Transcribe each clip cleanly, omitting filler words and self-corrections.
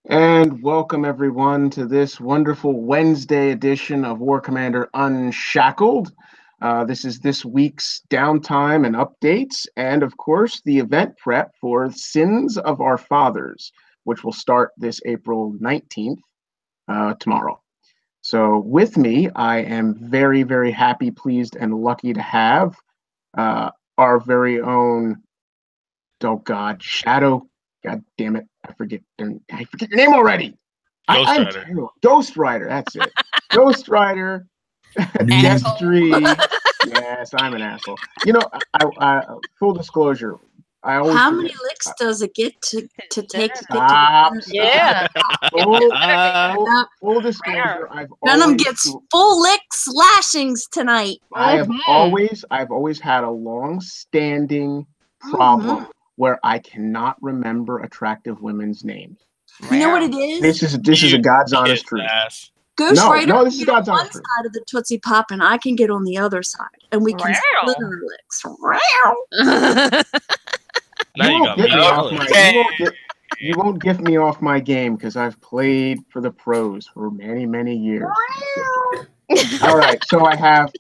And welcome everyone to this wonderful Wednesday edition of War Commander Unshackled. This is this week's downtime and updates, and of course, the event prep for Sins of Our Fathers, which will start this April 19th, tomorrow. So, with me, I am very, very happy, pleased, and lucky to have our very own, oh God, Shadow. God damn it. I forget your name already. Ghost Rider. Ghost Rider, that's it. Ghost Rider, Destry. Yes, I'm an asshole. You know, I full disclosure, I always How forget. many licks does it get to take to Stop. Yeah. Full disclosure, Venom gets full licks lashings tonight. I've always had a long-standing problem where I cannot remember attractive women's names. You know what it is? This is a God's honest truth. Ghost Rider, no, this is God's on one honest truth. side of the Tootsie Pop, and I can get on the other side, and we can split our licks. You won't get me off my game because I've played for the pros for many, many years. All right, so I have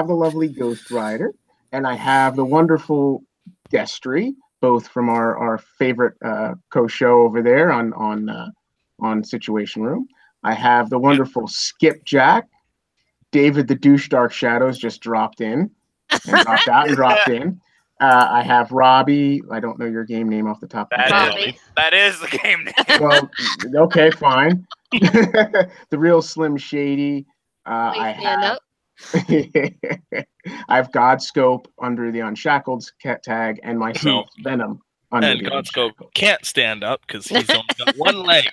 the lovely Ghost Rider, and I have the wonderful Destry, both from our favorite co-show over there on Situation Room. I have the wonderful Skipjack. David the Douche Dark Shadows just dropped in and dropped out and dropped in. I have Robbie. I don't know your game name off the top of my head. That is the game name. Well, okay, fine. The real Slim Shady. I have Godscope under the Unshackled tag, and myself, Venom. And Godscope can't stand up because he's only got one leg.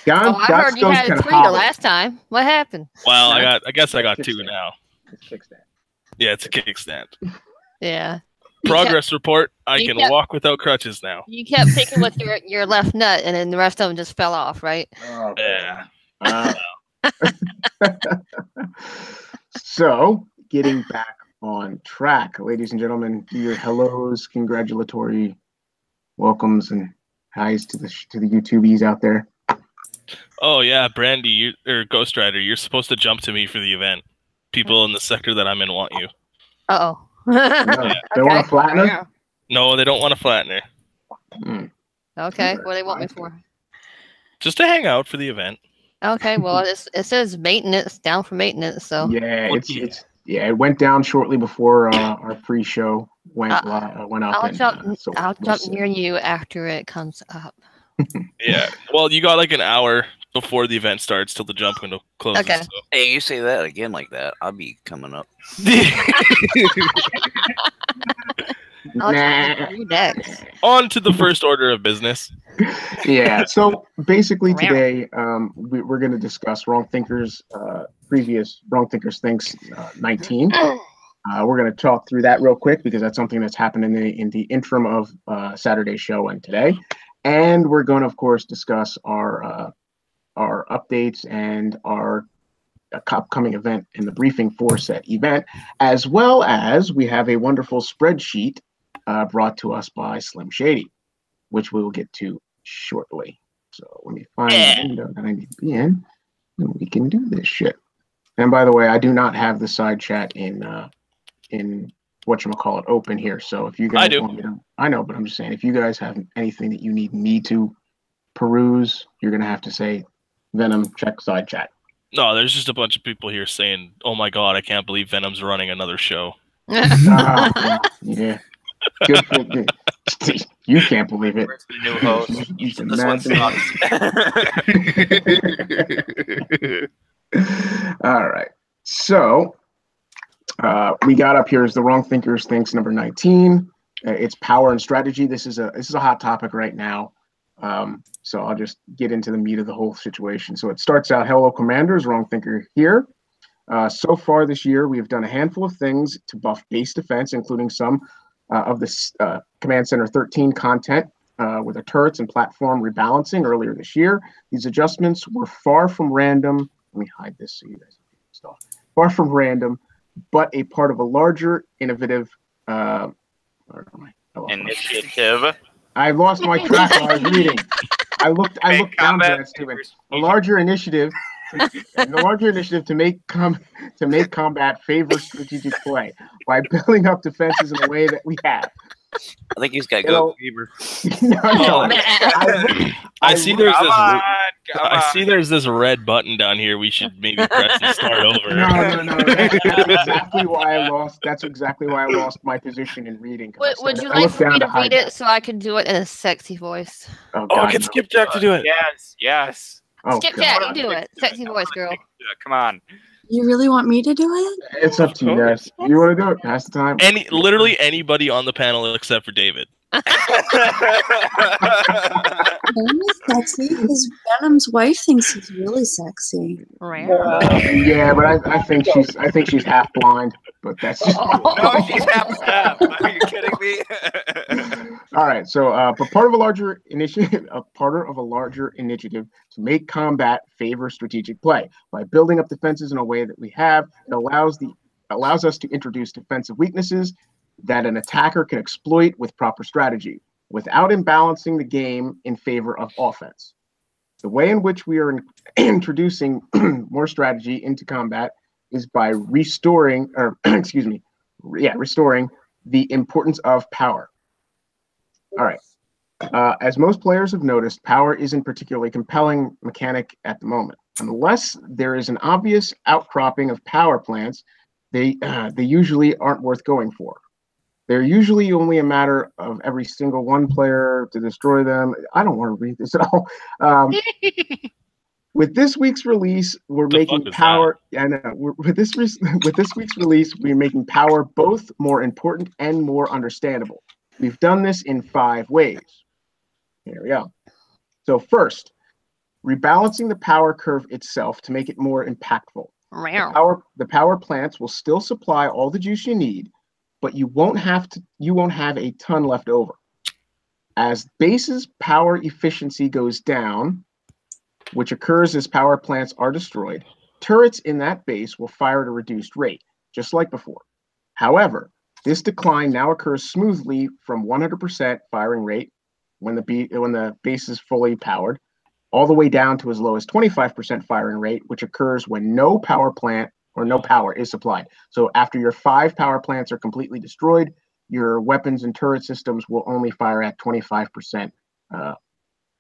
I heard you had 3 the last time. What happened? Well, I guess I got 2 now. It's a kickstand. Yeah, it's a kickstand. Yeah. Progress report. I can walk without crutches now. You kept picking with your left nut, and then the rest of them just fell off, right? Oh, yeah. So, getting back on track, ladies and gentlemen, do your hellos, congratulatory welcomes, and highs to the YouTubies out there. Oh yeah, Brandy, or Ghost Rider, you're supposed to jump to me for the event. People in the sector that I'm in want you. Uh-oh. They want a flattener? No, they don't want a flattener. Okay, what do they want me for? Just to hang out for the event. Okay, well, it says maintenance, down for maintenance, so. Yeah, it went down shortly before our pre-show went up. I'll jump near you after it comes up. Yeah, well, you got like an hour before the event starts till the jump window closes. Okay. So. Hey, you say that again like that, I'll be coming up. Next. On to the first order of business. Yeah, so basically today we're going to discuss Wrong Thinkers, previous Wrong Thinkers Thinks 19. We're going to talk through that real quick because that's something that's happened in the interim of Saturday's show and today. And we're going to, of course, discuss our updates and our upcoming event in the briefing for said event, as well as we have a wonderful spreadsheet brought to us by Slim Shady, which we will get to shortly. So let me find the window that I need to be in, and we can do this shit. And by the way, I do not have the side chat in whatchamacallit open here. So if you guys want me to, I know, but I'm just saying, if you guys have anything that you need me to peruse, you're gonna have to say, Venom, check side chat. No, there's just a bunch of people here saying, "Oh my god, I can't believe Venom's running another show." Yeah. Good for you. You can't believe it. Where's the new host? All right. So we got up here is the Wrong Thinkers Thinks number 19. It's power and strategy. This is a hot topic right now. So I'll just get into the meat of the whole situation. So it starts out, hello commanders, Wrong Thinker here. So far this year, we have done a handful of things to buff base defense, including some of the Command Center 13 content with the turrets and platform rebalancing earlier this year. These adjustments were far from random. Let me hide this so you guys can see stuff. Far from random, but a part of a larger, innovative initiative. I lost my track while I was reading. I looked down to that statement. A larger initiative to make combat favor strategic play by building up defenses in a way that we have. I think he's got go fever. I see there's this red button down here. We should maybe press and start over. No. That's exactly why I lost. That's exactly why I lost my position in reading. Would you like for me to read it so I can do it in a sexy voice? Get Skipjack to do it. Yes. Skipjack, you do it. Sexy voice, girl. Come on. You really want me to do it? It's up to you guys. You want to do it? Pass the time. Literally anybody on the panel except for David. Venom is sexy because Venom's wife thinks he's really sexy. Yeah, but I think she's half blind. But that's just no, she's half. Are you kidding me? All right. So, but part of a larger initiative to make combat favor strategic play by building up defenses in a way that we have. It allows us to introduce defensive weaknesses that an attacker can exploit with proper strategy without imbalancing the game in favor of offense. The way in which we are introducing more strategy into combat is by restoring the importance of power. All right. As most players have noticed, power isn't particularly compelling mechanic at the moment. Unless there is an obvious outcropping of power plants, they usually aren't worth going for. They're usually only a matter of every single one player to destroy them. I don't want to read this at all. With this week's release, we're making power. With this week's release, we're making power both more important and more understandable. We've done this in 5 ways. Here we go. So first, rebalancing the power curve itself to make it more impactful. The power plants will still supply all the juice you need, but you won't have a ton left over. As base's power efficiency goes down, which occurs as power plants are destroyed, turrets in that base will fire at a reduced rate, just like before. However, this decline now occurs smoothly from 100% firing rate when the base is fully powered, all the way down to as low as 25% firing rate, which occurs when no power plant or no power is supplied. So after your 5 power plants are completely destroyed, your weapons and turret systems will only fire at 25%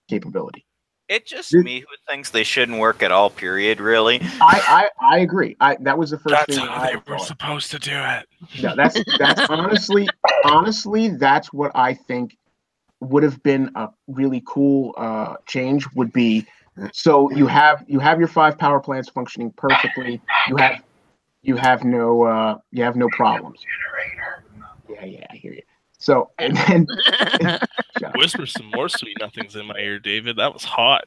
capability. It's just me who thinks they shouldn't work at all, period, really. I agree. That was the first thing they were supposed to do it. No, that's honestly, that's what I think would have been a really cool change would be. So you have your 5 power plants functioning perfectly. You have no problems. Yeah, I hear you. So and then whisper some more sweet nothings in my ear, David. That was hot.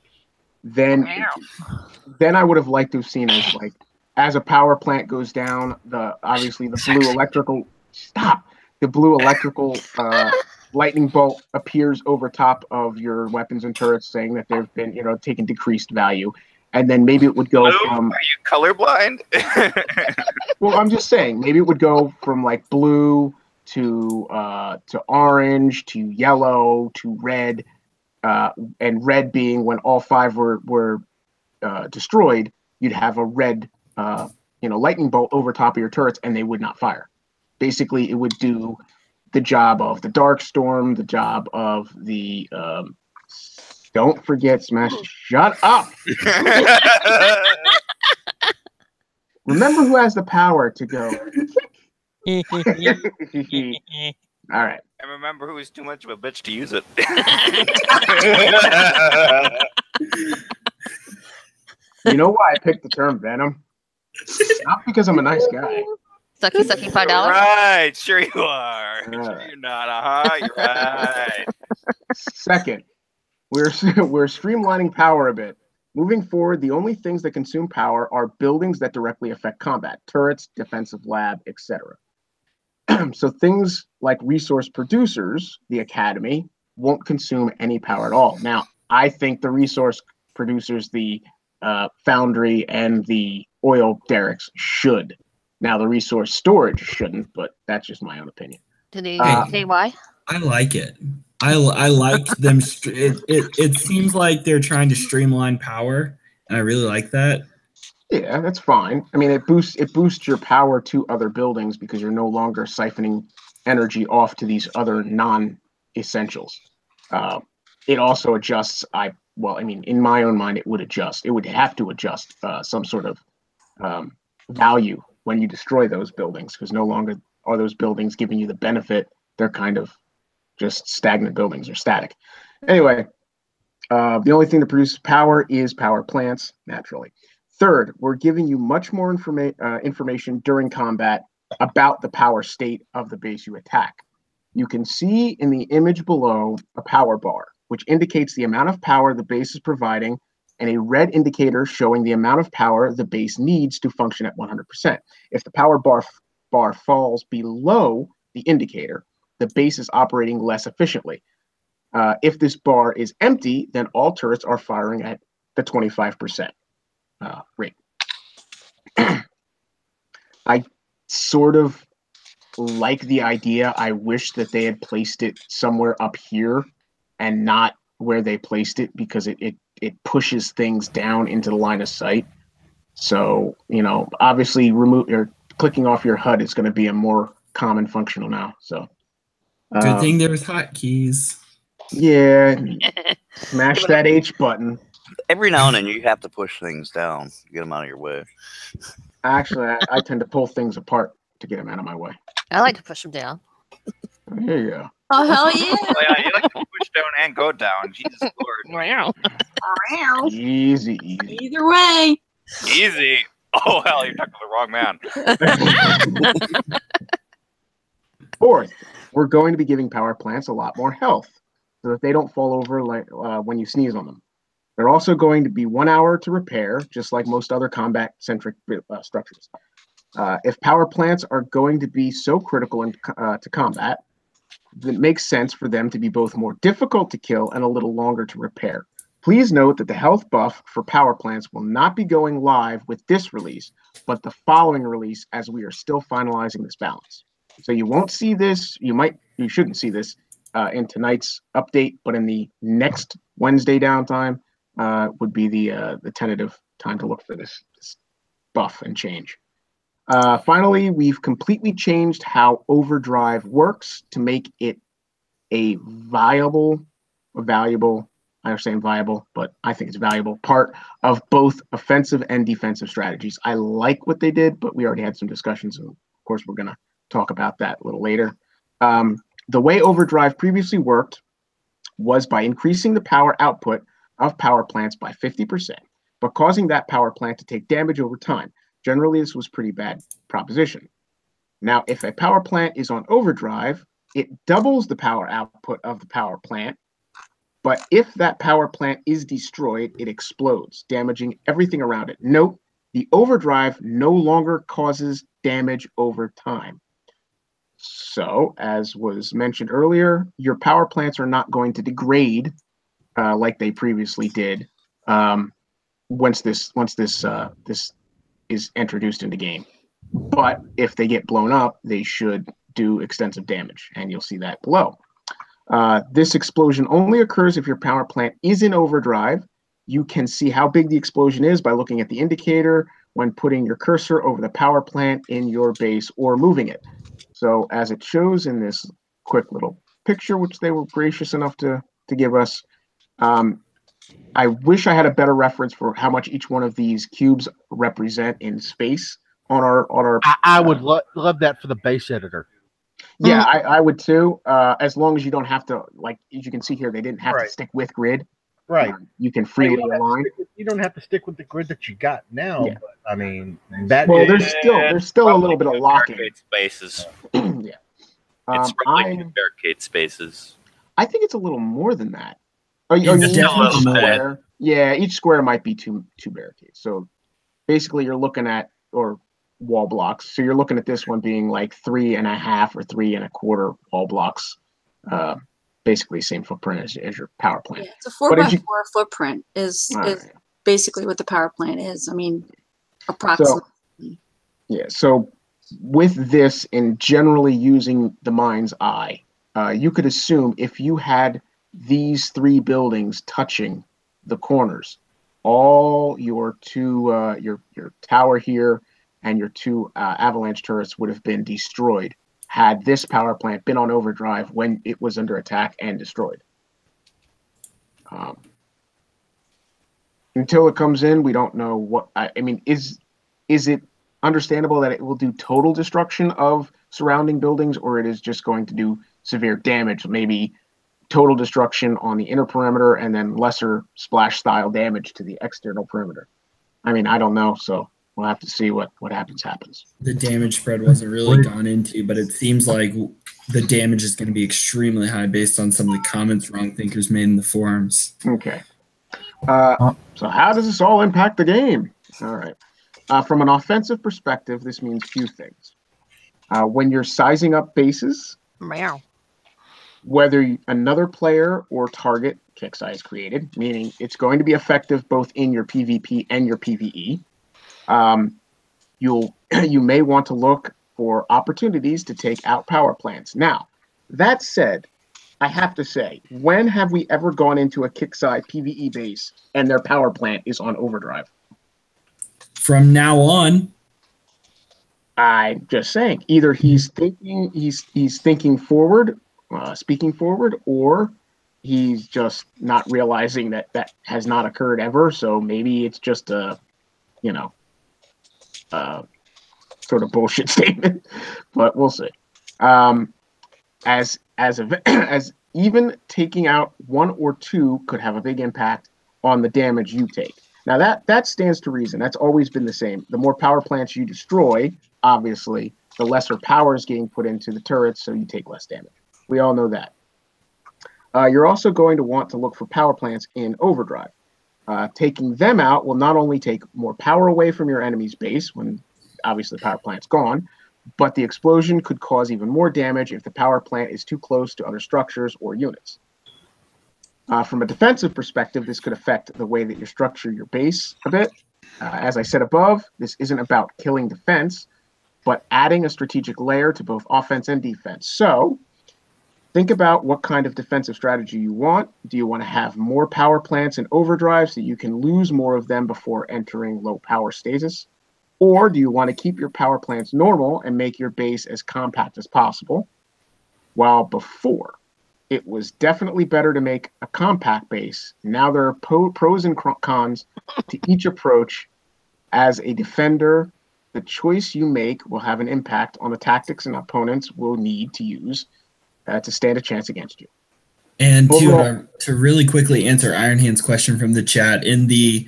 Then I would have liked to have seen as a power plant goes down, the blue electrical lightning bolt appears over top of your weapons and turrets, saying that they've been taken decreased value. And then maybe it would go from. Are you colorblind? Well, I'm just saying maybe it would go from like blue to orange to yellow to red, and red being when all 5 were destroyed, you'd have a red lightning bolt over top of your turrets and they would not fire. Basically, it would do the job of the Dark Storm, the job of the don't forget Smash. Shut up. Remember who has the power to go. All right. And remember who is too much of a bitch to use it. You know why I picked the term Venom? Not because I'm a nice guy. Sucky $5. Right, sure you are. Sure you're not. You're right. Second, we're streamlining power a bit. Moving forward, the only things that consume power are buildings that directly affect combat, turrets, defensive lab, etc. So things like resource producers, the academy, won't consume any power at all. Now, I think the resource producers, the foundry and the oil derricks should. Now, the resource storage shouldn't, but that's just my own opinion. Did he say why? I like it. I like them. It seems like they're trying to streamline power, and I really like that. Yeah, that's fine. I mean, it boosts your power to other buildings because you're no longer siphoning energy off to these other non-essentials. It also adjusts. Well, I mean, in my own mind, it would adjust. It would have to adjust some sort of value when you destroy those buildings, because no longer are those buildings giving you the benefit. They're kind of just stagnant buildings or static. Anyway, the only thing that produces power is power plants, naturally. Third, we're giving you much more information during combat about the power state of the base you attack. You can see in the image below a power bar, which indicates the amount of power the base is providing, and a red indicator showing the amount of power the base needs to function at 100%. If the power bar falls below the indicator, the base is operating less efficiently. If this bar is empty, then all turrets are firing at the 25% rate. I sort of like the idea. I wish that they had placed it somewhere up here and not where they placed it, because it pushes things down into the line of sight. So, obviously clicking off your HUD is going to be a more common functional now. So good thing there's hotkeys. Yeah, smash that H button. Every now and then you have to push things down to get them out of your way. Actually, I tend to pull things apart to get them out of my way. I like to push them down. There you go. Oh, hell yeah. Oh, yeah, you like to push down and go down. Jesus Lord. Wow. Easy. Either way. Easy. Oh, hell, you're talking to the wrong man. Fourth, we're going to be giving power plants a lot more health so that they don't fall over when you sneeze on them. They're also going to be 1 hour to repair, just like most other combat-centric structures. If power plants are going to be so critical to combat, it makes sense for them to be both more difficult to kill and a little longer to repair. Please note that the health buff for power plants will not be going live with this release, but the following release, as we are still finalizing this balance. So you won't see this, you shouldn't see this in tonight's update, but in the next Wednesday downtime would be the tentative time to look for this buff and change. Finally, we've completely changed how overdrive works to make it a valuable, I understand viable, but I think it's valuable part of both offensive and defensive strategies. I like what they did, but we already had some discussions, and of course we're going to talk about that a little later. The way overdrive previously worked was by increasing the power output of power plants by 50%, but causing that power plant to take damage over time. Generally, this was a pretty bad proposition. Now, if a power plant is on overdrive, it doubles the power output of the power plant, but if that power plant is destroyed, it explodes, damaging everything around it. Note, the overdrive no longer causes damage over time. So, as was mentioned earlier, your power plants are not going to degrade like they previously did once this is introduced into game. But if they get blown up, they should do extensive damage, and you'll see that below. This explosion only occurs if your power plant is in overdrive. You can see how big the explosion is by looking at the indicator when putting your cursor over the power plant in your base or moving it. So as it shows in this quick little picture, which they were gracious enough to give us, I wish I had a better reference for how much each one of these cubes represent in space on our. I would love that for the base editor. Yeah, I would too. As long as you don't have to, like, as you can see here, they didn't have to stick with grid. Right. You can freely align. You don't have to stick with the grid that you got now. Yeah. But, I mean, that. Well, there's still a little bit of locking. Barricade spaces. Yeah. It's roughly 2 barricade spaces. I think it's a little more than that. Square? Yeah, each square might be two barricades. So basically, you're looking at wall blocks. So you're looking at this one being like 3.5 or 3 1/4 wall blocks. Basically, same footprint as your power plant. Yeah, it's a 4x4 footprint is basically what the power plant is. I mean, approximately. So with this, and generally using the mind's eye, you could assume if you had these 3 buildings touching the corners, all your your tower here and your 2 avalanche turrets would have been destroyed had this power plant been on overdrive when it was under attack and destroyed. Until it comes in, we don't know what. I mean, is it understandable that it will do total destruction of surrounding buildings, or it is just going to do severe damage, maybe total destruction on the inner perimeter and then lesser splash style damage to the external perimeter? I mean, I don't know, so we'll have to see what happens. The damage spread wasn't really gone into, but it seems like the damage is going to be extremely high based on some of the comments Wrong Thinkers made in the forums. Okay. So how does this all impact the game? All right. From an offensive perspective, this means few things. When you're sizing up bases, whether another player or target kick size created, meaning it's going to be effective both in your PvP and your PvE. You may want to look for opportunities to take out power plants. Now, that said, I have to say, when have we ever gone into a kick side PvE base and their power plant is on overdrive? From now on, I'm just saying, either he's thinking forward, speaking forward, or he's just not realizing that that has not occurred ever. So maybe it's just a, sort of bullshit statement, but we'll see. As even taking out 1 or 2 could have a big impact on the damage you take. Now that stands to reason. That's always been the same. The more power plants you destroy, obviously, the lesser power is getting put into the turrets, so you take less damage. We all know that. You're also going to want to look for power plants in overdrive. Taking them out will not only take more power away from your enemy's base when obviously the power plant's gone, but the explosion could cause even more damage if the power plant is too close to other structures or units. From a defensive perspective, this could affect the way that you structure your base a bit. As I said above, this isn't about killing defense, but adding a strategic layer to both offense and defense. So think about what kind of defensive strategy you want. Do you want to have more power plants in overdrive so you can lose more of them before entering low power stasis? Or do you want to keep your power plants normal and make your base as compact as possible? While before, it was definitely better to make a compact base. Now there are pros and cons to each approach. As a defender, the choice you make will have an impact on the tactics and opponents will need to use to stand a chance against you. And to really quickly answer Iron Hand's question from the chat, in the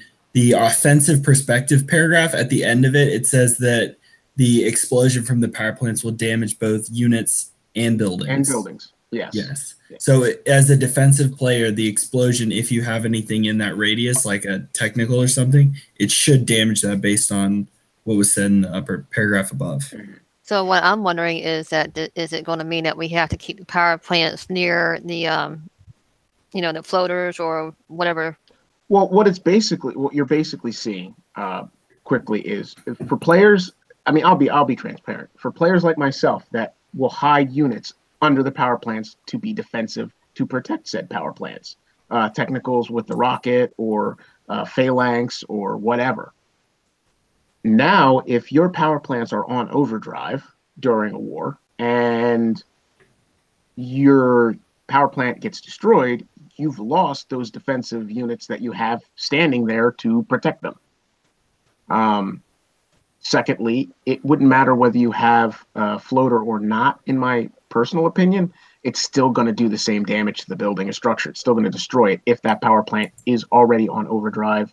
offensive perspective paragraph at the end of it, it says that the explosion from the power plants will damage both units and buildings. Yes. So as a defensive player, the explosion, if you have anything in that radius, like a technical or something, it should damage that based on what was said in the upper paragraph above. So what I'm wondering is is it going to mean that we have to keep the power plants near the, the floaters or whatever? Well, what you're basically seeing quickly is for players. I mean, I'll be transparent. For players like myself that will hide units under the power plants to be defensive to protect said power plants, technicals with the rocket or phalanx or whatever. Now, if your power plants are on overdrive during a war and your power plant gets destroyed, you've lost those defensive units that you have standing there to protect them. Secondly, it wouldn't matter whether you have a floater or not, in my personal opinion. It's still going to do the same damage to the building and structure. It's still going to destroy it if that power plant is already on overdrive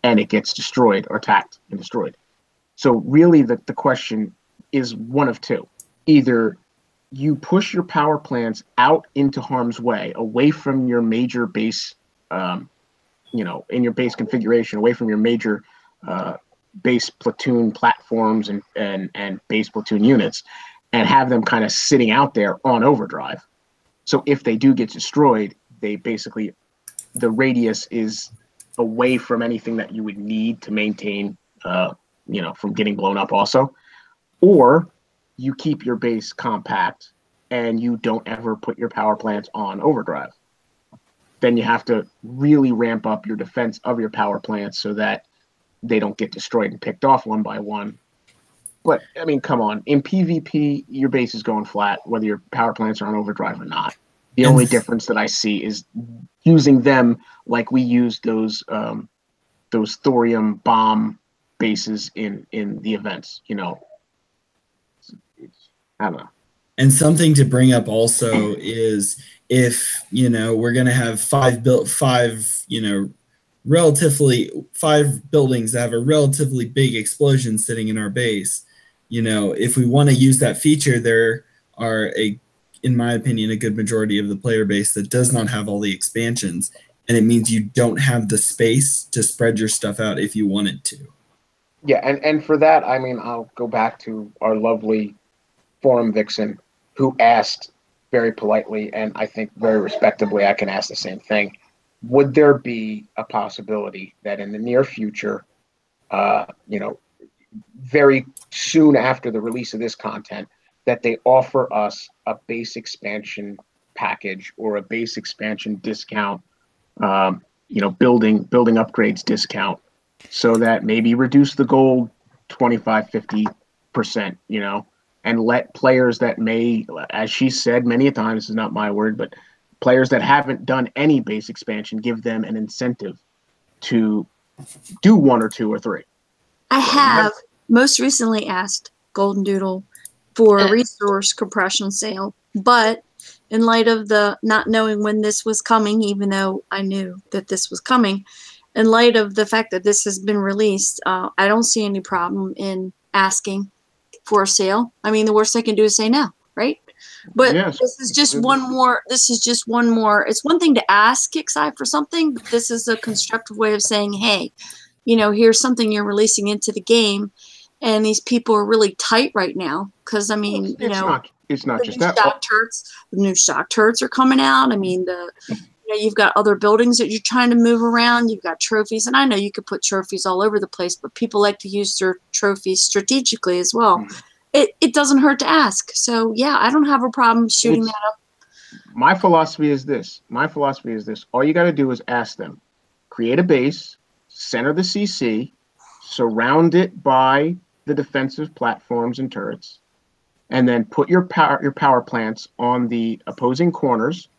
and it gets destroyed or attacked and destroyed. So really the question is one of two. Either you push your power plants out into harm's way, away from your major base, in your base configuration, away from your major base platoon platforms and base platoon units, and have them kind of sitting out there on overdrive. So if they do get destroyed, they basically, the radius is away from anything that you would need to maintain, from getting blown up also. Or you keep your base compact and you don't ever put your power plants on overdrive. Then you have to really ramp up your defense of your power plants so that they don't get destroyed and picked off one by one. But, I mean, come on. In PvP, your base is going flat, whether your power plants are on overdrive or not. The only difference that I see is using them like we used those thorium bomb bases in the events, you know. I don't know. And something to bring up also is if, you know, we're going to have five buildings that have a relatively big explosion sitting in our base, you know, if we want to use that feature, there are in my opinion, a good majority of the player base that does not have all the expansions. And it means you don't have the space to spread your stuff out if you wanted to. Yeah, and for that, I mean, I'll go back to our lovely forum vixen who asked very politely, and I think very respectably, I can ask the same thing. Would there be a possibility that in the near future, you know, very soon after the release of this content, that they offer us a base expansion package or a base expansion discount, you know, building upgrades discount, so that maybe reduce the gold 25-50%, you know, and let players that may, as she said many a times, this is not my word, but players that haven't done any base expansion, give them an incentive to do 1 or 2 or 3. I have most recently asked Golden Doodle for a resource compression sale, but in light of the not knowing when this was coming, even though I knew that this was coming, in light of the fact that this has been released, I don't see any problem in asking for a sale. I mean, the worst they can do is say no, right? But yes, this is just one more. This is just one more. It's one thing to ask Kixeye for something, but this is a constructive way of saying, hey, you know, here's something you're releasing into the game, and these people are really tight right now because I mean, you know, it's not just that. The new shock turrets are coming out. I mean, you know, you've got other buildings that you're trying to move around. You've got trophies, and I know you could put trophies all over the place, but people like to use their trophies strategically as well. It doesn't hurt to ask. So yeah, I don't have a problem shooting that up. My philosophy is this. All you got to do is ask them. Create a base, center the CC, surround it by the defensive platforms and turrets, and then put your power plants on the opposing corners,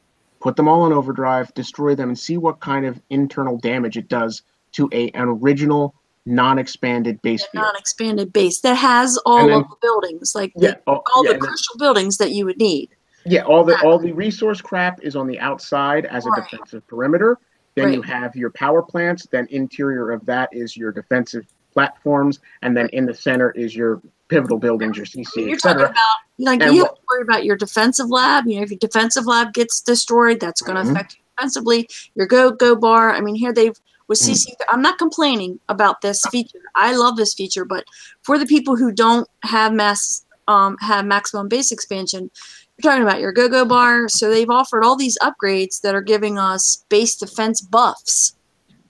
put them all on overdrive, destroy them, and see what kind of internal damage it does to an original non-expanded base field. Non-expanded base that has all of the buildings, like all the crucial buildings that you would need. Yeah, all the resource crap is on the outside as a defensive perimeter. Then you have your power plants. Then interior of that is your defensive platforms, and then in the center is your pivotal buildings, your CC, etc. You have to worry about your defensive lab. You know, if your defensive lab gets destroyed, that's going to affect you defensively. Your go bar. I mean, here with CC, I'm not complaining about this feature. I love this feature, but for the people who don't have maximum base expansion, you're talking about your go bar. So they've offered all these upgrades that are giving us base defense buffs.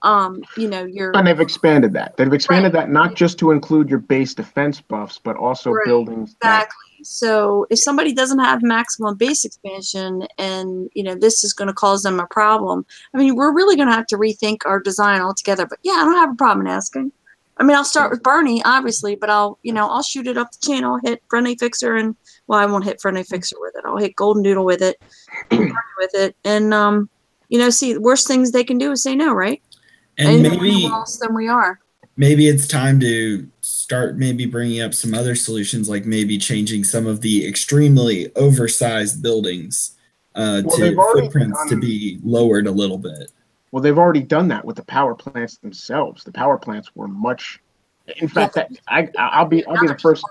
You know, and they've expanded that. They've expanded that not just to include your base defense buffs, but also buildings. Exactly. So if somebody doesn't have maximum base expansion and, you know, this is going to cause them a problem, I mean, we're really going to have to rethink our design altogether. But yeah, I don't have a problem in asking. I mean, I'll start with Bernie, obviously, but I'll shoot it up the chain. I'll hit Friendly Fixer I won't hit Friendly Fixer with it. I'll hit Golden Doodle with it, Bernie with it. And, you know, see, the worst things they can do is say no, right? And maybe worse than we are. Maybe it's time to start bringing up some other solutions, like maybe changing some of the extremely oversized buildings to footprints to be lowered a little bit. Well, they've already done that with the power plants themselves. The power plants were much. In fact, I'll be the first.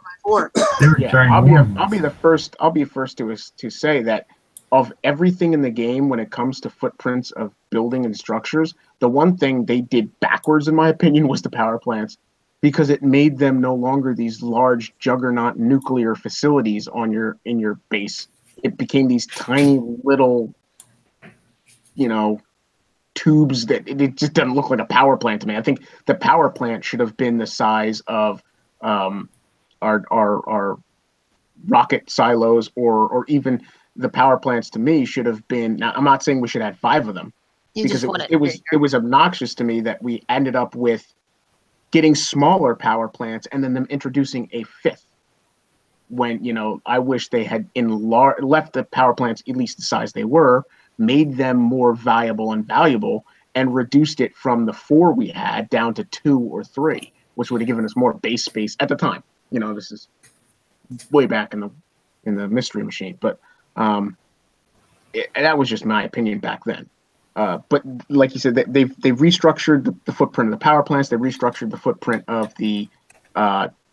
I'll be the first to say that of everything in the game when it comes to footprints of building and structures, the one thing they did backwards, in my opinion, was the power plants, because it made them no longer these large juggernaut nuclear facilities in your base. It became these tiny little, you know, tubes that it just doesn't look like a power plant to me. I think the power plant should have been the size of our rocket silos, or even the power plants to me should have been. Now, I'm not saying we should have 5 of them because it was obnoxious to me that we ended up with getting smaller power plants and then them introducing a 5th. When I wish they had left the power plants at least the size they were, made them more viable and valuable, and reduced it from the 4 we had down to 2 or 3, which would have given us more base space at the time. This is way back in the Mystery Machine, but that was just my opinion back then. But like you said, they've restructured the footprint of the power plants. They restructured the footprint of the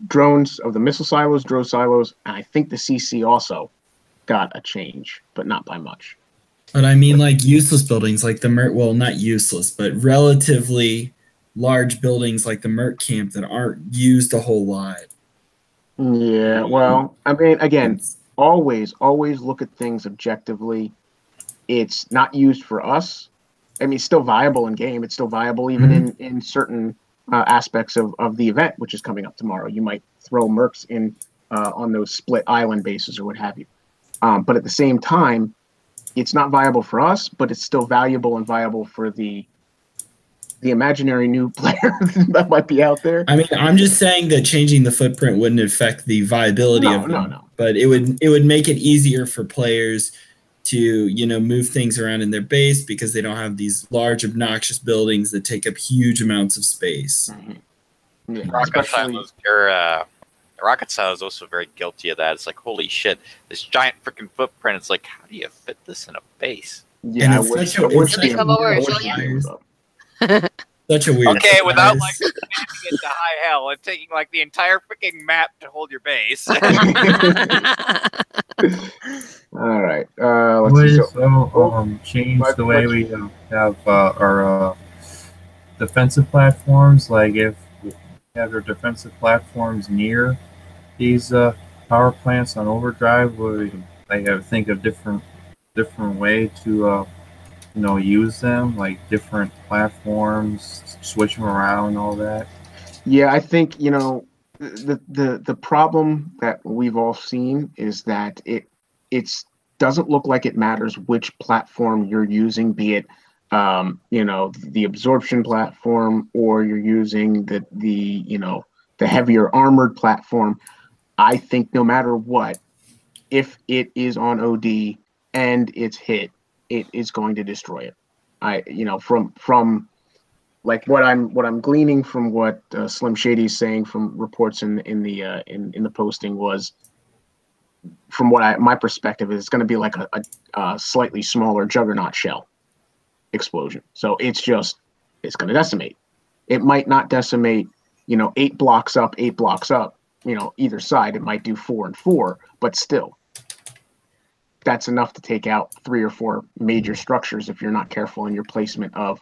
drones, of the missile silos, drone silos, and I think the CC also got a change, but not by much. But I mean, like useless buildings, like the Merc. Well, not useless, but relatively large buildings like the Merc camp that aren't used a whole lot. Yeah, well, I mean, again, always look at things objectively. It's not used for us. I mean, it's still viable in game. It's still viable even in certain aspects of the event, which is coming up tomorrow. You might throw Mercs in on those split island bases or what have you. But at the same time, it's not viable for us, but it's still valuable and viable for the imaginary new player that might be out there. I mean, I'm just saying that changing the footprint wouldn't affect the viability of them. No. But it would make it easier for players to move things around in their base because they don't have these large obnoxious buildings that take up huge amounts of space. Mm-hmm. Yeah, Rocket Silo is also very guilty of that. It's like, holy shit, this giant freaking footprint. It's like, how do you fit this in a base? Yeah, such a weird. Okay, without like expanding it to high hell and taking like the entire freaking map to hold your base. All right. Let's see. Change the way we have our defensive platforms. Like if we have our defensive platforms near these power plants on overdrive, we have to think of different way to use them, like different platforms, switch them around, and all that. Yeah, I think the problem that we've all seen is that it doesn't look like it matters which platform you're using, be it the absorption platform or you're using the heavier armored platform. I think no matter what, if it is on OD and it's hit, it is going to destroy it. From like what I'm gleaning from what Slim Shady is saying from reports in the posting was, from what my perspective is, it's going to be like a slightly smaller Juggernaut shell explosion. So it's going to decimate. It might not decimate 8 blocks up, either side. It might do 4 and 4, but still, that's enough to take out 3 or 4 major structures if you're not careful in your placement of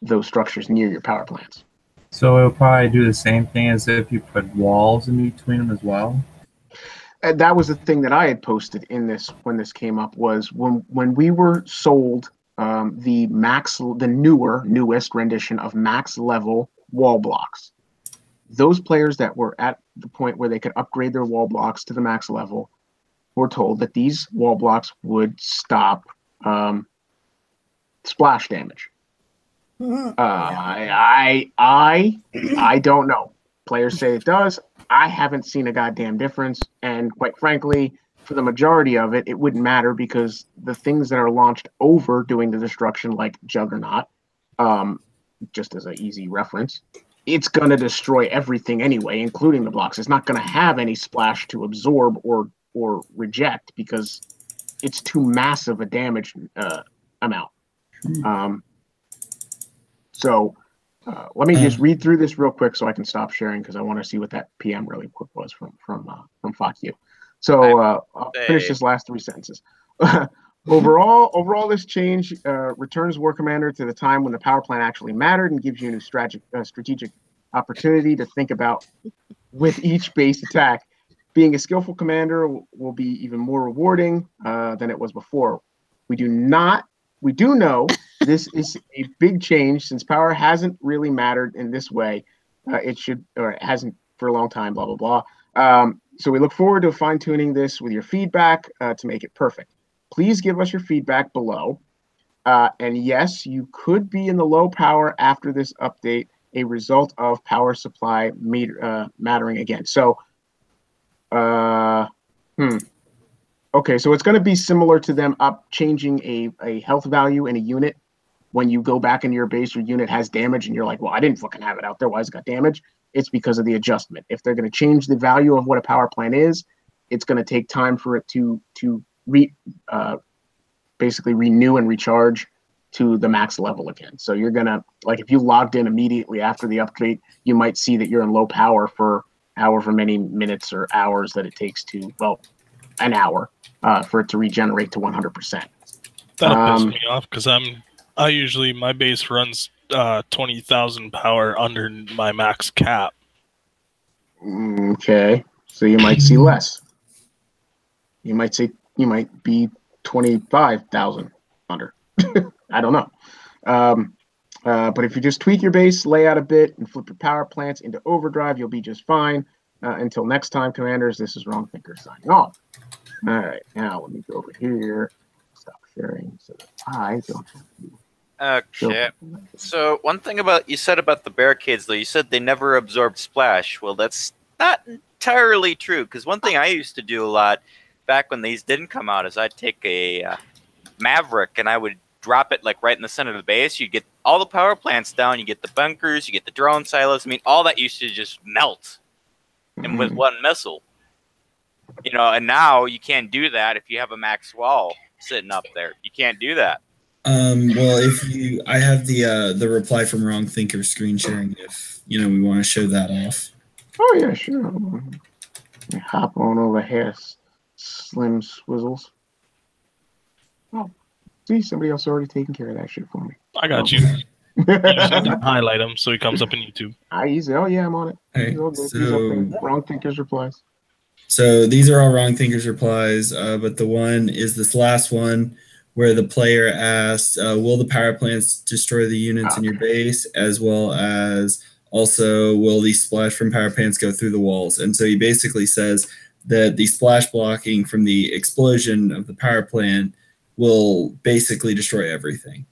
those structures near your power plants. So it'll probably do the same thing as if you put walls in between them as well. And that was the thing that I had posted in this when this came up, was when we were sold the newest rendition of max level wall blocks. Those players that were at the point where they could upgrade their wall blocks to the max level were told that these wall blocks would stop splash damage. I don't know. Players say it does. I haven't seen a goddamn difference, and quite frankly, for the majority of it, it wouldn't matter because the things that are launched over doing the destruction, like Juggernaut, just as an easy reference, it's going to destroy everything anyway, including the blocks. It's not going to have any splash to absorb or reject because it's too massive a damage amount. So let me just read through this real quick so I can stop sharing because I want to see what that PM really quick was from FOCU. So I'll finish this last 3 sentences. Overall, this change returns War Commander to the time when the power plant actually mattered and gives you a new strategic opportunity to think about with each base attack. Being a skillful commander will be even more rewarding than it was before. We do know this is a big change since power hasn't really mattered in this way. It hasn't for a long time, blah, blah, blah. So we look forward to fine-tuning this with your feedback to make it perfect. please give us your feedback below. And yes, you could be in the low power after this update, a result of power supply mattering again. So, okay, so it's going to be similar to them changing a health value in a unit. When you go back into your base, your unit has damage, and you're like, well, I didn't fucking have it out there. Why has it got damage? It's because of the adjustment. If they're going to change the value of what a power plant is, it's going to take time for it to basically renew and recharge to the max level again. So you're going to, like, if you logged in immediately after the update, you might see that you're in low power for however many minutes or hours that it takes to, well, an hour for it to regenerate to 100%. That'll piss me off because I usually, my base runs 20,000 power under my max cap. Okay, so you might see less. You might be 25,000 under. I don't know. But if you just tweak your base layout a bit and flip your power plants into overdrive, you'll be just fine. Until next time, Commanders, this is Wrong Thinker signing off. All right, now let me go over here. Stop sharing so that I don't have to. Okay. So one thing you said about the barricades, though, you said they never absorbed splash. Well, that's not entirely true, because one thing I used to do a lot back when these didn't come out is I'd take a Maverick and I would drop it like right in the center of the base. You get all the power plants down, you get the bunkers, you get the drone silos. I mean, all that used to just melt, and with one missile. You know, and now you can't do that if you have a max wall sitting up there. You can't do that. Well, I have the reply from Wrong Thinker screen sharing if we want to show that off. Oh yeah, sure. Hop on over here, Slim Swizzles. Oh, see, somebody else already taking care of that shit for me. I got you. You just have to highlight him so he comes up in YouTube. Oh yeah, I'm on it. Right, He's up there. Wrong Thinker's replies. So these are all Wrong Thinker's replies, but the one is this last one, where the player asked, will the power plants destroy the units in your base, as well as also will the splash from power plants go through the walls? And so he basically says that the splash blocking from the explosion of the power plant will basically destroy everything.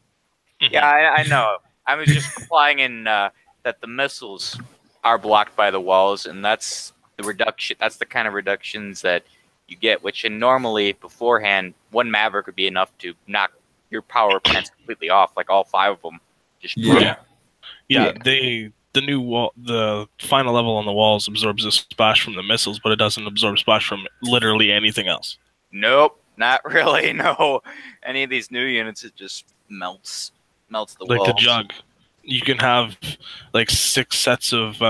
Yeah, I know. I was just implying in that the missiles are blocked by the walls, and that's the reduction. That's the kind of reductions that you get, which normally beforehand, one Maverick would be enough to knock your power plants completely off, like all 5 of them. Just yeah. The new wall, the final level on the walls absorbs the splash from the missiles, but it doesn't absorb splash from literally anything else. Nope, not really. No, any of these new units, it just melts the walls. Like the jug, you can have like 6 sets of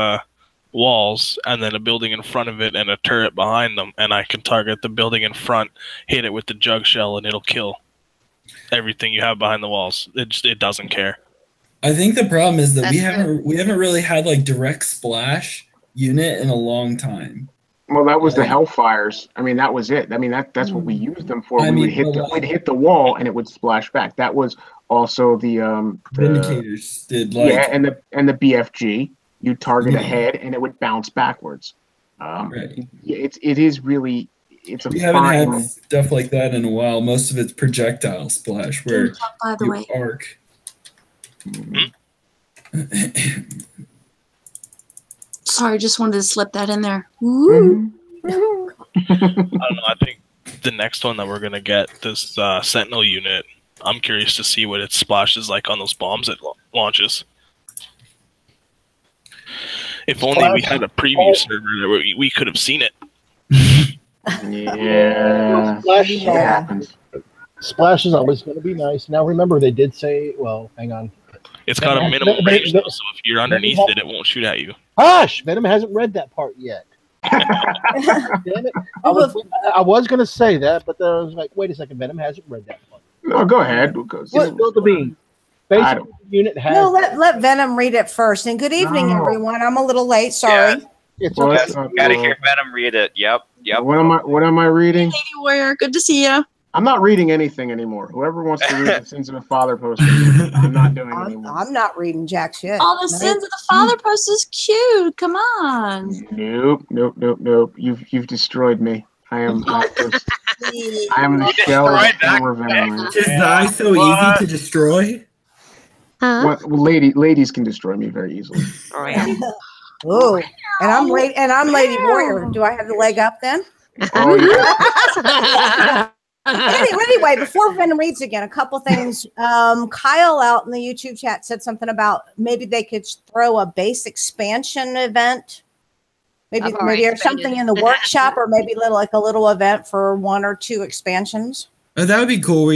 walls and then a building in front of it and a turret behind them, and I can target the building in front, hit it with the jug shell, and it'll kill everything you have behind the walls. It doesn't care. I think the problem is that we haven't really had like direct splash unit in a long time. Well, that was the Hellfires. I mean, that was it. I mean, that's what we used them for. We'd hit the wall and it would splash back. That was also the Vindicators did like and the BFG. You target a head and it would bounce backwards. Right. It is really it's a. We haven't had stuff like that in a while. Most of it's projectile splash where you arc. Sorry, just wanted to slip that in there. I don't know. I think the next one that we're gonna get, this Sentinel unit, I'm curious to see what its splash is like on those bombs it launches. If only we had a preview server where we could have seen it. Yeah. Splash is always going to be nice. Now remember, they did say, well, hang on. It's got a minimum range, though, so if you're underneath it, it won't shoot at you. Hush! Venom hasn't read that part yet. Damn it. I was going to say that, but then I was like, wait a second, Venom hasn't read that part. No, go ahead. Spill the beans. Basically, the unit has... No, let Venom read it first. And good evening, everyone. I'm a little late. Sorry. Yeah. It's gotta hear Venom read it. Yep. What am I reading? Lady Warrior, good to see you. I'm not reading anything anymore. Whoever wants to read the Sins of the Father post, I'm not doing it anymore. I'm not reading jack shit. All the Sins of the Father post is cute. Come on. Nope. You've destroyed me. I am I am the shell of former veteran. Is I so easy to destroy? Well, ladies can destroy me very easily. Ooh, and I'm Lady Warrior. Do I have the leg up then? Oh yeah. Anyway, before Venom reads again, a couple things. Kyle out in the YouTube chat said something about maybe they could throw a base expansion event. Maybe or something in the workshop, or maybe a little event for 1 or 2 expansions. Oh, that would be cool. Where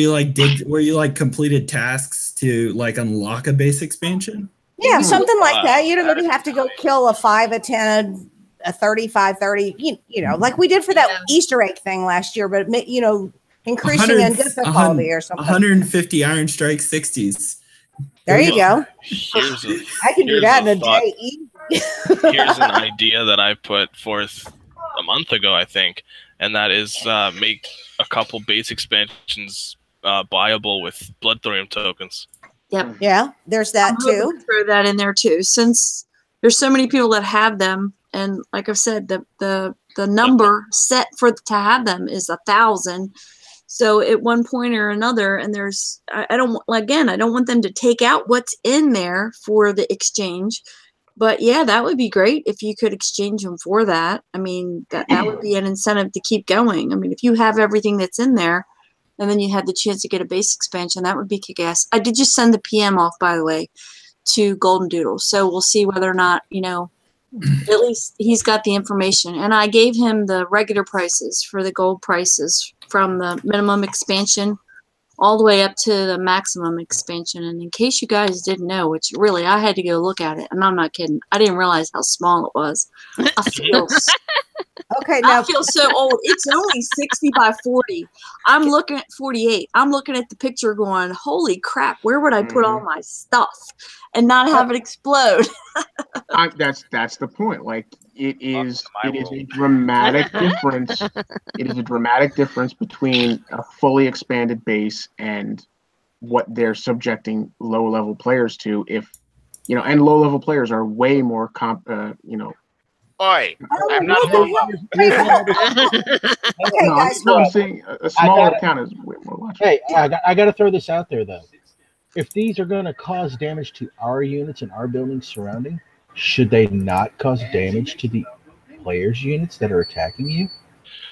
you completed tasks to unlock a base expansion. Yeah, something like that. You don't maybe have to go kill a 5, a 10, a 35, 30. You know, like we did for that Easter egg thing last year, but increasing in difficulty or something. 150 Iron Strike 60s. There you go. I can do that in a day. Here's an idea that I put forth a month ago, I think, and that is make a couple base expansions buyable with Blood Thorium tokens. Yep. Yeah, there's that too. Throw that in there too, since there's so many people that have them, and like I've said, the number set to have them is 1,000. So at one point or another, and I don't want them to take out what's in there for the exchange. But yeah, that would be great if you could exchange them for that. I mean, that would be an incentive to keep going. I mean, if you have everything that's in there, and then you had the chance to get a base expansion, that would be kick-ass. I did just send the PM off, by the way, to Golden Doodle. So we'll see whether or not, at least he's got the information. And I gave him the regular prices for the gold prices from the minimum expansion all the way up to the maximum expansion. And in case you guys didn't know, which really I had to go look at it, and I'm not kidding, I didn't realize how small it was. I feel I feel so old. It's only 60 by 40. I'm looking at 48. I'm looking at the picture going, holy crap, where would I put all my stuff and not have it explode? That's the point. Like it is a dramatic difference. It is a dramatic difference between a fully expanded base and what they're subjecting low-level players to. And low-level players are way more Oi! I'm not. I'm saying a smaller account is way more watchable. Hey, I got to throw this out there though. If these are going to cause damage to our units and our buildings surrounding, should they not cause damage to the players' units that are attacking you?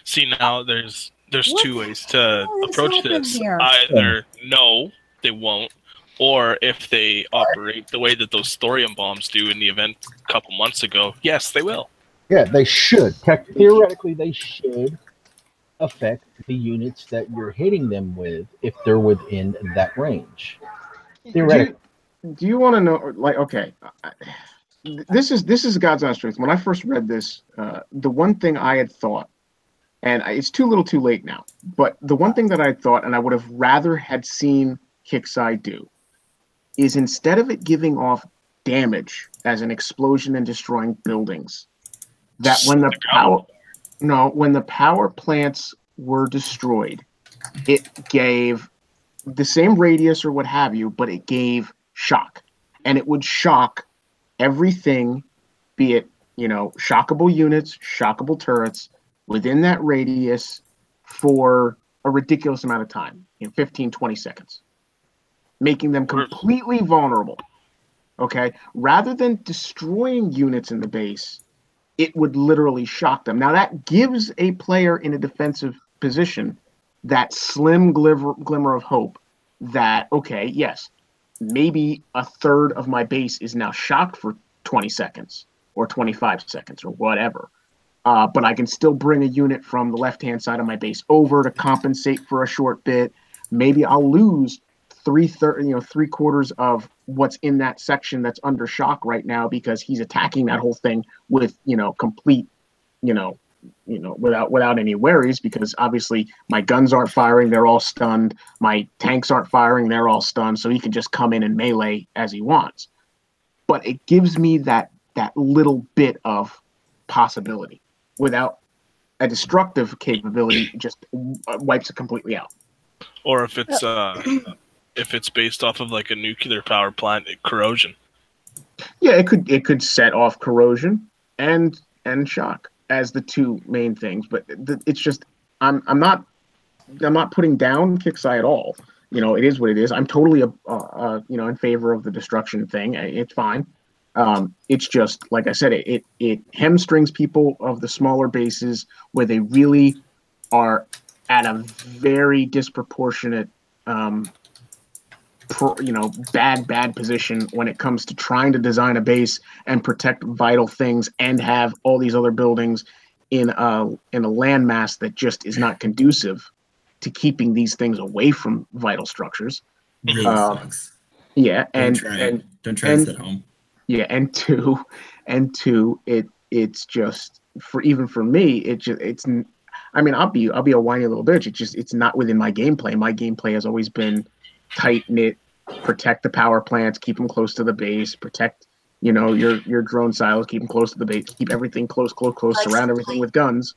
See, now there's 2 ways to approach this. Either no, they won't, or if they operate the way that those thorium bombs do in the event a couple months ago, yes, they will. Yeah, they should. Theoretically, they should affect the units that you're hitting them with if they're within that range. Theoretically. Do you want to know? This is God's honest truth. When I first read this, the one thing I had thought, and it's too little, too late now. But the one thing that I thought, and I would have rather had seen Kixeye do, is instead of it giving off damage as an explosion and destroying buildings, that when the power plants were destroyed, it gave the same radius or what have you, but it gave shock, and it would shock everything, be it shockable units, shockable turrets within that radius for a ridiculous amount of time, 15, 20 seconds, making them completely vulnerable. Okay, rather than destroying units in the base, it would literally shock them. Now that gives a player in a defensive position that slim glimmer of hope that, okay, yes, maybe a third of my base is now shocked for 20 seconds or 25 seconds or whatever. But I can still bring a unit from the left-hand side of my base over to compensate for a short bit. Maybe I'll lose three-quarters of what's in that section that's under shock right now because he's attacking that whole thing with, complete, without any worries, because obviously my guns aren't firing, they're all stunned. My tanks aren't firing, they're all stunned. So he can just come in and melee as he wants. But it gives me that little bit of possibility without a destructive capability, just wipes it completely out. Or if it's based off of like a nuclear power plant, corrosion. Yeah, it could set off corrosion and shock as the two main things, but it's just I'm not putting down Kixeye at all. You know, it is what it is. I'm totally in favor of the destruction thing. It's fine. It's just like I said, it hamstrings people of the smaller bases where they really are at a very disproportionate bad position when it comes to trying to design a base and protect vital things and have all these other buildings in a landmass that just is not conducive to keeping these things away from vital structures. Really sucks. Yeah, don't try this at home. Yeah, and two, it's just for me, it's. I mean, I'll be a whiny little bitch. It's not within my gameplay. My gameplay has always been tight knit, protect the power plants, keep them close to the base, protect your drone silos, keep them close to the base, keep everything close, surround everything with guns,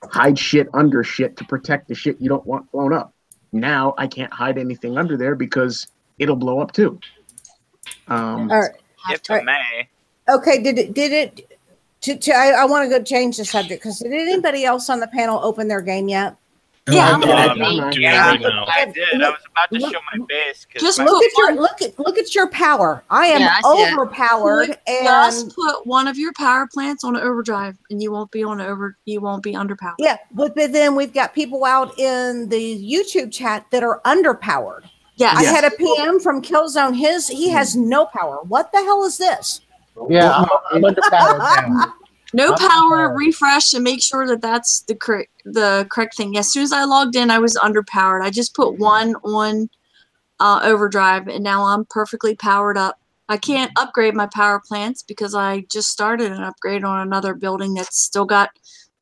hide shit under shit to protect the shit you don't want blown up. Now I can't hide anything under there because it'll blow up too. All right. If I may. Okay, did it? I want to go change the subject because did anybody else on the panel open their game yet? Yeah, I did. I was about to show my base. Just look at your power. I am overpowered, Just put one of your power plants on overdrive, and you won't be underpowered. Yeah, but then we've got people out in the YouTube chat that are underpowered. Yeah, I had a PM from Killzone. He has no power. What the hell is this? Yeah, I'm underpowered now. No power, refresh, and make sure that that's the correct thing. As soon as I logged in, I was underpowered. I just put one on overdrive, and now I'm perfectly powered up. I can't upgrade my power plants because I just started an upgrade on another building that's still got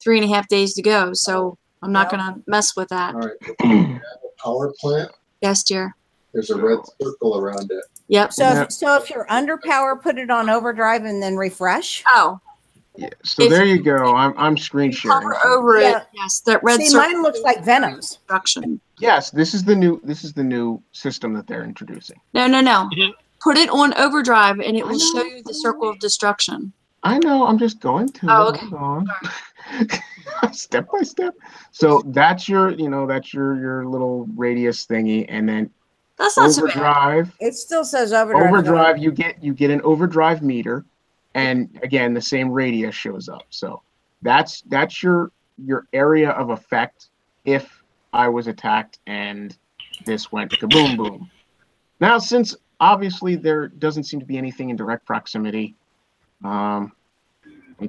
3.5 days to go. So I'm not going to mess with that. All right. If you have a power plant, yes, dear. There's a red circle around it. Yep. So if you're underpowered, put it on overdrive and then refresh. Oh. Yeah. So there you go. I'm screen sharing. Hover over it. Yes, that red circle. Mine looks like Venom's. Destruction. Yes, this is the new system that they're introducing. No. Put it on overdrive, and it will show you the circle of destruction. I know. I'm just going to. Oh, okay. Hold on. Step by step. So that's your little radius thingy, and then that's not overdrive. So bad. It still says overdrive. Overdrive. You get an overdrive meter, and again the same radius shows up. So that's your area of effect if I was attacked and this went kaboom boom. Now, since obviously there doesn't seem to be anything in direct proximity, you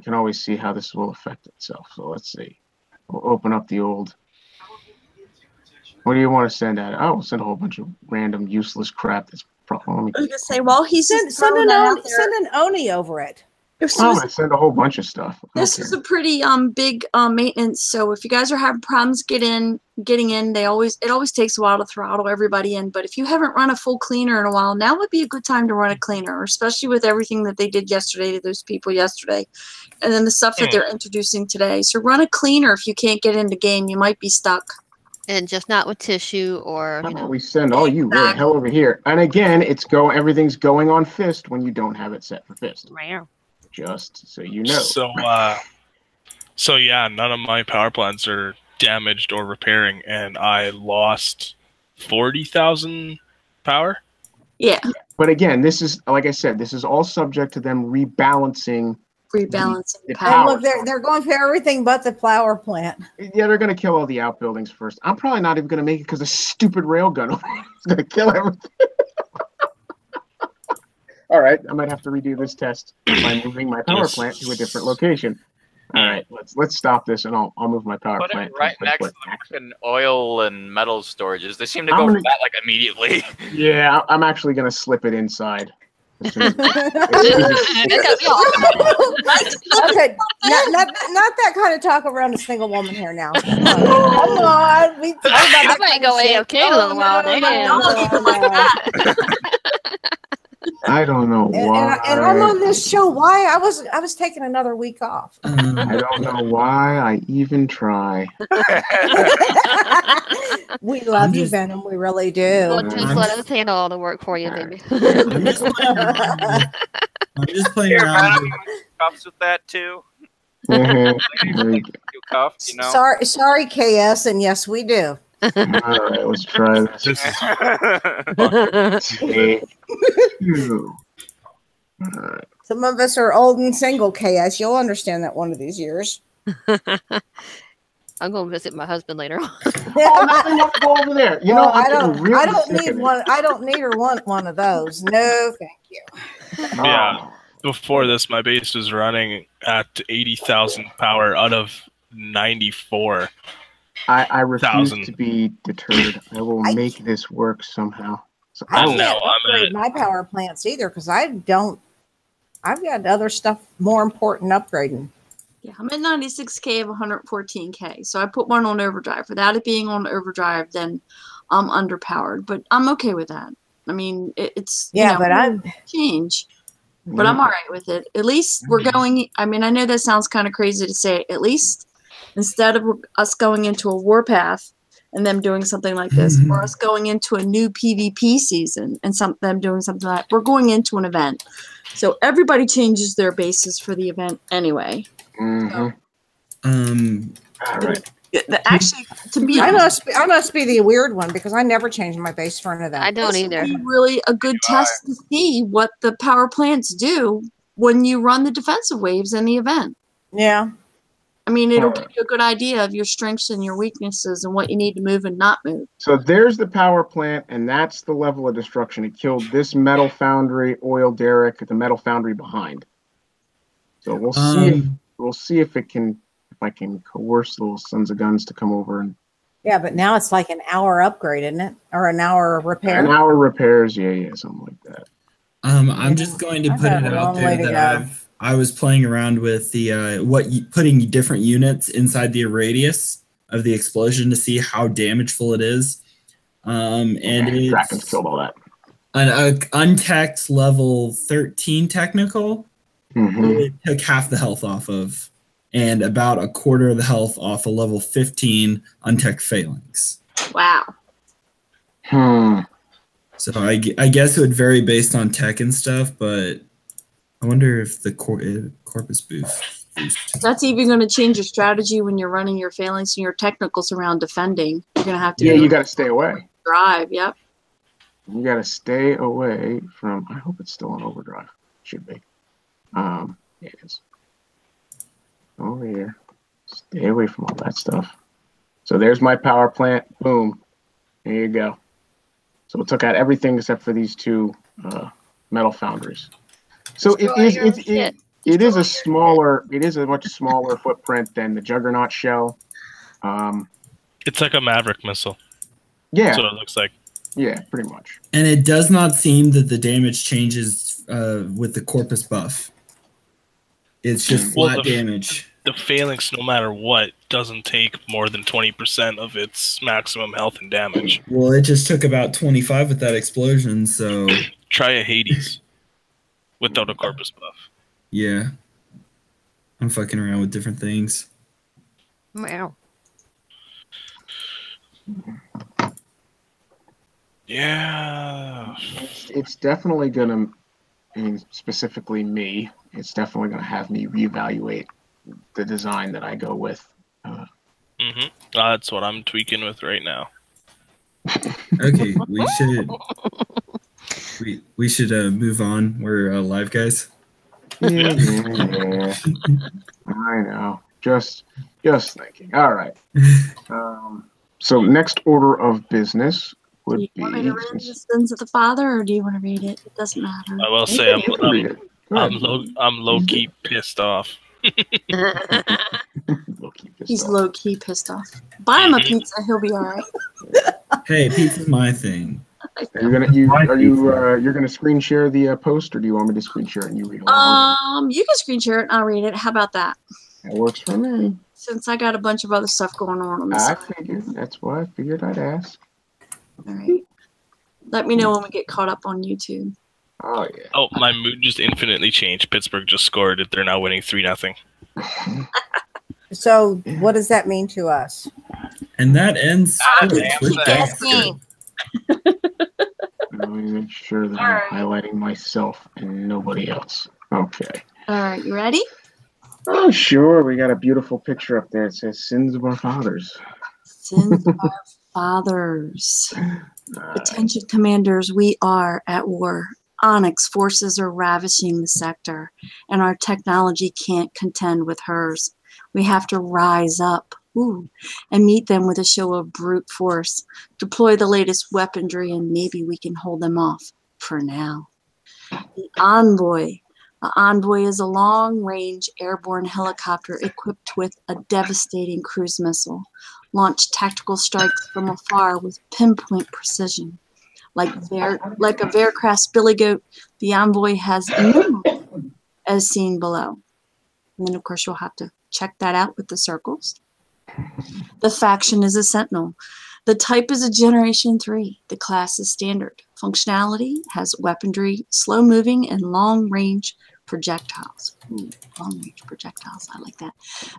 can always see how this will affect itself. So let's see. We'll open up the old. What do you want to send at it? Oh, we'll send a whole bunch of random useless crap. That's probably. I was gonna say, well, he's send an Oni over it. I'm gonna send a whole bunch of stuff. This is a pretty big maintenance. So if you guys are having problems getting in, it always takes a while to throttle everybody in. But if you haven't run a full cleaner in a while, now would be a good time to run a cleaner, especially with everything that they did yesterday to those people yesterday, and then the stuff that they're introducing today. So run a cleaner if you can't get into game. You might be stuck. And just not with tissue or we send all you right hell over here. And again, everything's going on fist when you don't have it set for fist. Right. Just so you know. So yeah, none of my power plants are damaged or repairing, and I lost 40,000 power. Yeah. But again, this is like I said, this is all subject to them rebalancing the power. Look, they're going for everything but the power plant. Yeah, they're going to kill all the outbuildings first. I'm probably not even going to make it because the stupid railgun is going to kill everything. All right, I might have to redo this test by moving my power plant to a different location. All right, let's stop this, and I'll move my power plant. Put it right next to the fucking oil and metal storages. They seem to go for that like immediately. Yeah, I'm actually going to slip it inside. Okay, not that kind of talk around a single woman here now. Come on. I might go AFK a little while. I don't know why. And I'm on this show. Why? I was taking another week off. I don't know why I even try. We love you, Venom. We really do. Well, just let us handle all the work for you, baby. I'm just playing around. Cuffs with that too. Mm-hmm. You cuffed, Sorry, KS, and yes, we do. All right, let's try this. This is Take two. All right. Some of us are old and single, KS. You'll understand that one of these years. I'm going to visit my husband later on. Oh, now we have to go over there. You know, I I'm really don't sick need of it. one. I don't need or want one of those. No, thank you. Yeah. Before this, my base was running at 80,000 power out of 94. I refuse to be deterred. I will make this work somehow. So I And can't now I'm upgrade at my power plants either because I've got other stuff more important upgrading. Yeah, I'm at 96K of 114K. So I put one on overdrive. Without it being on overdrive, then I'm underpowered. But I'm okay with that. I mean, it's but I'm change. But I'm all right with it. At least we're going. I mean, I know that sounds kind of crazy to say. At least instead of us going into a warpath and them doing something like this, or us going into a new PvP season and them doing something like that, we're going into an event. So everybody changes their bases for the event anyway. all right. Actually, to be I honest, must be the weird one because I never change my base for an event. I don't either. this would be really a good test to see what the power plants do when you run the defensive waves in the event. Yeah. I mean, it'll give you a good idea of your strengths and your weaknesses and what you need to move and not move. So there's the power plant, and that's the level of destruction. It killed this metal foundry, oil derrick, the metal foundry behind. So we'll see. We'll see if I can coerce those sons of guns to come over and. Yeah, but now it's like an hour upgrade, isn't it? Or an hour repair? An hour repairs, yeah, something like that. I'm just going to put it out there that I was playing around with the putting different units inside the radius of the explosion to see how damageful it is. And Kraken's killed all that. An untech level 13 technical. It took half the health off of, and about a quarter of the health off a level 15 untech phalanx. Wow. So I guess it would vary based on tech and stuff, but I wonder if the corpus boost. That's even going to change your strategy when you're running your phalanx and your technicals around defending. You're going to have to. Yeah, you got to stay away. Drive, yep. You got to stay away from. I hope it's still on overdrive. Should be. Yeah, it is. Over here. Stay away from all that stuff. So there's my power plant. Boom. There you go. So it took out everything except for these two metal foundries. So it is a much smaller footprint than the Juggernaut shell. It's like a Maverick missile. Yeah. That's what it looks like. Yeah, pretty much. And it does not seem that the damage changes with the corpus buff. It's just flat damage. The phalanx, no matter what, doesn't take more than 20% of its maximum health and damage. Well, it just took about 25 with that explosion, so... Try a Hades without a corpus buff. Yeah. I'm fucking around with different things. Wow. Yeah. It's definitely going to, I mean, specifically me, it's definitely going to have me reevaluate the design that I go with. That's what I'm tweaking with right now. Okay, we should move on. We're live, guys. Yeah. I know. Just thinking. All right. So next order of business would be. Do you want me to read the Sins of the Father, or do you want to read it? It doesn't matter. I will say I'm low key pissed off. He's low key pissed off. Buy him a pizza, he'll be all right. Hey, pizza's my thing. You're gonna screen share the post, or do you want me to screen share it and you read along? You can screen share it and I'll read it. How about that? That works for me. Since I got a bunch of other stuff going on the side. Figured. That's why I figured I'd ask. All right. Let me know when we get caught up on YouTube. Oh yeah. Oh, my mood just infinitely changed. Pittsburgh just scored it. They're now winning 3-0. So what does that mean to us? And that ends. Let me make sure that I'm highlighting myself and nobody else. Okay. All right, you ready? Oh, sure. We got a beautiful picture up there. It says "Sins of Our Fathers." Sins of Our fathers. Attention, commanders, we are at war. Onyx forces are ravishing the sector, and our technology can't contend with hers. We have to rise up and meet them with a show of brute force, deploy the latest weaponry, and maybe we can hold them off for now. The Envoy. The Envoy is a long-range airborne helicopter equipped with a devastating cruise missile. Launch tactical strikes from afar with pinpoint precision. Like a Veracrest billy goat, the Envoy has innumerable, as seen below. And then, of course, you'll have to check that out with the circles. The faction is a Sentinel. The type is a Generation 3. The class is standard. Functionality has weaponry, slow-moving, and long-range projectiles. Long-range projectiles, I like that.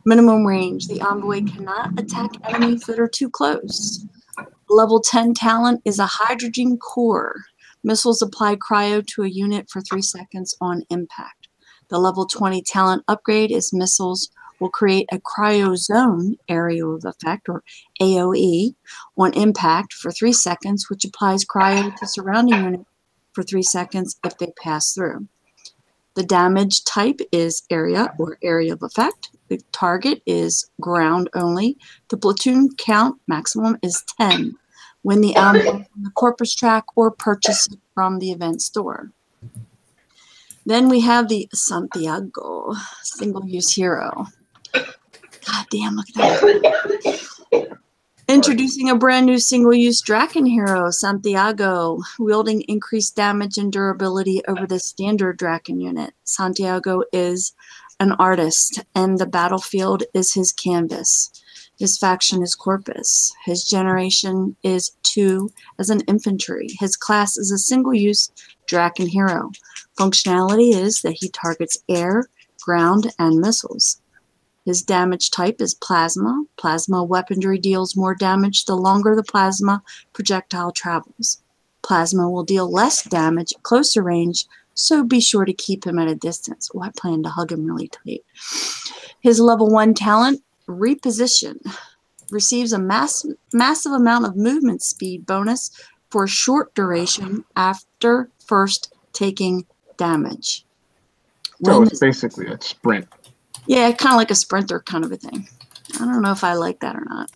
Minimum range. The Envoy cannot attack enemies that are too close. Level 10 talent is a hydrogen core. Missiles apply cryo to a unit for 3 seconds on impact. The level 20 talent upgrade is missiles will create a cryozone area of effect, or AOE, on impact for 3 seconds, which applies cryo to surrounding unit for 3 seconds if they pass through. The damage type is area, or area of effect. The target is ground only. The platoon count maximum is 10 when the Envoy from the Corpus track or purchase it from the event store. Then we have the Santiago, single-use hero. God damn, look at that. Introducing a brand new single-use Draken hero, Santiago, wielding increased damage and durability over the standard Draken unit. Santiago is an artist, and the battlefield is his canvas. His faction is Corpus. His generation is 2 as an infantry. His class is a single-use Draken hero. Functionality is that he targets air, ground, and missiles. His damage type is plasma. Plasma weaponry deals more damage the longer the plasma projectile travels. Plasma will deal less damage at closer range, so be sure to keep him at a distance. Oh, I plan to hug him really tight. His level 1 talent, Reposition, receives a massive amount of movement speed bonus for a short duration after first taking damage. So it's basically a sprint. Yeah, kind of like a sprinter kind of a thing. I don't know if I like that or not.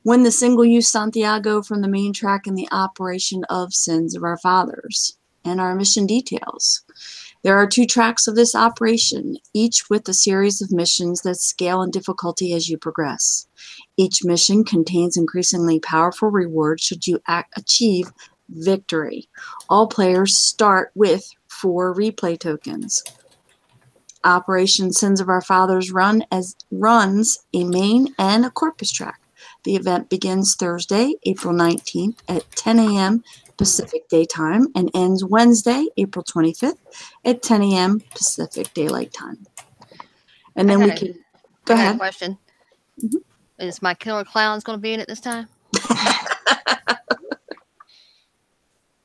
When the single-use Santiago from the main track in the operation of Sins of Our Fathers. And our mission details. There are 2 tracks of this operation, each with a series of missions that scale in difficulty as you progress. Each mission contains increasingly powerful rewards should you achieve victory. All players start with 4 replay tokens. Operation Sins of Our Fathers runs a main and a Corpus track. The event begins Thursday, April 19th at 10 a.m. Pacific Daytime and ends Wednesday, April 25th at 10 a.m. Pacific Daylight Time. And then we can go ahead. Question. Is my killer clowns going to be in it this time?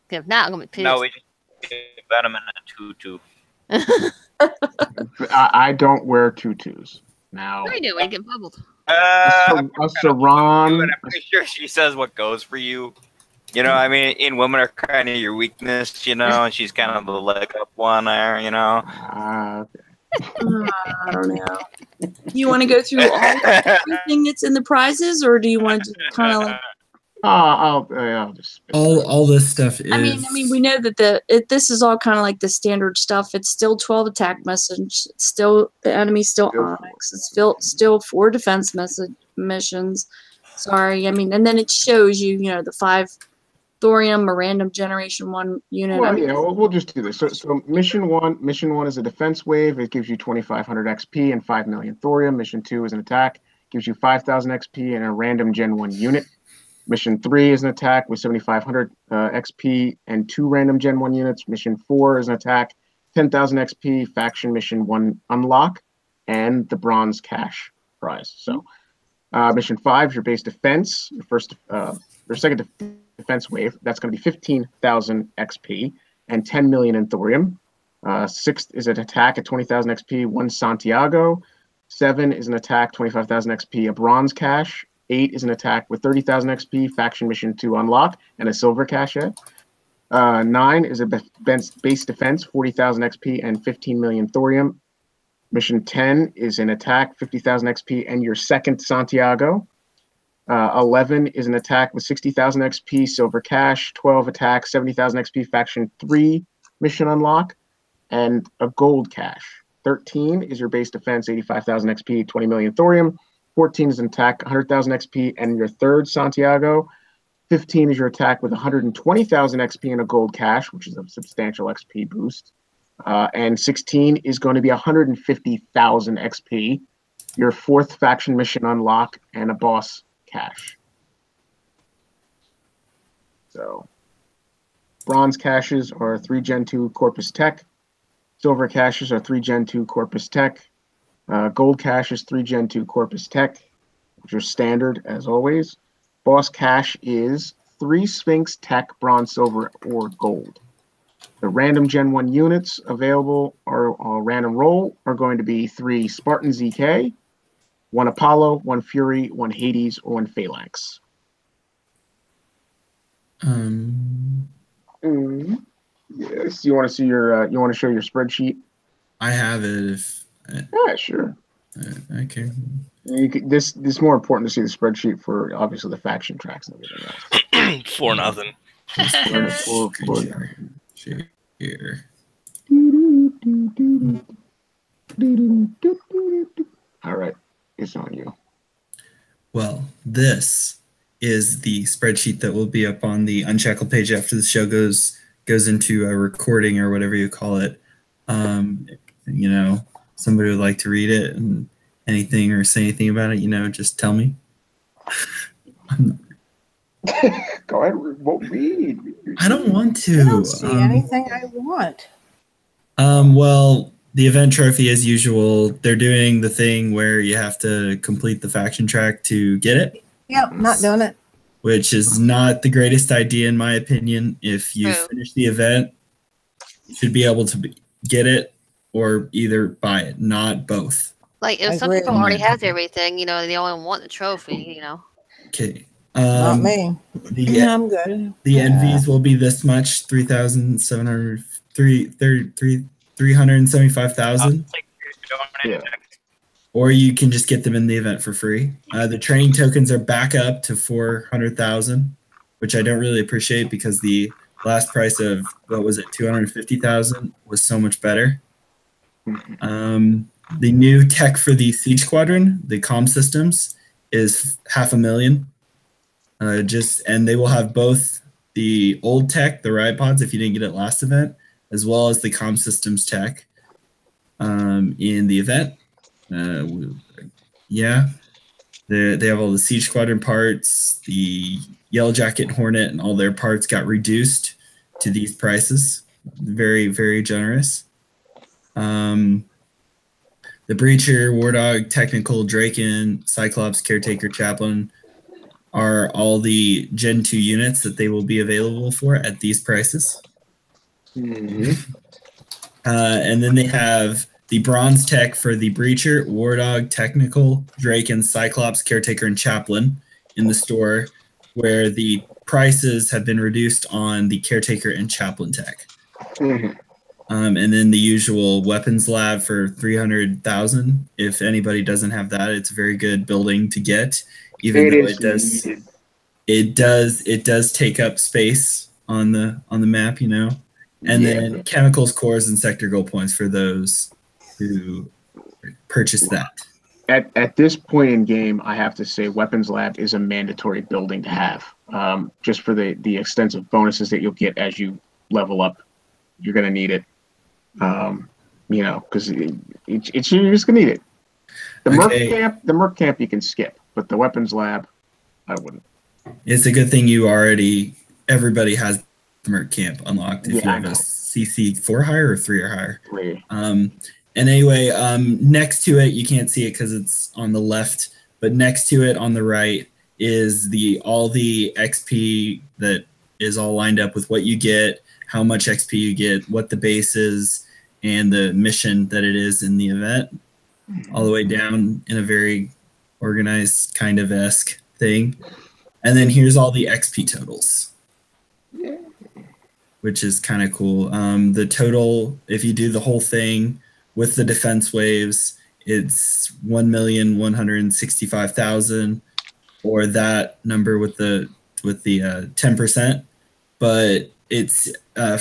If not, I'm going to be pissed. No, we just got him in a tutu. I don't wear tutus. Now. I do. I get bubbled. A sarong. I'm pretty sure she says what goes for you. You know, I mean, in women are kind of your weakness, you know, and she's kind of the leg up one there, you know. Okay. I don't know. You want to go through everything that's in the prizes, or do you want to just kind of like? I'll just. All this stuff is. I mean, we know that this is all kind of like the standard stuff. It's still 12 attack message. It's still the enemy's still Onyx. It's still 4 defense missions. Sorry, I mean, and then it shows you, the 5 thorium, a random generation 1 unit. Well, yeah, we'll just do this. So mission one is a defense wave. It gives you 2,500 XP and 5 million thorium. Mission 2 is an attack, gives you 5,000 XP and a random Gen 1 unit. Mission 3 is an attack with 7,500 XP and 2 random Gen 1 units. Mission 4 is an attack, 10,000 XP, faction mission 1 unlock, and the bronze cash prize. So mission 5 is your base defense, your second defense wave. That's going to be 15,000 XP and 10 million in thorium. 6th is an attack at 20,000 XP, 1 Santiago. 7 is an attack, 25,000 XP, a bronze cash. 8 is an attack with 30,000 XP, faction mission to unlock, and a silver cachet. 9 is a base defense, 40,000 XP and 15 million thorium. Mission 10 is an attack, 50,000 XP and your second Santiago. 11 is an attack with 60,000 XP, silver cash. 12 attack, 70,000 XP, faction 3 mission unlock, and a gold cash. 13 is your base defense, 85,000 XP, 20 million thorium. 14 is an attack, 100,000 XP, and your third Santiago. 15 is your attack with 120,000 XP and a gold cash, which is a substantial XP boost. And 16 is going to be 150,000 XP, your fourth faction mission unlock, and a boss cash. So bronze caches are 3 Gen 2 Corpus Tech. Silver caches are 3 Gen 2 Corpus Tech. Gold cache is 3 Gen 2 Corpus Tech, which are standard as always. Boss cache is 3 Sphinx Tech, bronze, silver, or gold. The random Gen 1 units available are random roll are going to be 3 Spartan ZK, 1 Apollo, 1 Fury, 1 Hades, or 1 Phalanx. Yes, you want to see your you want to show your spreadsheet? I have it. If yeah, sure. Okay. This is more important to see the spreadsheet for obviously the faction tracks and everything else. 4-0. Here. All right, it's on you. Well, this is the spreadsheet that will be up on the Unshackled page after the show goes into a recording or whatever you call it. You know, somebody would like to read it and anything or say anything about it, you know, just tell me. Go ahead, read. I don't want to. I don't see anything I want. Well, the event trophy, as usual, they're doing the thing where you have to complete the faction track to get it. Yep, not doing it. Which is not the greatest idea, in my opinion. If you finish the event, you should be able to get it or either buy it, not both. Like, if some people already have everything, you know, they only want the trophy, you know. Okay. Not me. I'm good. The NVs will be this much, 375,000. Yeah. Or you can just get them in the event for free. The training tokens are back up to 400,000, which I don't really appreciate because the last price of, what was it, 250,000 was so much better. The new tech for the Siege Squadron, the comm systems, is 500,000. And they will have both the old tech, the riot pods, if you didn't get it last event, as well as the comm systems tech in the event. Yeah, they have all the Siege Squadron parts. The Yellow Jacket Hornet and all their parts got reduced to these prices. Very, very generous. The Breacher, Wardog, Technical, Draken, Cyclops, Caretaker, Chaplain are all the Gen 2 units that they will be available for at these prices. And then they have the bronze tech for the Breacher, Wardog, Technical, Draken, Cyclops, Caretaker, and Chaplain in the store, where the prices have been reduced on the Caretaker and Chaplain tech. And then the usual weapons lab for 300,000. If anybody doesn't have that, it's a very good building to get, even though it does take up space on the map, you know. And then chemicals, cores, and sector gold points for those who purchase that. At this point in game, I have to say Weapons Lab is a mandatory building to have, just for the extensive bonuses that you'll get as you level up. You're going to need it, you know, because you're just going to need it. The Merc camp you can skip, but the Weapons Lab, I wouldn't. It's a good thing everybody has the Merc camp unlocked if you have a CC 4 higher or 3 or higher. 3. And anyway, next to it, you can't see it because it's on the left, but next to it on the right is all the XP that is all lined up with what you get, how much XP you get, what the base is, and the mission that it is in the event, all the way down in a very organized kind of esque thing. And then here's all the XP totals, which is kind of cool. The total, if you do the whole thing with the defense waves, it's 1,165,000, or that number with the 10%. But it's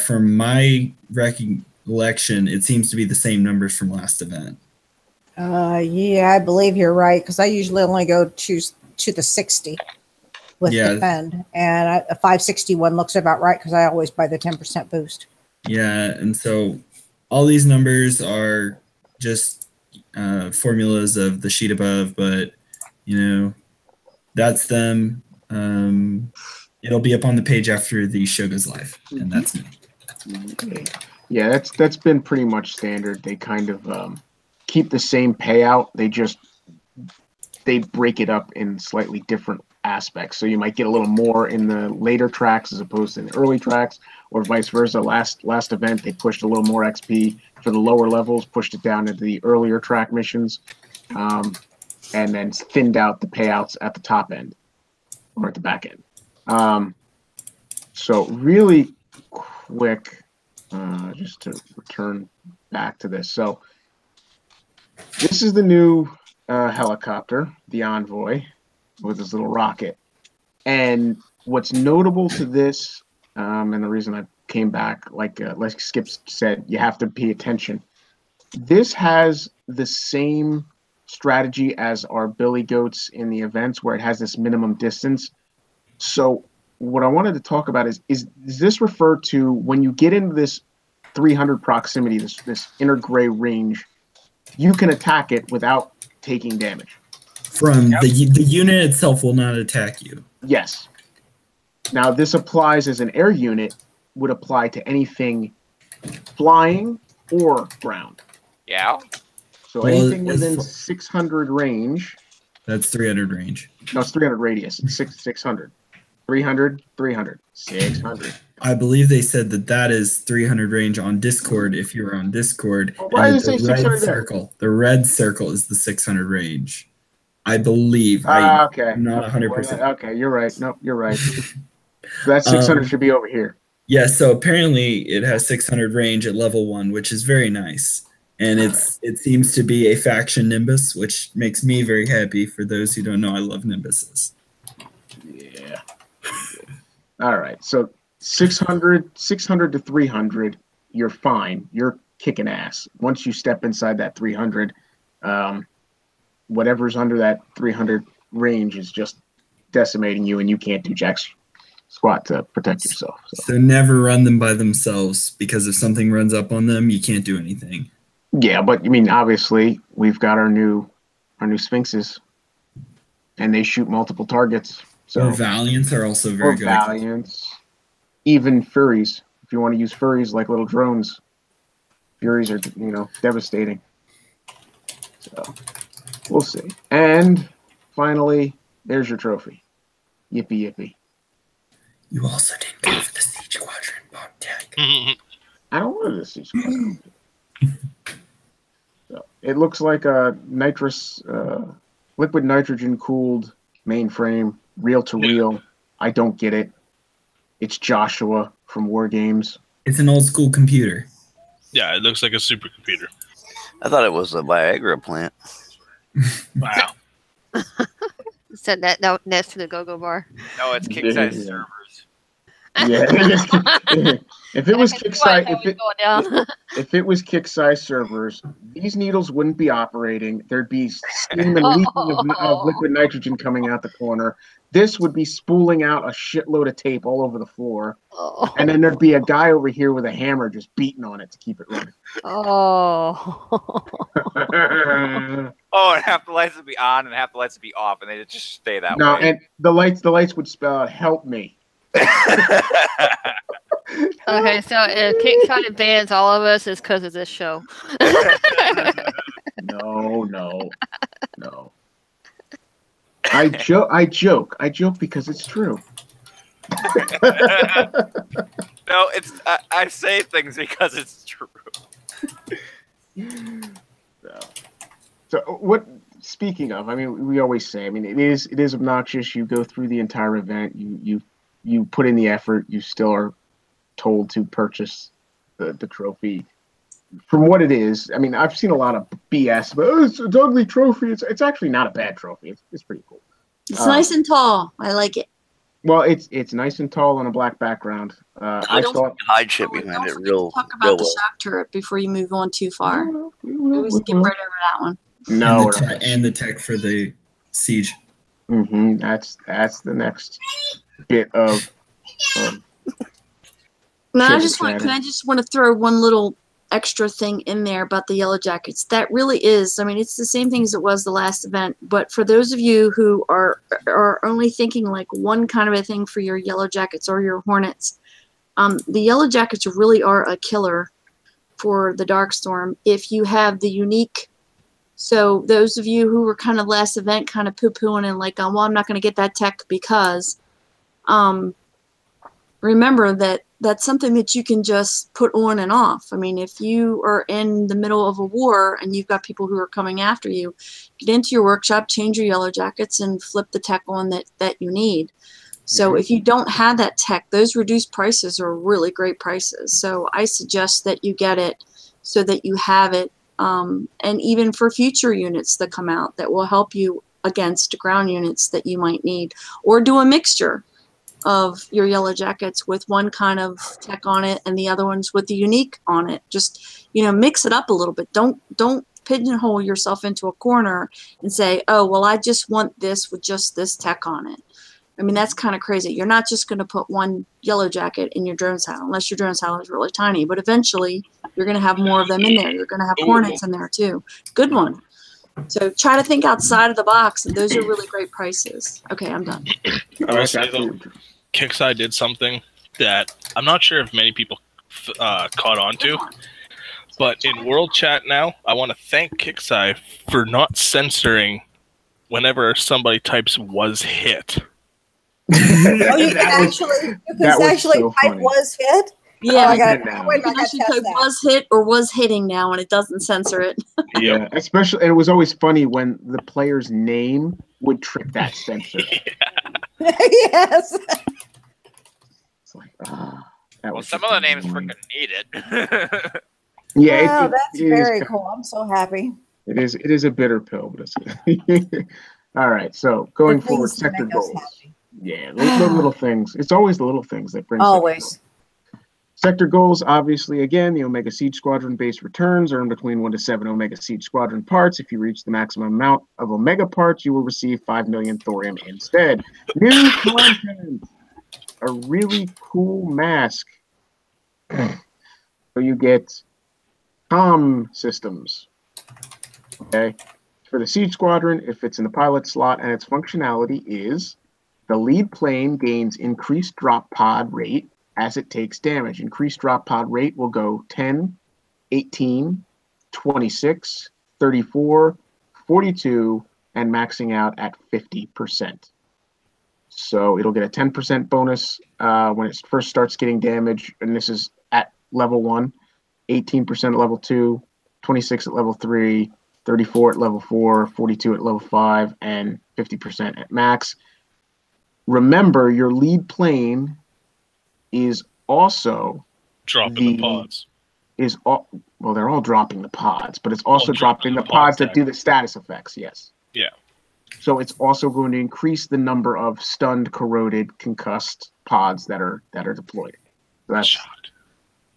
from my recollection, it seems to be the same numbers from last event. Yeah, I believe you're right, because I usually only go to the 60 with defend, and a 561 looks about right because I always buy the 10% boost. Yeah, and so all these numbers are just formulas of the sheet above, but that's them. It'll be up on the page after the show goes live, and that's me. Yeah, that's been pretty much standard. They kind of keep the same payout. They break it up in slightly different aspects. So you might get a little more in the later tracks as opposed to the early tracks, or vice versa. Last event, they pushed a little more XP for the lower levels, pushed it down into the earlier track missions, and then thinned out the payouts at the top end or at the back end. So really quick, just to return back to this. So this is the new helicopter, the Envoy, with his little rocket. And what's notable to this, and the reason I came back, like Skip said, you have to pay attention. This has the same strategy as our Billy Goats in the events, where it has this minimum distance. So what I wanted to talk about is this referred to when you get into this 300 proximity, this inner gray range, you can attack it without taking damage. From the unit itself will not attack you. Yes. Now this applies as an air unit, would apply to anything flying or ground. Yeah. So anything within 600 range. That's 300 range. No, it's 300 radius. It's 600. 300, 300, 600. I believe they said that is 300 range on Discord if you're on Discord. Why did they say 600 circle? The red circle is the 600 range. I believe. Okay. I'm not 100%. Okay, you're right. Nope, you're right. So that 600 should be over here. Yeah, so apparently it has 600 range at level 1, which is very nice. And it seems to be a faction Nimbus, which makes me very happy. For those who don't know, I love Nimbuses. Yeah. All right. So 600 to 300, you're fine. You're kicking ass. Once you step inside that 300, whatever's under that 300 range is just decimating you, and you can't do jack squat to protect yourself. So never run them by themselves, because if something runs up on them, you can't do anything. Yeah, but I mean, obviously, we've got our new Sphinxes, and they shoot multiple targets. So Valiants are also very good. Valiants, even Furies. If you want to use Furies like little drones, Furies are devastating. So we'll see. And finally, there's your trophy. Yippee yippee. You also didn't go for the Siege Quadrant bomb tag. I don't want the Siege Quadrant. So it looks like a nitrous, liquid nitrogen cooled mainframe, reel to reel. I don't get it. It's Joshua from War Games. It's an old school computer. Yeah, it looks like a supercomputer. I thought it was a Viagra plant. Wow. Said that next to the go-go bar. No, it's kick-size servers. Yeah. If it was kick-size, if it was kick-size servers, these needles wouldn't be operating. There'd be steam and leaking of liquid nitrogen coming out the corner. This would be spooling out a shitload of tape all over the floor. And then there'd be a guy over here with a hammer just beating on it to keep it running. Oh. Oh, and half the lights would be on and half the lights would be off, and they'd just stay that way. No, and the lights would spell out, "Help me." Okay, so if Kickstarter bans all of us, it's because of this show. No. I joke because it's true. No, it's I say things because it's true. So what? speaking of, I mean, we always say, I mean, it is obnoxious. You go through the entire event, you put in the effort, you still are told to purchase the trophy. From what it is, I mean, I've seen a lot of BS, but it's an ugly trophy. It's actually not a bad trophy. It's pretty cool. It's nice and tall. I like it. Well, it's nice and tall on a black background. I thought hide shit behind it. Real. Talk about the shock turret before you move on too far. We skip right over that one. No, and the tech for the siege. Mm-hmm. That's the next bit of. No, I just want to throw one little extra thing in there about the Yellow Jackets. That really is, I mean, it's the same thing as it was the last event, but for those of you who are only thinking like one kind of a thing for your Yellow Jackets or your Hornets, the Yellow Jackets really are a killer for the Darkstorm if you have the unique. So those of you who were kind of last event kind of poo-pooing and like, well, I'm not going to get that tech because remember that that's something that you can just put on and off. I mean, if you are in the middle of a war and you've got people who are coming after you, get into your workshop, change your Yellow Jackets, and flip the tech on that you need. So if you don't have that tech, those reduced prices are really great prices. So I suggest that you get it so that you have it. And even for future units that come out that will help you against ground units that you might need, or do a mixture of your Yellow Jackets with one kind of tech on it and the other ones with the unique on it. Just, mix it up a little bit. Don't pigeonhole yourself into a corner and say, oh, well, I just want this with just this tech on it. I mean, that's kind of crazy. You're not just going to put one Yellow Jacket in your drone saddle, unless your drone saddle is really tiny. But eventually, you're going to have more of them in there. You're going to have Hornets in there, too. Good one. So try to think outside of the box, and those are really great prices. Okay, I'm done. Kixeye did something that I'm not sure if many people caught on to, but in World Chat now, I want to thank Kixeye for not censoring whenever somebody types "was hit." Oh, you can actually type "was hit." Yeah, oh, you can actually type "was hit" or "was hitting" now, and it doesn't censor it. Yeah, especially, and it was always funny when the player's name would trick that censor. Yes. It's like, some of the names freaking need it. Yeah, wow, that's very cool. I'm so happy. It is a bitter pill, but it's good. All right, so going forward, sector goals. Yeah, little things. It's always the little things that bring always. Sector goals, obviously, again, the Omega Siege Squadron base returns earn between 1 to 7 Omega Siege Squadron parts. If you reach the maximum amount of Omega parts, you will receive 5 million thorium instead. New content, a really cool mask. So you get comm systems. Okay, for the Siege Squadron, if it's in the pilot slot, and its functionality is the lead plane gains increased drop pod rate as it takes damage. Increased drop pod rate will go 10, 18, 26, 34, 42, and maxing out at 50%. So it'll get a 10% bonus when it first starts getting damage, and this is at level 1, 18% at level 2, 26 at level 3, 34 at level 4, 42 at level 5, and 50% at max. Remember, your lead plane is also dropping the pods. Well, they're all dropping the pods, but it's also dropping the pods that do the status effects. Yes. Yeah. So it's also going to increase the number of stunned, corroded, concussed pods that are deployed. So that's shocked.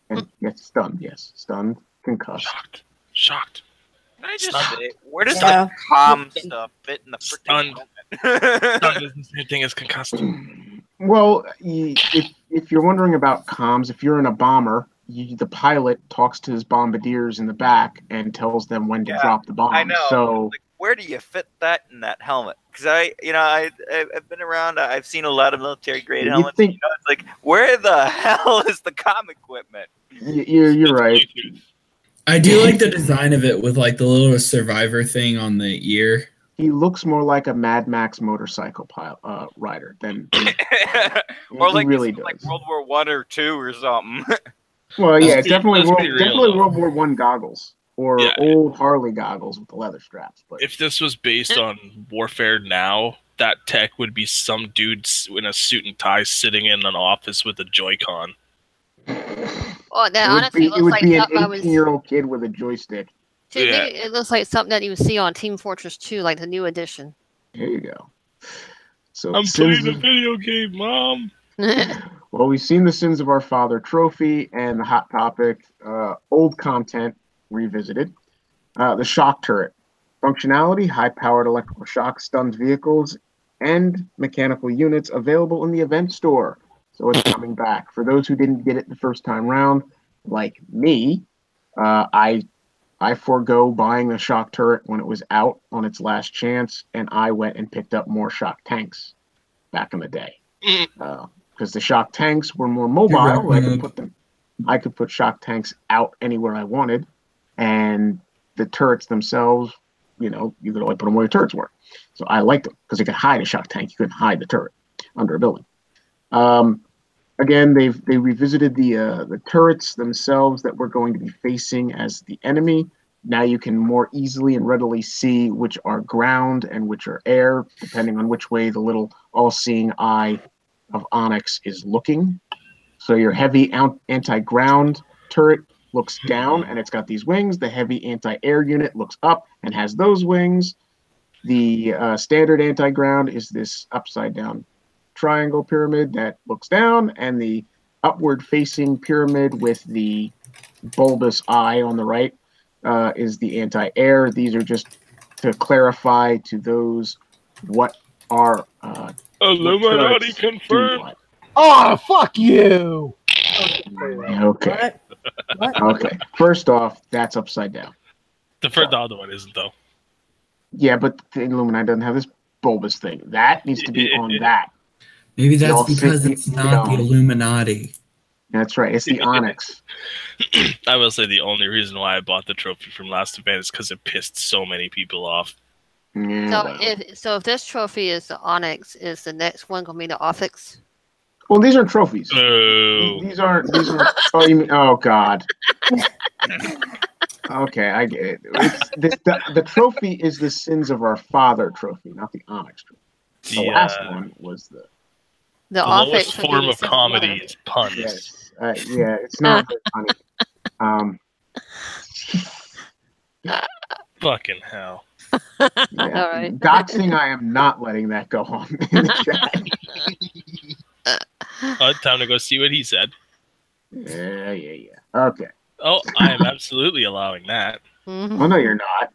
And yes, stunned. Yes, stunned, concussed. Shocked. Can I just say, where does the comm stuff fit in the freaking Stunned is the same thing as concussed. Well, if you're wondering about comms, if you're in a bomber, the pilot talks to his bombardiers in the back and tells them when to drop the bomb. I know. So, like, where do you fit that in that helmet? Because I've been around. I've seen a lot of military grade helmets. It's like, where the hell is the comm equipment? You're right. I do like the design of it with like the little survivor thing on the ear. He looks more like a Mad Max motorcycle rider than or like really like World War I or II or something. Well, yeah, definitely World War I goggles. or old Harley goggles with the leather straps. But if this was based on warfare now, that tech would be some dude in a suit and tie sitting in an office with a Joy-Con. Oh, that honestly it would looks be like an 18-year-old kid with a joystick. To me, it looks like something that you would see on Team Fortress 2, like the new edition. There you go. So I'm playing a video game, Mom. Well, we've seen the Sins of Our Father trophy and the Hot Topic old content revisited. The shock turret. Functionality, high-powered electrical shock stuns vehicles and mechanical units available in the event store. So it's coming back. For those who didn't get it the first time round, like me, I forego buying the shock turret when it was out on its last chance, and I went and picked up more shock tanks back in the day. Because the shock tanks were more mobile. I could put shock tanks out anywhere I wanted, and the turrets themselves, you could only put them where your turrets were. So I liked them because you could hide a shock tank. You couldn't hide the turret under a building. Again, they revisited the turrets themselves that we're going to be facing as the enemy. Now you can more easily and readily see which are ground and which are air, depending on which way the little all-seeing eye of Onyx is looking. So your heavy anti-ground turret looks down and it's got these wings. The heavy anti-air unit looks up and has those wings. The standard anti-ground is this upside-down triangle pyramid that looks down, and the upward-facing pyramid with the bulbous eye on the right is the anti-air. These are just to clarify to those what are Illuminati confirmed. Oh, fuck you! Okay. What? Okay. First off, that's upside down. The other one isn't, though. Yeah, but the Illuminati doesn't have this bulbous thing. That needs to be on that. Maybe that's because it's not the Illuminati. That's right. It's the Onyx. I will say the only reason why I bought the trophy from last event is because it pissed so many people off. Yeah, so if this trophy is the Onyx, is the next one going to be the Ophix? Well, these aren't trophies. Oh. These aren't. Oh, you mean? Oh, God. Okay, I get it. The trophy is the Sins of Our Father trophy, not the Onyx trophy. The last one was the lowest form of comedy is puns. Yes. Yeah, it's not very funny. Fucking hell. Yeah. All right. Doxing, I am not letting that go on in the chat. Time to go see what he said. Yeah. Okay. Oh, I am absolutely allowing that. Mm-hmm. Well, no, you're not.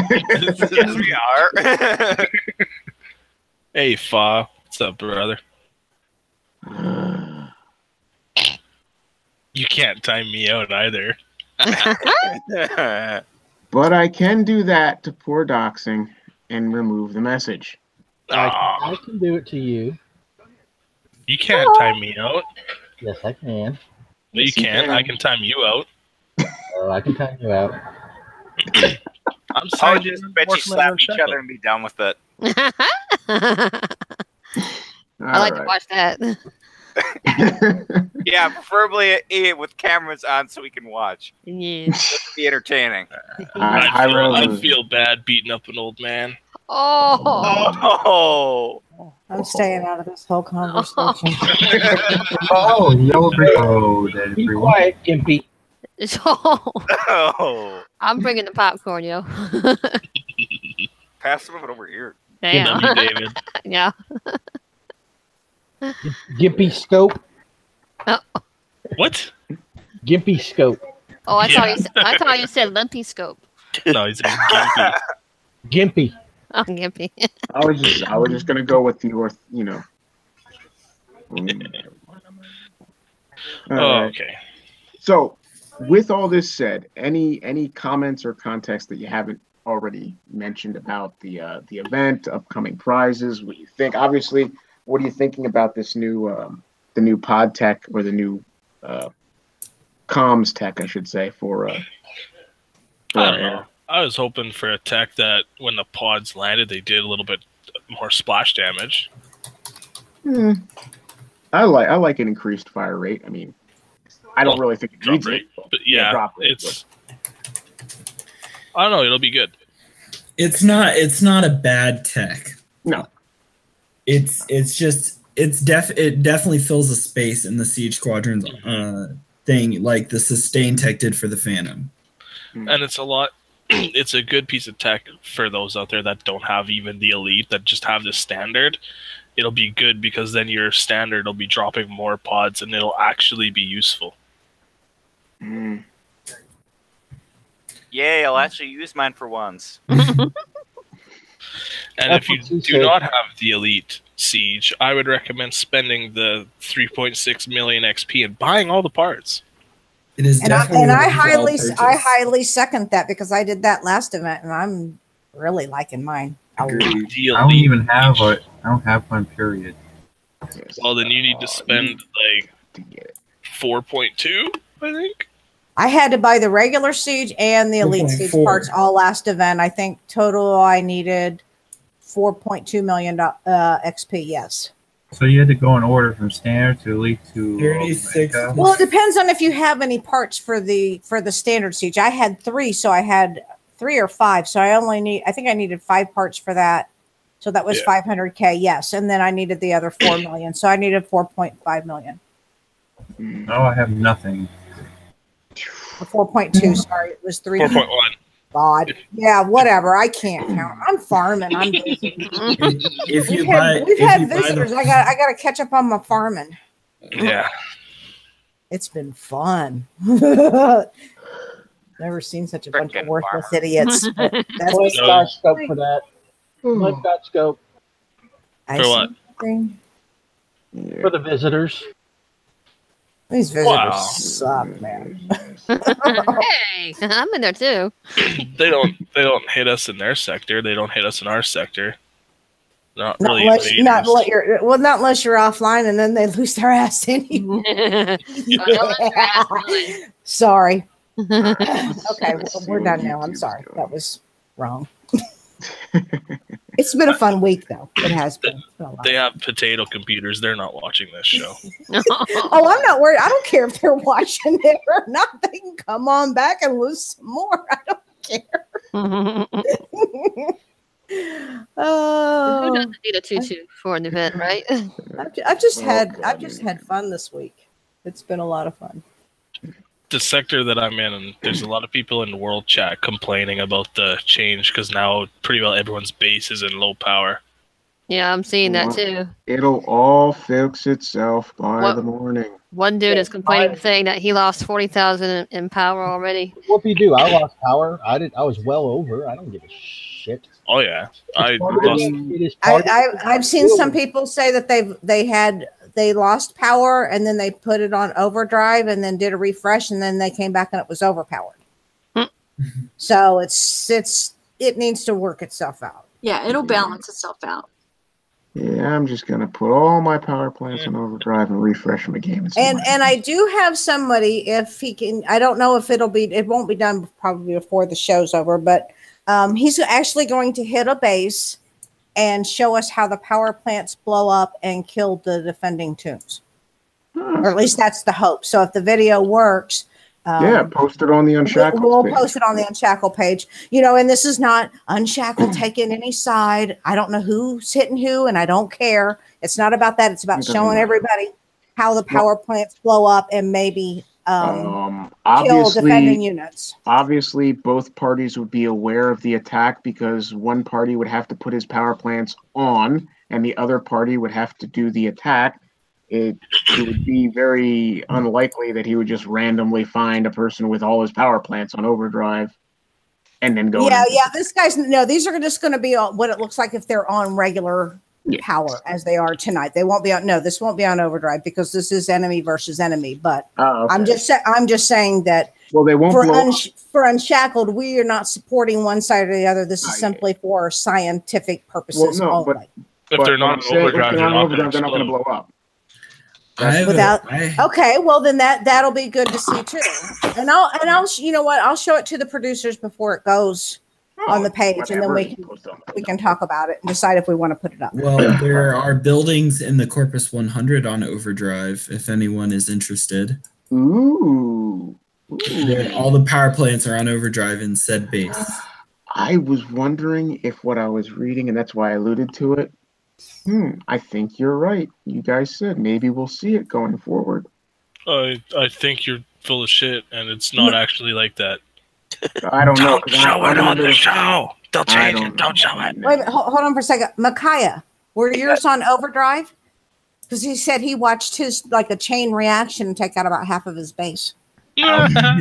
Yes, we are. Hey, Fa. What's up, brother? You can't time me out either. But I can do that to poor Doxing and remove the message. I can do it to you. You can't time me out. Yes, I can. No, you can't. I can time you out. Oh, I can time you out. I'm I'll just bet you slap each other and be done with it. I like to watch that. Yeah, preferably with cameras on so we can watch. Yeah. It'd be entertaining. I'd feel bad beating up an old man. Oh. I'm staying out of this whole conversation. Be quiet, Gimpy. Oh. I'm bringing the popcorn, yo. Pass some of it over here. Damn. Love you, David. Yeah. Gimpy scope. Oh. What? Gimpy scope. Oh, I thought you said lumpy scope. No, he's gimpy. Gimpy. Oh, gimpy. I was just gonna go with the Okay. So, with all this said, any comments or context that you haven't already mentioned about the event, upcoming prizes, what you think? Obviously, what are you thinking about this new the new pod tech, or the new comms tech, I should say, for I don't know. I was hoping for a tech that when the pods landed, they did a little bit more splash damage. I like an increased fire rate. I mean, I don't really think it needs it. But yeah, it's I don't know. It'll be good. It's not a bad tech. No. It definitely fills a space in the Siege Squadrons thing, like the sustain tech did for the Phantom. And it's a good piece of tech for those out there that don't have even the elite, that just have the standard. It'll be good because then your standard will be dropping more pods and it'll actually be useful. Yay, I'll actually use mine for once. And if you do not have the elite siege, I would recommend spending the 3.6 million XP and buying all the parts. It is definitely I highly second that, because I did that last event and I'm really liking mine. I don't have one, period. Well, then you need to spend like 4.2, I think. I had to buy the regular siege and the elite siege parts all last event. I think total I needed 4.2 million XP. Yes. So you had to go in order from standard to elite to 36. Well, it depends on if you have any parts for the standard siege. I had 3, so I had 3 or 5. So I think I needed 5 parts for that. So that was 500K. Yes, and then I needed the other 4 million. So I needed 4.5 million. No, I have nothing. 4.2. Sorry, it was 3. 4.1. God, yeah, whatever. I can't count. I'm farming. I'm busy. We've had visitors. I got to catch up on my farming. Yeah, it's been fun. Never seen such a bunch of worthless idiots. That's Let's got scope for that. Let's got scope. For what? For the visitors. These visitors suck, man. Hey, I'm in there too. They don't hit us in their sector. They don't hit us in our sector. Not really. Not unless you're offline, and then they lose their ass anyway. Sorry. Okay, we're done now. I'm sorry. That was wrong. It's been a fun week, though. It has been. They have potato computers. They're not watching this show. Oh, I'm not worried. I don't care if they're watching it or not. They can come on back and lose some more. I don't care. Who doesn't need a tutu for an event, right? I've just had fun this week. It's been a lot of fun. The sector that I'm in, and there's a lot of people in the world chat complaining about the change because now pretty well everyone's base is in low power. Yeah, I'm seeing that too. It'll all fix itself by the morning. One dude is complaining, saying that he lost 40,000 in power already. What do you do? I lost power. I was well over. I don't give a shit. Oh yeah, I've seen some people say that they lost power and then they put it on overdrive and then did a refresh and then they came back and it was overpowered. So it needs to work itself out. Yeah, it'll balance itself out. Yeah, I'm just gonna put all my power plants on overdrive and refresh them again. And I do have somebody, if he can, I don't know if it won't be done probably before the show's over, but he's actually going to hit a base and show us how the power plants blow up and kill the defending tombs. Or at least that's the hope. So if the video works, post it on the Unshackled We'll page. post it on the Unshackled page. And this is not Unshackled taking any side. I don't know who's hitting who, and I don't care. It's not about that. It's about showing everybody how the power plants blow up and maybe kill defending units. Obviously, both parties would be aware of the attack because one party would have to put his power plants on and the other party would have to do the attack. It would be very unlikely that he would just randomly find a person with all his power plants on overdrive and then go. Yeah. These are just going to be what it looks like if they're on regular power as they are tonight. They won't be on. No, this won't be on overdrive because this is enemy versus enemy. But okay. I'm just saying that. Well, they won't for Unshackled. We are not supporting one side or the other. This is simply for scientific purposes only. But if they're not on overdrive, they're not going to blow up. Okay, well then that'll be good to see too. And I'll you know what, I'll show it to the producers before it goes on the page, and then we can talk about it and decide if we want to put it up. Well, there are buildings in the Corpus 100 on overdrive if anyone is interested. Ooh. All the power plants are on overdrive in said base. I was wondering if what I was reading, and that's why I alluded to it. I think you're right. You guys said maybe we'll see it going forward. I think you're full of shit, and it's not actually like that. I don't know. Don't show it on the show. They'll change it. Don't show it. Wait, hold on for a second. Micaiah, were yours on overdrive? Because he said he watched his like a chain reaction take out about half of his base. Oh yeah,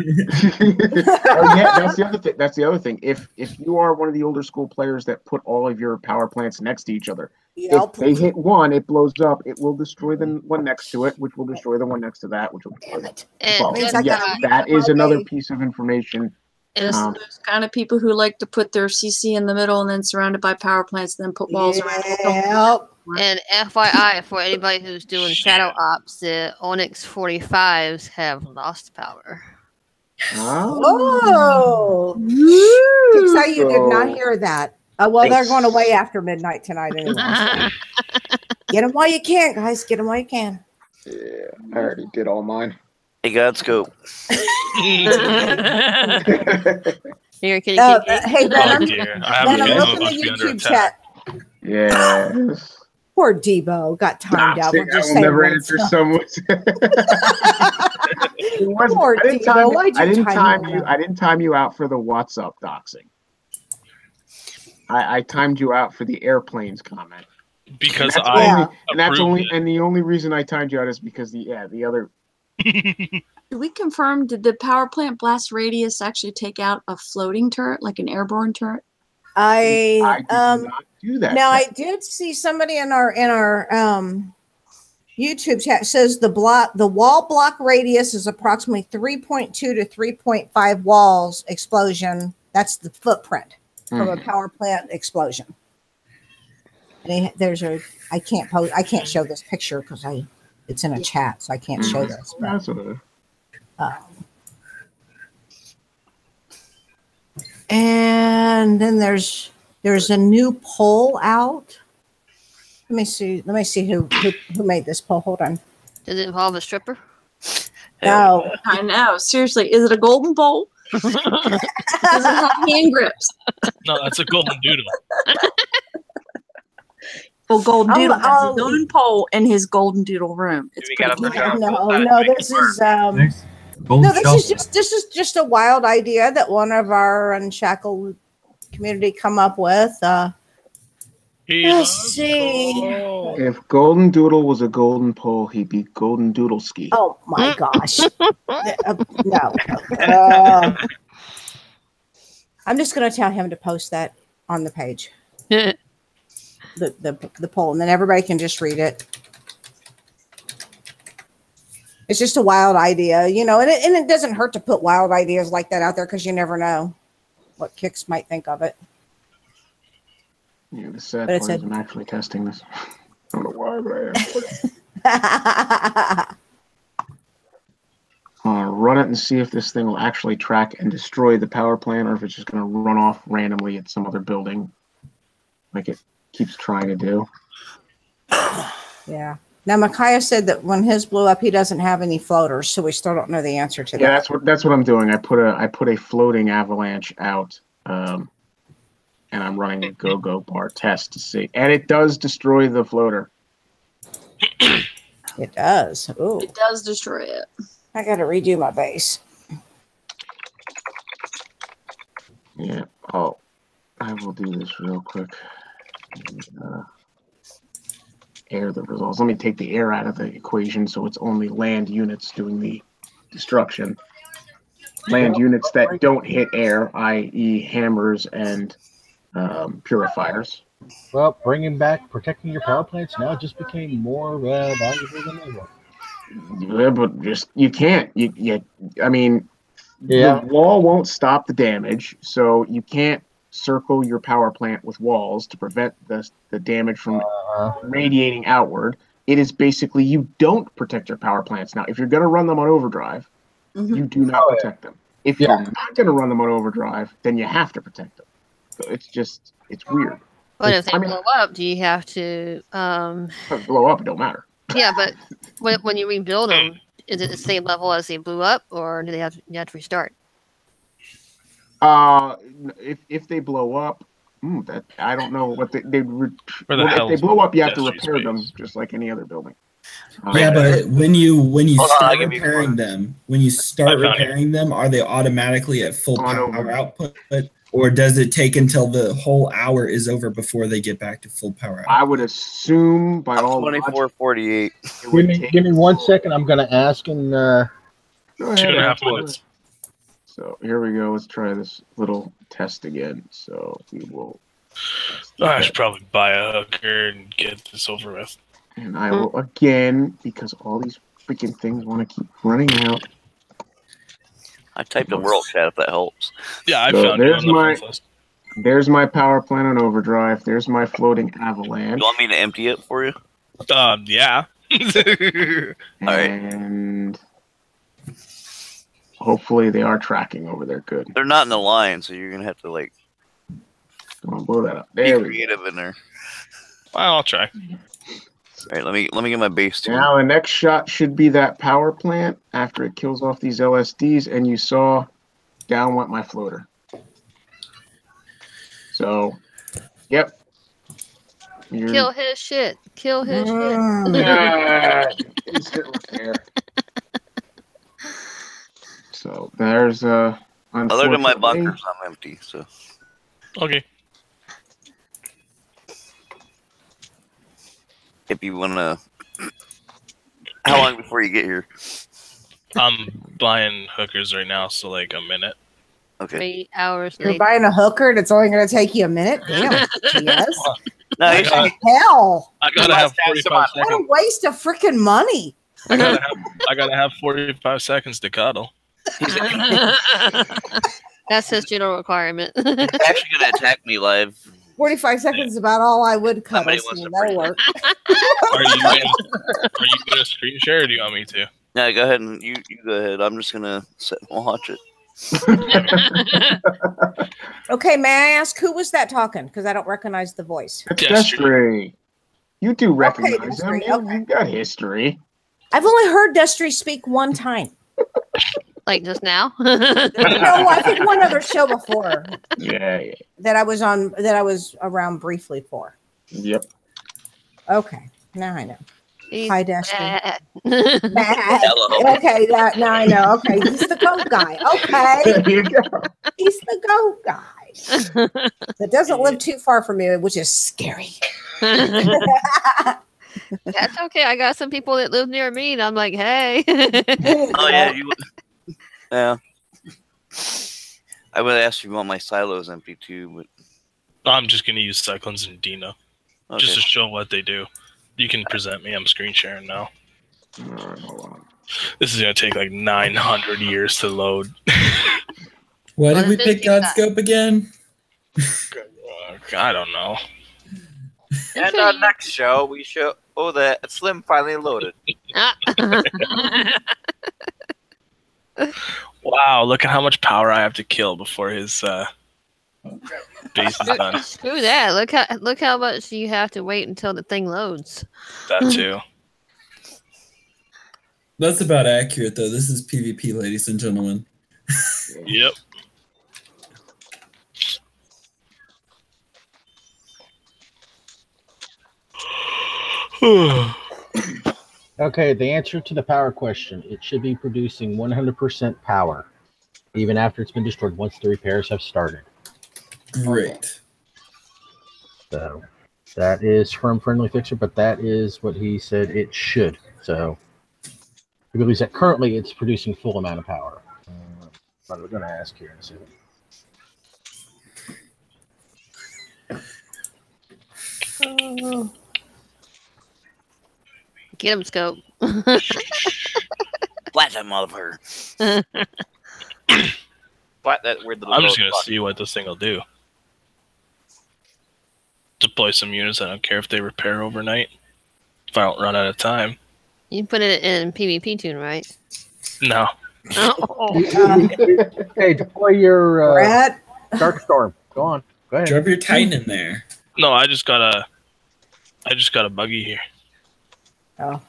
that's the other thing. That's the other thing. If you are one of the older school players that put all of your power plants next to each other, if they hit one, it blows up. It will destroy the one next to it, which will destroy the one next to that, which will destroy the yes, that is another piece of information. It's those kind of people who like to put their CC in the middle and then surrounded by power plants, and then put walls around it. And FYI, for anybody who's doing shadow ops, the Onyx 45s have lost power. Oh, Pixar, you did not hear that. Oh, well, they're going away after midnight tonight anyway. Get them while you can, guys. Get them while you can. Yeah, I already did all mine. Hey, God, scoop. Hey, Venom, open the YouTube chat. Yes. Poor Debo got timed out. I will never answer someone. Poor Debo. I didn't time you out for the what's up doxing. I timed you out for the airplanes comment. Because the only reason I timed you out is because the other. Do we confirm, did the power plant blast radius actually take out a floating turret, like an airborne turret? I did not do that. Now I did see somebody in our YouTube chat says the wall block radius is approximately 3.2 to 3.5 walls explosion. That's the footprint from a power plant explosion. And I can't show this picture because it's in a chat, so I can't show this. But, and then there's a new poll out. Let me see who made this poll. Hold on. Does it involve a stripper? No. I know. Seriously, is it a golden bowl? Does it have hand grips? No, that's a golden doodle. Well, Golden Doodle has a golden pole in his Golden Doodle room. It's no, this is just a wild idea that one of our Unshackled community come up with. Let's see. If Golden Doodle was a golden pole, he'd be Golden Doodle Ski. Oh my gosh! No. I'm just going to tell him to post that on the page. The poll, and then everybody can just read it. It's just a wild idea, and it doesn't hurt to put wild ideas like that out there because you never know what Kix might think of it. Yeah, the sad part is I'm actually testing this. I don't know why, but I am. Run it and see if this thing will actually track and destroy the power plant, or if it's just going to run off randomly at some other building, like it keeps trying to do. Yeah. Now, Micaiah said that when his blew up, he doesn't have any floaters, so we still don't know the answer to that. Yeah, that's what I'm doing. I put a floating avalanche out, and I'm running a go bar test to see, and it does destroy the floater. It does. Ooh. It does destroy it. I got to redo my base. Yeah. Oh, I will do this real quick. Air the results. Let me take the air out of the equation so it's only land units doing the destruction. Land units that don't hit air, i.e. hammers and purifiers. Well, bringing back protecting your power plants now just became more valuable than ever. Yeah, but just you can't. I mean, the wall won't stop the damage, so you can't circle your power plant with walls to prevent the damage from radiating outward. It is basically you don't protect your power plants. Now, if you're going to run them on overdrive, you do not protect them. If you're not going to run them on overdrive, then you have to protect them. So it's weird. But if they blow up, do you have to... blow up, it don't matter. Yeah, but when you rebuild them, Is it the same level as they blew up, or do you have to restart? If they blow up, that I don't know what if they hell's blow up, you have to Destry's repair them base? just like any other building. Yeah, but when you Hold on, start I'll give you repairing one. them, are they automatically at full power output, or does it take until the whole hour is over before they get back to full power output? I would assume by all 24:48. Give me 1 second. I'm going to ask and. Go ahead. 2.5 minutes. So here we go. Let's try this little test again. So we will. I should probably buy a hooker and get this over with. And I will again, because all these freaking things want to keep running out. I typed a world chat if that helps. Yeah, I found you on the friends list. There's my power plant on overdrive. There's my floating avalanche. You want me to empty it for you? Yeah. And hopefully they are tracking over there good. They're not in the line, so you're gonna have to like Come on, blow that up. be There we go. creative in there. Well, I'll try. All right, let me get my base too. Now the next shot should be that power plant after it kills off these LSDs, and you saw down went my floater. So, yep. Kill his shit. Kill his shit. Instant repair. So there's Other than my unfortunately- bunkers, I'm empty. So Okay. if you wanna, how long before you get here? I'm buying hookers right now, so like a minute. Okay. 3 hours You're later. buying a hooker and it's only going to take you a minute? Damn. Yes. No, I you got- should- Hell. I gotta have What 45 a seconds. waste of freaking money. I gotta have 45 seconds to cuddle. That's his general requirement. he's actually gonna attack me live. 45 seconds is about all I would cut. Somebody So wants to that'll work. Are you gonna screen share, or do you want me to? Yeah, go ahead and you go ahead. I'm just gonna sit and watch it. Okay, may I ask who was that talking? Because I don't recognize the voice. It's Destry. You do recognize him. Destry, You've got history. I've only heard Destry speak one time. Like just now? No, I think one other show before Yeah. that I was on, that I was around briefly for. Yep. Okay, now I know. He's Hi, Destry. bad. Bad. Hello. Okay, now I know. Okay, he's the goat guy. Okay, There you go. he's the goat guy. That doesn't live too far from me, which is scary. That's okay. I got some people that live near me, and I'm like, hey. Oh yeah, yeah. I would ask if you want my silos empty too, but I'm just gonna use Cyclones and Dino just to show what they do. You can present me. I'm screen sharing now. All right, hold on. This is gonna take like 900 years to load. Why did we pick Godscope again? I don't know. And our next show, we show that Slim finally loaded. Wow, look at how much power I have to kill before his base is done. Screw that. Look how much you have to wait until the thing loads. That too. That's about accurate, though. This is PvP, ladies and gentlemen. Yep. Okay, the answer to the power question. It should be producing 100% power, even after it's been destroyed, once the repairs have started. Great. So that is from Friendly Fixer, but that is what he said it should. So he believes that currently it's producing full amount of power. But we're going to ask here in a second. Get him, Scope. Flat that motherfucker. Flat that weird little. I'm just goat gonna button. see what this thing will do. Deploy some units. I don't care if they repair overnight. If I don't run out of time. You put it in PvP tune, right? No. Oh. Hey, deploy your Brett. Dark Storm. Go on. Go ahead. Drop your Titan in there. No, I just got a buggy here. Oh.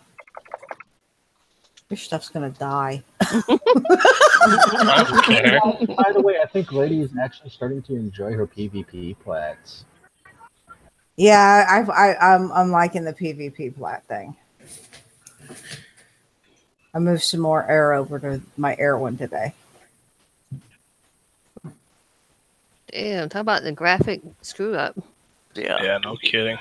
Your stuff's gonna die. By the way, I think Lady is actually starting to enjoy her PvP plats. Yeah, I'm liking the PvP plat thing. I moved some more air over to my air one today. Damn, talk about the graphic screw up. Yeah. Yeah, no kidding.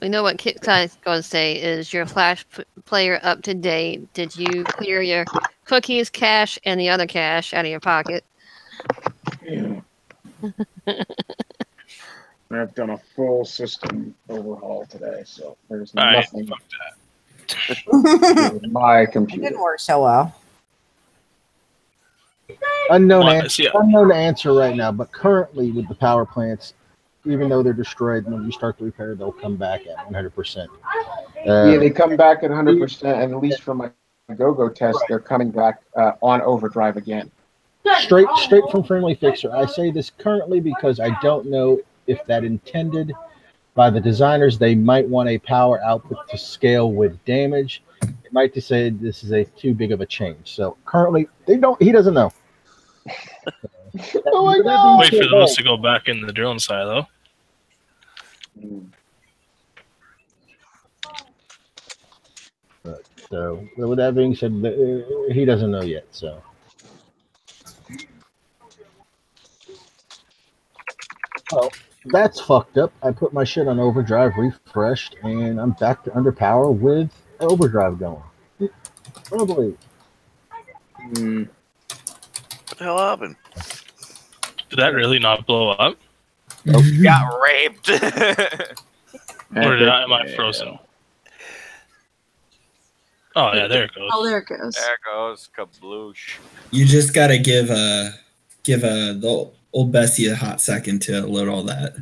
We know what Kit's going to say is your Flash player up to date. Did you clear your cookies, cache, and the other cache out of your pocket? Yeah. I've done a full system overhaul today, so there's nothing. Fuck with my It computer. didn't work so well. Unknown answer right now, but currently with the power plants, even though they're destroyed, when you start the repair, they'll come back at 100%. Yeah, they come back at 100%, and at least for my go-go test, they're coming back on overdrive again. Straight from Friendly Fixer. I say this currently because I don't know if that intended by the designers. They might want a power output to scale with damage. It might to say this is a too big of a change. So currently, he doesn't know. Oh my God! Wait for those to go back in the drilling silo. So with that being said, he doesn't know yet. So. Well, that's fucked up. I put my shit on overdrive, refreshed, and I'm back to under power with overdrive going. Probably. What the hell happened? Did that really not blow up? Got raped. Or am I frozen? Oh yeah, there it goes. Oh, there it goes. There goes kabloosh. You just gotta give the old Bessie a hot second to load all that.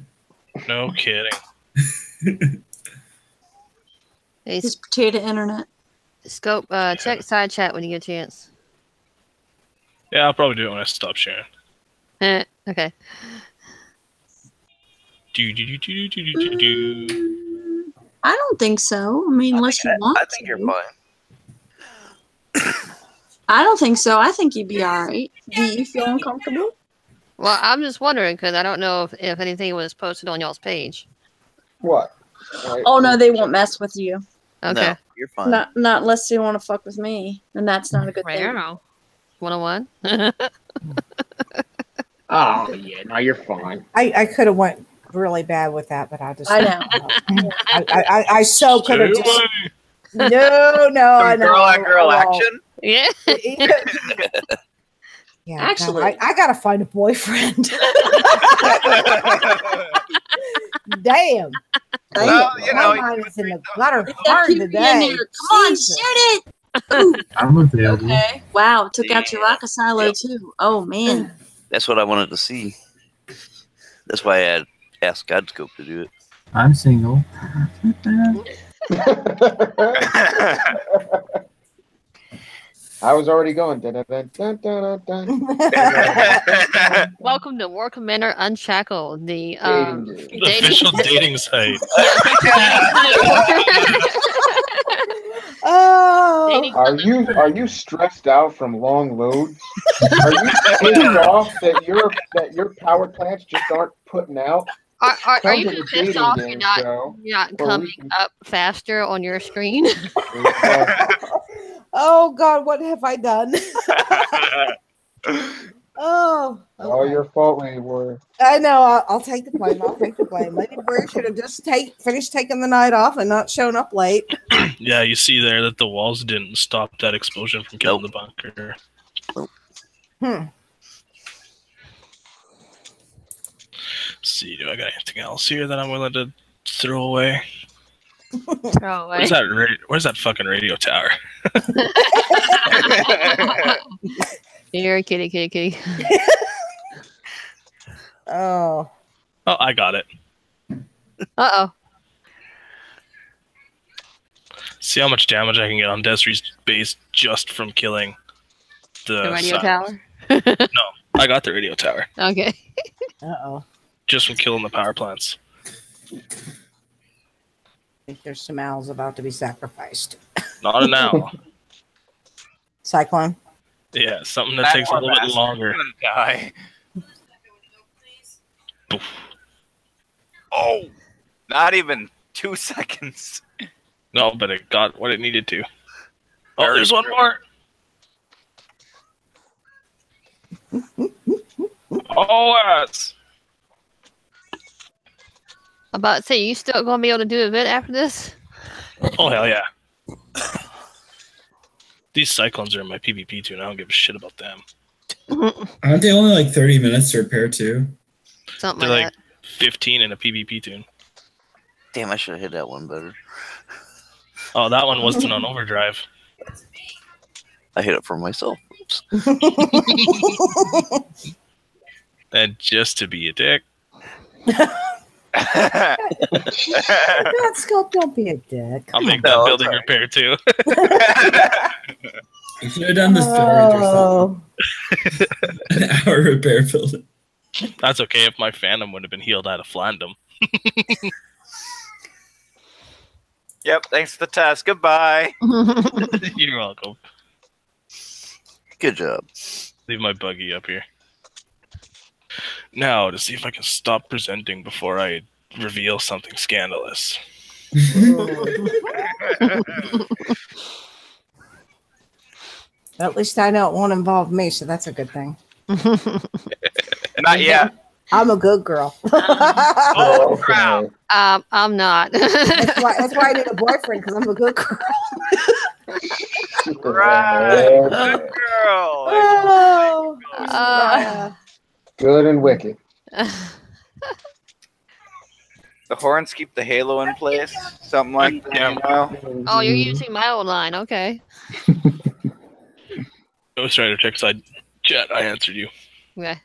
No kidding. It's potato internet. Scope, check side chat when you get a chance. Yeah, I'll probably do it when I stop sharing. Okay. I don't think so. I mean, unless you want I think you're fine. I don't think so. I think you'd be all right. Do you feel uncomfortable? Well, I'm just wondering because I don't know if anything was posted on y'all's page. What? Oh no, they won't mess with you. Okay. No, you're fine. Not unless they want to fuck with me, and that's not a good I thing. don't know. 101. Oh yeah, no, you're fine. I could have went really bad with that, but I just I know. I so could have just no, I know. Girl on girl action. Yeah. Yeah, Actually, God, I gotta find a boyfriend. Damn. Well, you know, my mind is in the gutter Get hard that PvP in today. there. Come on, Jesus. shoot it. Ooh, I'm available. okay. Wow, took out your rocket silo too. Oh man. That's what I wanted to see. That's why I had asked Godscope to do it. I'm single. I was already going. Dun, dun, dun, dun, dun, dun. Welcome to War Commander Unshackled, the The official dating site. Oh, Are you stressed out from long loads? Are you pissed off that your power plants just aren't putting out? Are Come you to the just pissed dating off game you're show not where we coming can- up faster on your screen? oh God, what have I done? Oh, All your fault, Lady Warrior. I know. I'll take the blame. I'll take the blame. Lady Bird should have just finished taking the night off and not shown up late. Yeah, you see there that the walls didn't stop that explosion from killing the bunker. Hmm. Let's see, do I got anything else here that I'm willing to throw away? Throw away. Where's that fucking radio tower? Here, kitty. Oh. Oh, I got it. Uh-oh. See how much damage I can get on Desri's base just from killing The radio silos. tower? No, I got the radio tower. Okay. Uh-oh. Just from killing the power plants. think there's some owls about to be sacrificed. Not an owl. Cyclone. Yeah, something that takes a little bit longer. Die. Oh, not even 2 seconds. No, but it got what it needed to. Oh, there's one more. Oh, yes. I'm about to say, you still gonna be able to do a bit after this? Oh, hell yeah. These cyclones are in my PvP too, and I don't give a shit about them. Aren't they only like 30 minutes to repair too? Something They're like like 15 in a PvP tune. Damn, I should have hit that one better. Oh, that one wasn't on overdrive. I hit it for myself. Oops. And just to be a dick. Scope, don't be a dick. I'll make that building repair too. You should have done the storage or something. An hour repair building. That's okay if my Phantom would have been healed out of Flandum. Yep, thanks for the test. Goodbye. You're welcome. Good job. Leave my buggy up here. Now, to see if I can stop presenting before I reveal something scandalous. At least I know it won't involve me, so that's a good thing. Not yet. I'm a good girl. Oh, crap. I'm not. That's why I need a boyfriend, because I'm a good girl. Right. Good girl. Good and wicked. The horns keep the halo in place. Something like that, you know? Oh, you're using my old line. Okay. I was trying to check side chat. I answered you. Okay.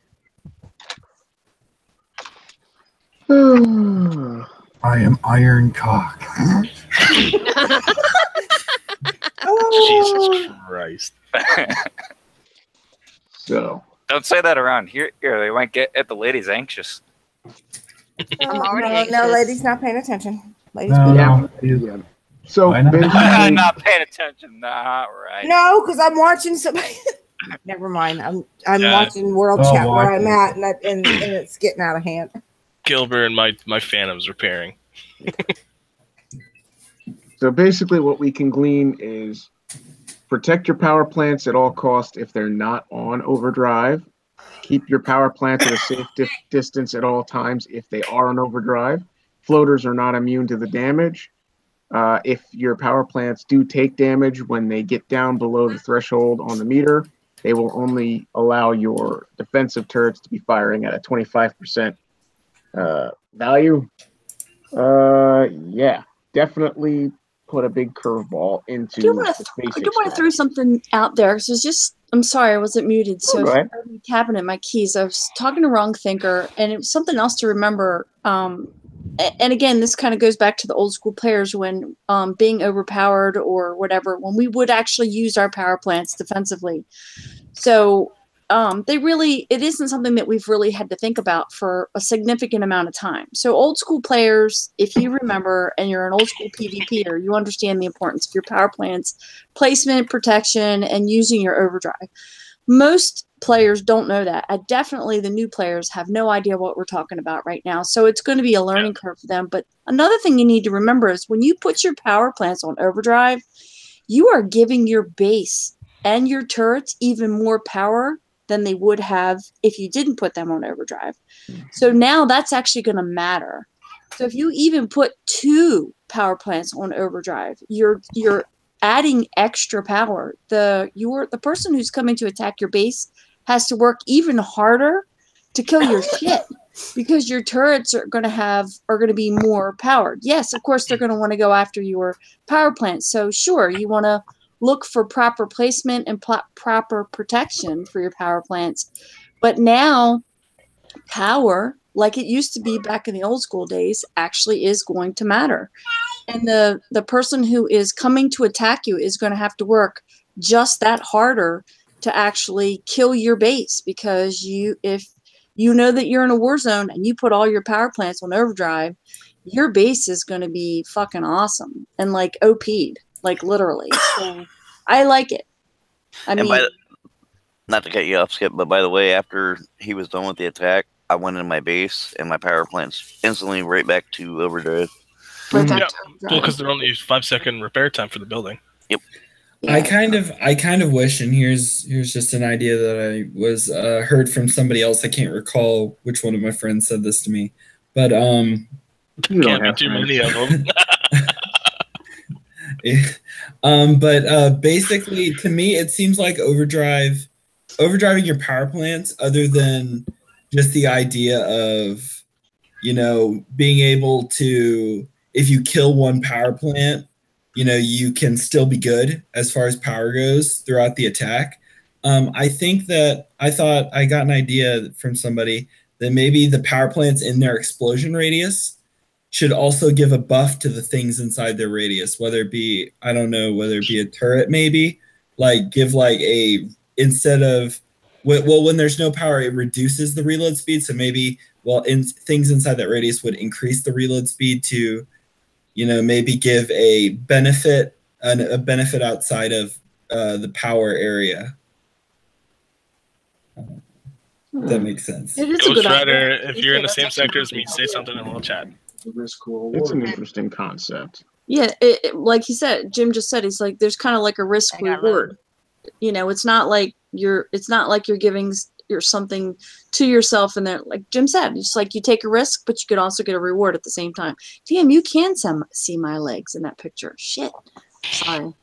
I am Iron Cock. Jesus Christ. So. Don't say that around here. They might get at the ladies anxious. I'm already No, ladies not paying attention. Ladies, No. Yeah. So I'm not paying attention. Nah, right. no, because I'm watching somebody. Never mind. I'm watching World Chat where I'm at, and it's getting out of hand. Gilbert and my Phantom's repairing. So basically what we can glean is protect your power plants at all costs if they're not on overdrive. Keep your power plants at a safe distance at all times if they are on overdrive. Floaters are not immune to the damage. If your power plants do take damage when they get down below the threshold on the meter, they will only allow your defensive turrets to be firing at a 25% value. Yeah, definitely put a big curveball into the space. I do want to throw something out there. So it's just, I'm sorry, I wasn't muted. So go ahead. I'm tapping at my keys. I was talking to Wrong Thinker, and it was something else to remember. And again, this kind of goes back to the old school players when being overpowered or whatever, when we would actually use our power plants defensively. So it isn't something that we've really had to think about for a significant amount of time. So old school players, if you remember, and you're an old school PvPer, you understand the importance of your power plants, placement, protection, and using your overdrive. Most players don't know that. Definitely the new players have no idea what we're talking about right now. So it's going to be a learning curve for them. But another thing you need to remember is when you put your power plants on overdrive, you are giving your base and your turrets even more power than they would have if you didn't put them on overdrive. So now that's actually going to matter. So if you even put 2 power plants on overdrive, you're adding extra power. The person who's coming to attack your base has to work even harder to kill your shit because your turrets are going to be more powered. Yes, of course they're going to want to go after your power plants. So sure, you want to look for proper placement and proper protection for your power plants. But now power, like it used to be back in the old school days, actually is going to matter. And the person who is coming to attack you is going to have to work just that harder to actually kill your base, because if you know that you're in a war zone and you put all your power plants on overdrive, your base is going to be fucking awesome and like OP'd, like literally. So I like it. I mean, not to cut you off, Skip, but by the way, after he was done with the attack, I went in my base and my power plant's instantly right back to overdrive. Yeah, well, because they're only 5-second repair time for the building. Yep. Yeah. I kind of wish, and here's just an idea that I was heard from somebody else. I can't recall which one of my friends said this to me, but you can't be too many of them. But basically, to me, it seems like overdriving your power plants, other than just the idea of, you know, being able to, if you kill one power plant, you know, you can still be good as far as power goes throughout the attack. I thought I got an idea from somebody that maybe the power plants in their explosion radius should also give a buff to the things inside their radius, whether it be, I don't know, whether it be a turret maybe, like give like a, instead of, well, when there's no power, it reduces the reload speed. So maybe, well, things inside that radius would increase the reload speed to, you know, maybe give a benefit outside of the power area. That makes sense. Ghost Rider, if you're in the same sector as me, say something and we'll chat. It's an interesting concept. Yeah, like he said, Jim just said, he's like, there's kind of like a risk reward. You know, it's not like you're giving something to yourself, and then, like Jim said, it's like you take a risk, but you could also get a reward at the same time. Damn, you can see my legs in that picture. Shit, sorry.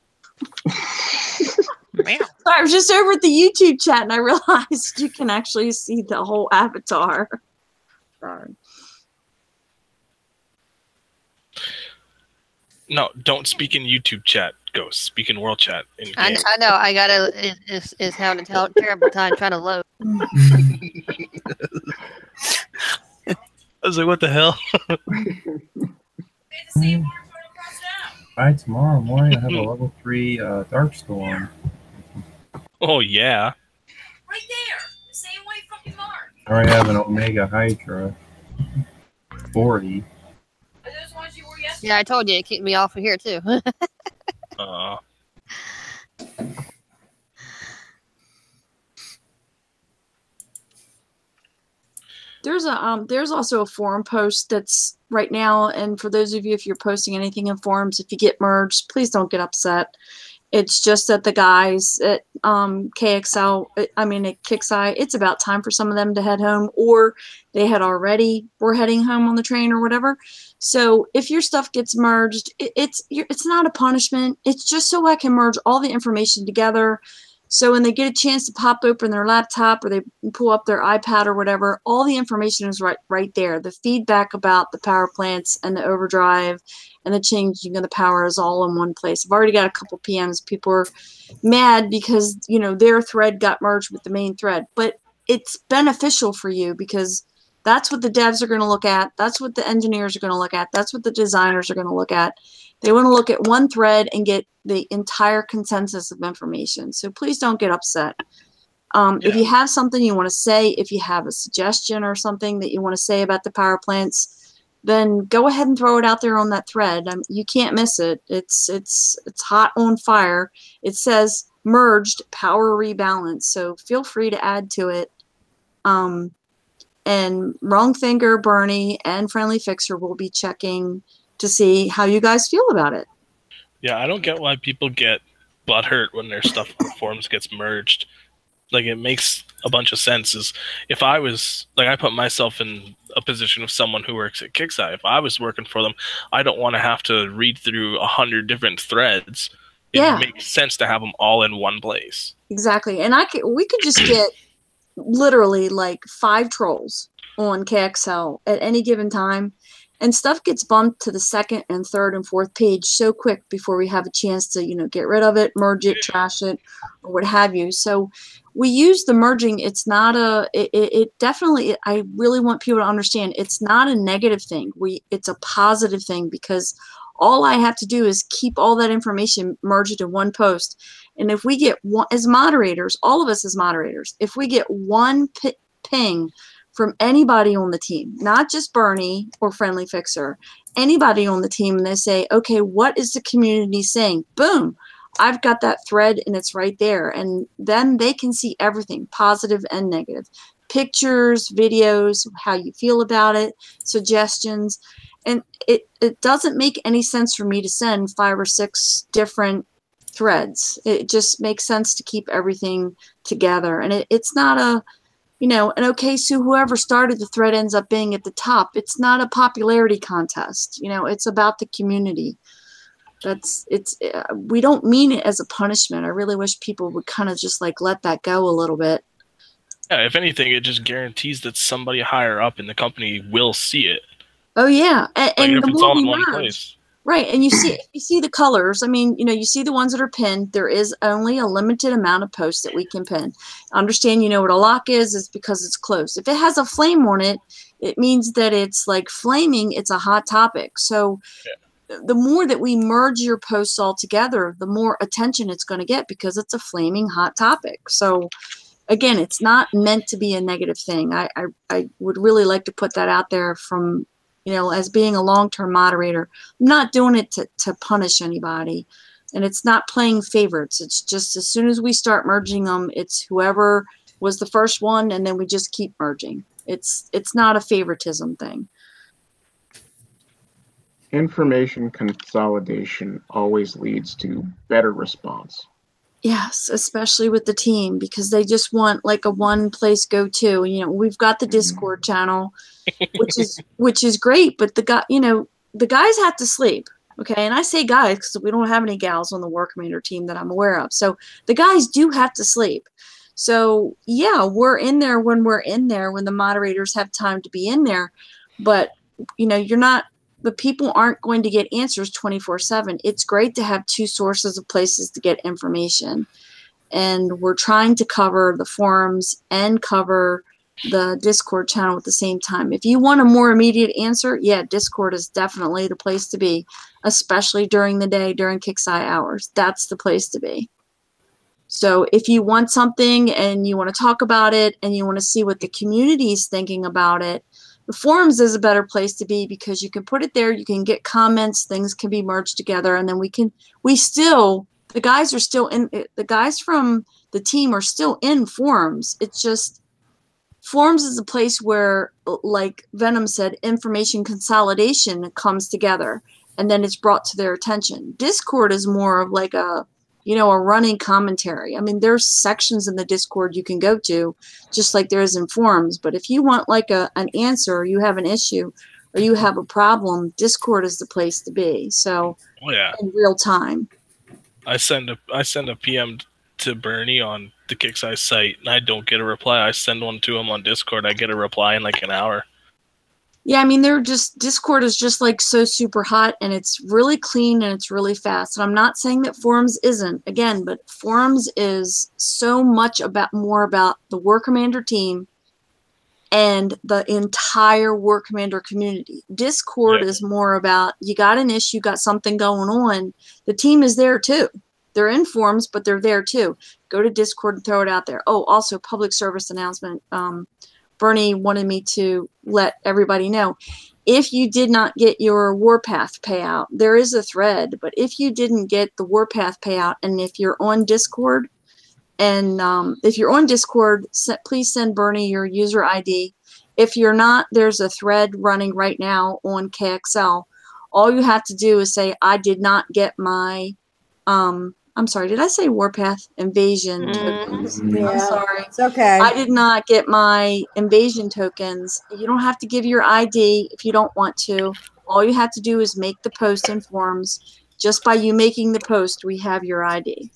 Sorry, I was just over at the YouTube chat and I realized you can actually see the whole avatar. Sorry. No, don't speak in YouTube chat, Ghost. Speak in world chat. I know. I gotta. It's having a terrible time trying to load. I was like, what the hell? By tomorrow morning, I have a level 3 Darkstorm. Oh, yeah. Right there! The same way fucking mark! I already have an Omega Hydra. 40. Yeah, I told you it kicked me off of here too. There's also a forum post that's right now, and for those of you, if you're posting anything in forums, if you get merged, please don't get upset. It's just that the guys at KXL, at Kixeye, it's about time for some of them to head home, or they were heading home on the train or whatever. So if your stuff gets merged, it's not a punishment. It's just so I can merge all the information together. So when they get a chance to pop open their laptop or they pull up their iPad or whatever, all the information is right there. The feedback about the power plants and the overdrive and the changing of the power is all in one place. I've already got a couple PMs. People are mad because, you know, their thread got merged with the main thread. But it's beneficial for you because that's what the devs are going to look at. That's what the engineers are going to look at. That's what the designers are going to look at. They want to look at one thread and get the entire consensus of information. So please don't get upset. If you have something you want to say, if you have a suggestion or something that you want to say about the power plants, then go ahead and throw it out there on that thread. You can't miss it. It's hot on fire. It says merged power rebalance. So feel free to add to it. And Wrong Thinker, Bernie, and Friendly Fixer will be checking to see how you guys feel about it. Yeah, I don't get why people get butthurt when their stuff on the forums gets merged. Like, it makes a bunch of sense. If I was, like, I put myself in a position of someone who works at Kixeye. If I was working for them, I don't want to have to read through 100 different threads. It makes sense to have them all in one place. Exactly. And we could just get literally like 5 trolls on KXL at any given time. And stuff gets bumped to the 2nd and 3rd and 4th page so quick before we have a chance to, you know, get rid of it, merge it, trash it, or what have you. So we use the merging. It's not it definitely, I really want people to understand, it's not a negative thing. It's a positive thing because all I have to do is keep all that information merged in one post. And if we get one, as moderators, all of us as moderators, if we get one ping from anybody on the team, not just Bernie or Friendly Fixer, anybody on the team and they say, okay, what is the community saying? Boom, I've got that thread and it's right there. And then they can see everything, positive and negative. Pictures, videos, how you feel about it, suggestions. And it doesn't make any sense for me to send 5 or 6 different threads. It just makes sense to keep everything together. And it's not a, and okay, so whoever started the thread ends up being at the top. It's not a popularity contest. It's about the community. We don't mean it as a punishment. I really wish people would kind of just like let that go a little bit. Yeah, if anything, it just guarantees that somebody higher up in the company will see it. Oh yeah, and if the it's more all we in one merge, place. right? And you see the colors. I mean, you see the ones that are pinned. There is only a limited amount of posts that we can pin. Understand? What a lock is because it's closed. If it has a flame on it, it means that it's like flaming. It's a hot topic. So. Yeah. The more that we merge your posts all together, the more attention it's going to get because it's a flaming hot topic. So again, it's not meant to be a negative thing. I would really like to put that out there from, as being a long-term moderator. I'm not doing it to punish anybody, and it's not playing favorites. It's just as soon as we start merging them, it's whoever was the first one, and then we just keep merging. It's not a favoritism thing. Information consolidation always leads to better response. Yes, especially with the team, because they just want like a one place go-to. We've got the Discord channel, which is great, but the guys have to sleep. Okay, and I say guys because we don't have any gals on the War Commander team that I'm aware of. So the guys do have to sleep. So yeah, we're in there when we're in there, when the moderators have time to be in there, but the people aren't going to get answers 24/7. It's great to have 2 sources of places to get information. And we're trying to cover the forums and cover the Discord channel at the same time. If you want a more immediate answer, yeah, Discord is definitely the place to be, especially during the day, during Kixeye hours. That's the place to be. So if you want something and you want to talk about it and you want to see what the community is thinking about it, the forums is a better place to be because you can put it there, you can get comments, things can be merged together, and then the guys are still in, the guys from the team are still in forums. It's just, forums is a place where, like Venom said, information consolidation comes together and then it's brought to their attention. Discord is more of like a running commentary. I mean, there's sections in the Discord you can go to, just like there is in forums. But if you want like an answer, or you have an issue, or you have a problem, Discord is the place to be. So in real time. I send a PM to Bernie on the Kixeye site, and I don't get a reply. I send one to him on Discord. I get a reply in like an hour. Yeah, I mean, Discord is just like so super hot, and it's really clean and it's really fast. And I'm not saying that forums isn't, again, but forums is so much more about the War Commander team and the entire War Commander community. Discord is more about, you got an issue, got something going on. The team is there too. They're in forums, but they're there too. Go to Discord and throw it out there. Oh, also public service announcement. Bernie wanted me to let everybody know. If you did not get your Warpath payout, there is a thread, but if you didn't get the Warpath payout, and if you're on Discord, and please send Bernie your user ID. If you're not, there's a thread running right now on KXL. All you have to do is say, I did not get my, I'm sorry, did I say Warpath invasion tokens? Yeah, I'm sorry. It's okay. I did not get my invasion tokens. You don't have to give your ID if you don't want to. All you have to do is make the post in forums. Just by you making the post, we have your ID.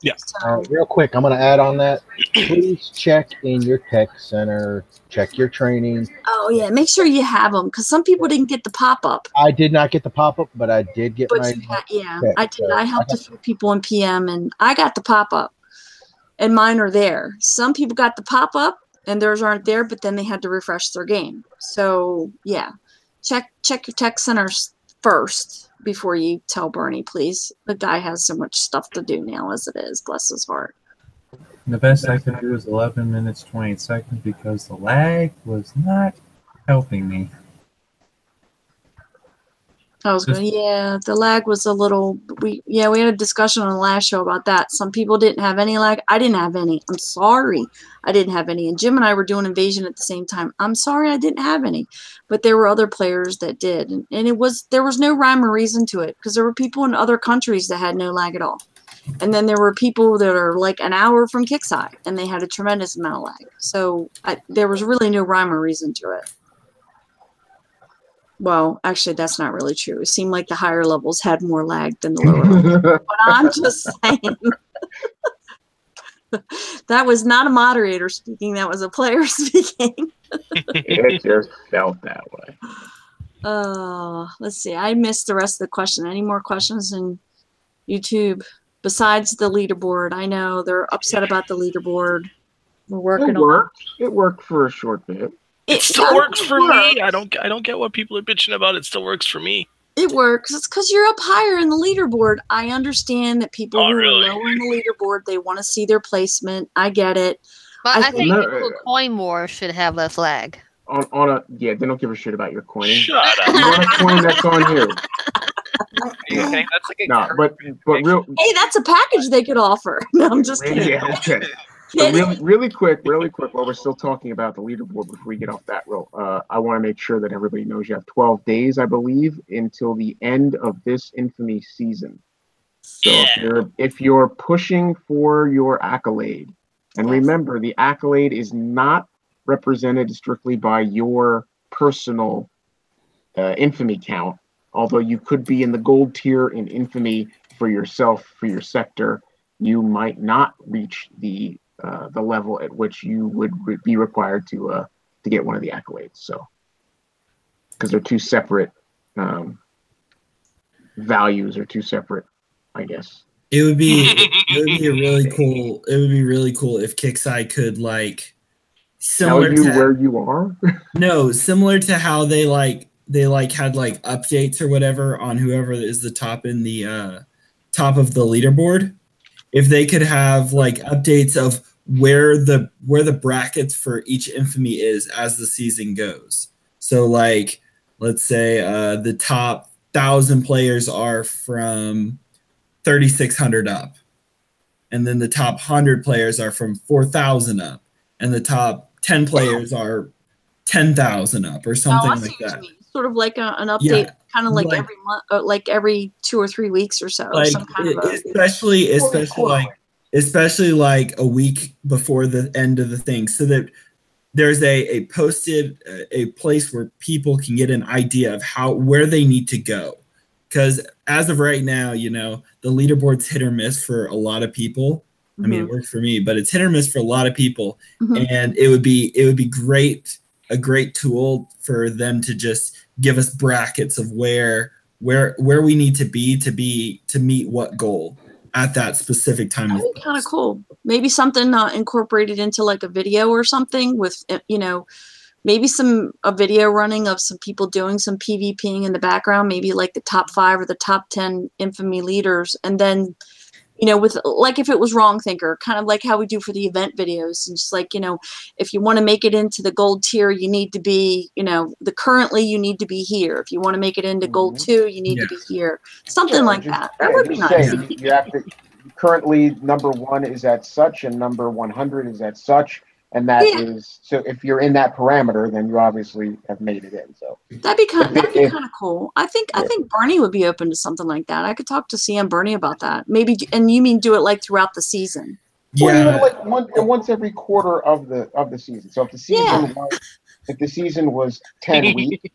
Yeah. So, Real quick, I'm going to add on that. Please check in your tech center. Check your training. oh yeah, make sure you have them because some people didn't get the pop-up. I did not get the pop-up, but I did get my. Yeah, check, I did. so I helped a few people in PM, and I got the pop-up, and mine are there. Some people got the pop-up, and theirs aren't there, but then they had to refresh their game. So yeah, check your tech centers first before you tell Bernie, please. The guy has so much stuff to do now as it is. Bless his heart. The best I could do is 11 minutes 28 seconds because the lag was not helping me. I was going, yeah, the lag was a little, we had a discussion on the last show about that. Some people didn't have any lag. I didn't have any. I'm sorry. I didn't have any. And Jim and I were doing Invasion at the same time. I'm sorry I didn't have any. But there were other players that did. And there was no rhyme or reason to it because there were people in other countries that had no lag at all. And then there were people that are like an hour from Kickside and they had a tremendous amount of lag. So there was really no rhyme or reason to it. Well, actually, that's not really true. It seemed like the higher levels had more lag than the lower levels. But I'm just saying. That was not a moderator speaking. That was a player speaking. It just felt that way. Let's see. I missed the rest of the question. Any more questions in YouTube besides the leaderboard? I know they're upset about the leaderboard. We're working on it. It worked for a short bit. It still works for me. I don't get what people are bitching about. It still works for me. It works. It's because you're up higher in the leaderboard. I understand that people who are lower in the leaderboard, they want to see their placement. I get it. But I think people who coin more should have less lag. They don't give a shit about your coining. Shut up. You want a coin, that's on you. Okay, that's like a but real. Hey, that's a package they could offer. No, I'm just kidding. Yeah, okay. So really quick, while we're still talking about the leaderboard before we get off that roll, I want to make sure that everybody knows you have 12 days, I believe, until the end of this Infamy season. So if you're pushing for your accolade, and remember, the accolade is not represented strictly by your personal Infamy count, although you could be in the gold tier in Infamy for yourself, for your sector, you might not reach the level at which you would be required to get one of the accolades. So, because they're two separate values or two separate, I guess. It would be really cool. It would be really cool if Kickside could similar tell you where you are. No, similar to how they had updates or whatever on whoever is the top in the top of the leaderboard. If they could have updates of where the brackets for each Infamy is as the season goes. So let's say the top 1,000 players are from 3,600 up, and then the top 100 players are from 4,000 up, and the top 10 players are 10,000 up, or something like that. Sort of like an update, kind of like every month, like every 2 or 3 weeks or so. Some kind of especially like a week before the end of the thing, so that there's a posted a place where people can get an idea of where they need to go. Because as of right now, the leaderboard's hit or miss for a lot of people. I mean, it works for me, but it's hit or miss for a lot of people. And it would be a great tool for them to just give us brackets of where we need to meet what goal at that specific time. That'd be kind of cool. Maybe something incorporated into like a video or something with, maybe a video running of some people doing some PvPing in the background, maybe like the top 5 or the top 10 Infamy leaders. And then, with if it was Wrong Thinker, kind of like how we do for the event videos. And just if you want to make it into the gold tier, you need to be, currently you need to be here. If you want to make it into gold 2, you need to be here. Something like that. That would be nice. You have to, currently number 1 is at such and number 100 is at such. And that is, so if you're in that parameter, then you obviously have made it in. So that'd be kind of cool. I think Bernie would be open to something like that. I could talk to CM Bernie about that. Maybe, and you mean do it throughout the season? Yeah, once every quarter of the season. So if the season was 10 weeks,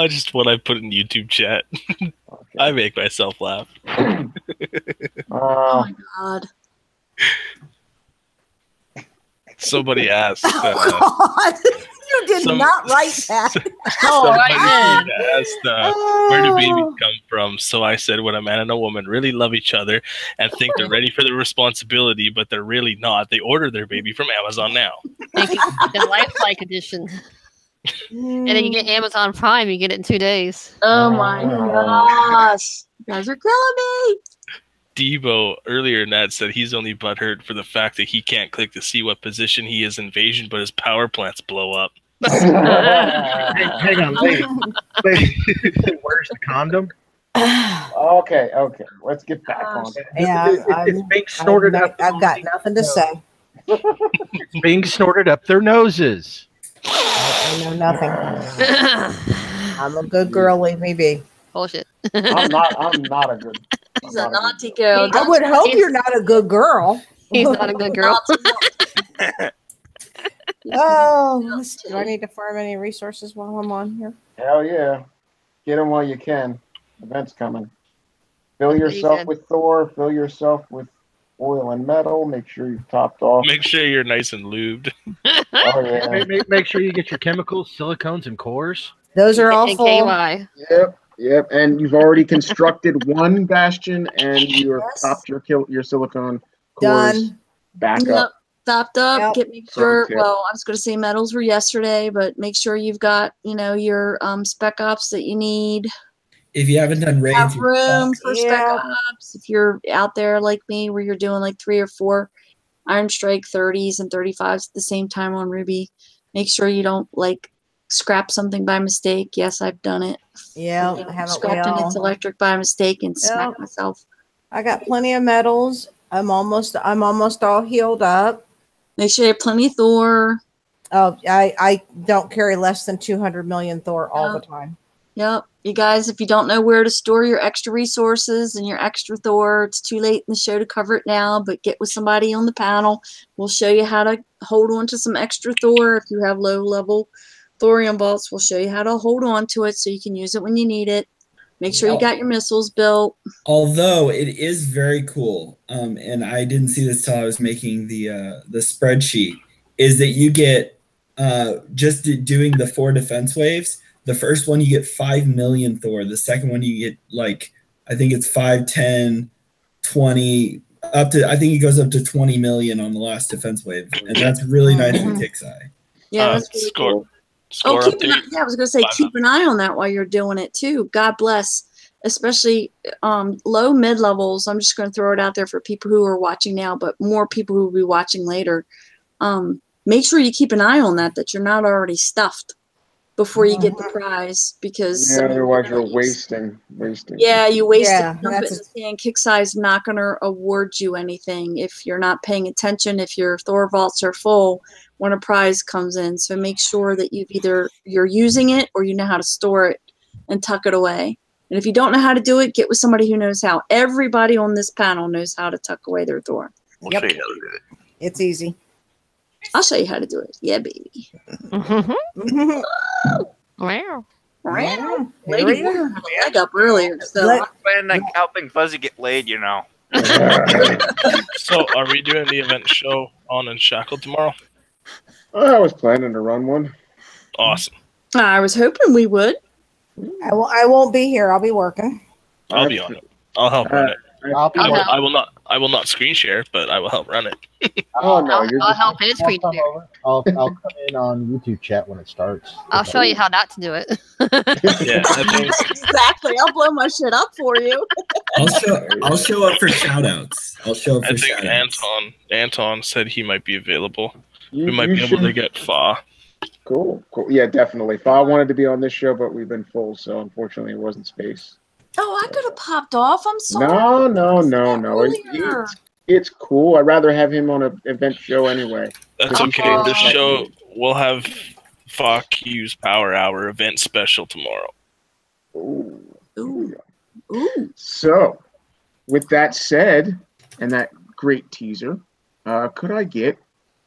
just what I put in YouTube chat. Okay. I make myself laugh. Oh my God. Somebody asked. God. You did not write that. Somebody asked, where do babies come from? So I said, when a man and a woman really love each other and think they're ready for the responsibility, but they're really not. They order their baby from Amazon now. The lifelike edition. And then you get Amazon Prime. You get it in 2 days. Oh my gosh. You guys are killing me. Devo earlier, Nat said he's only butthurt for the fact that he can't click to see what position he is in Invasion, but his power plants blow up. Hang on, lady. Where's the condom? Okay. Let's get back on. Yeah, It's being snorted up. I've got nothing to say. It's being snorted up their noses. I know nothing. I'm a good girl. Leave me be. Bullshit. I'm not a good. She's a naughty girl. I would hope you're not a good girl. He's not a good girl. Oh, do I need to farm any resources while I'm on here? Hell yeah. Get them while you can. Event's coming. Fill yourself with Thor. Fill yourself with oil and metal. Make sure you've topped off. Make sure you're nice and lubed. Oh, yeah. Make sure you get your chemicals, silicones, and cores. Those are all And full. KY. Yep. And you've already constructed one bastion, and you've topped your silicone cores. Done. Back Yep. up. Stopped up. Yep. Get make sure. Perfect. Well, I was going to say metals were yesterday, but make sure you've got your spec ops that you need. If you haven't done raids, Have room for spec Yeah. ops. If you're out there like me, where you're doing like 3 or 4 Iron Strike 30s and 35s at the same time on Ruby, make sure you don't like scrap something by mistake. Yes, I've done it. Yeah, I haven't Scrapped an its electric by mistake and smacked myself. I got plenty of metals. I'm almost all healed up. Make sure you have plenty of Thor. Oh, I don't carry less than 200 million Thor all the time. Yep. You guys, if you don't know where to store your extra resources and your extra Thor, it's too late in the show to cover it now, but get with somebody on the panel. We'll show you how to hold on to some extra Thor. If you have low level thorium bolts, we'll show you how to hold on to it so you can use it when you need it. Make sure you got your missiles built. Although it is very cool, and I didn't see this till I was making the spreadsheet, is that you get just doing the 4 defense waves. The first one you get 5 million Thor. The second one you get I think it's 5, 10, 20, up to I think it goes up to 20 million on the last defense wave, and that's really nice for Kixeye. Yeah, that's really cool. I was going to say, keep an eye on that while you're doing it too. God bless, especially low mid levels. I'm just going to throw it out there for people who are watching now, but more people who will be watching later. Make sure you keep an eye on that you're not already stuffed before you get the prize, because otherwise you're wasting. Yeah, you waste Yeah, it. Dump it in the sand. Kixeye's not going to award you anything if you're not paying attention. If your Thor vaults are full when a prize comes in, so make sure that you're using it or you know how to store it and tuck it away. And if you don't know how to do it, get with somebody who knows how. Everybody on this panel knows how to tuck away their Thor. We'll show you how to do it. It's easy. I'll show you how to do it. Yeah, baby. Wow. Lady had a leg up earlier, so I'm planning on helping Fuzzy get laid, So, are we doing the event show on Unshackled tomorrow? I was planning to run one. Awesome. I was hoping we would. I won't be here. I'll be working. I'll be on it. I'll help run it. I'll I will not screen share, but I will help run it. Oh no, I'll help his screen share. I'll come in on YouTube chat when it starts. I'll show you how not to do it. Yeah, Exactly. I'll blow my shit up for you. I'll show up for shout outs. I think Anton said he might be available. We might be able to get Fa. Cool. Yeah, definitely. Fa wanted to be on this show, but we've been full, so unfortunately it wasn't space. Oh, I could have popped off. I'm sorry. No. It's cool. I'd rather have him on an event show anyway. That's okay. This show will have Fa Q's Power Hour event special tomorrow. Ooh. So, with that said, and that great teaser, could I get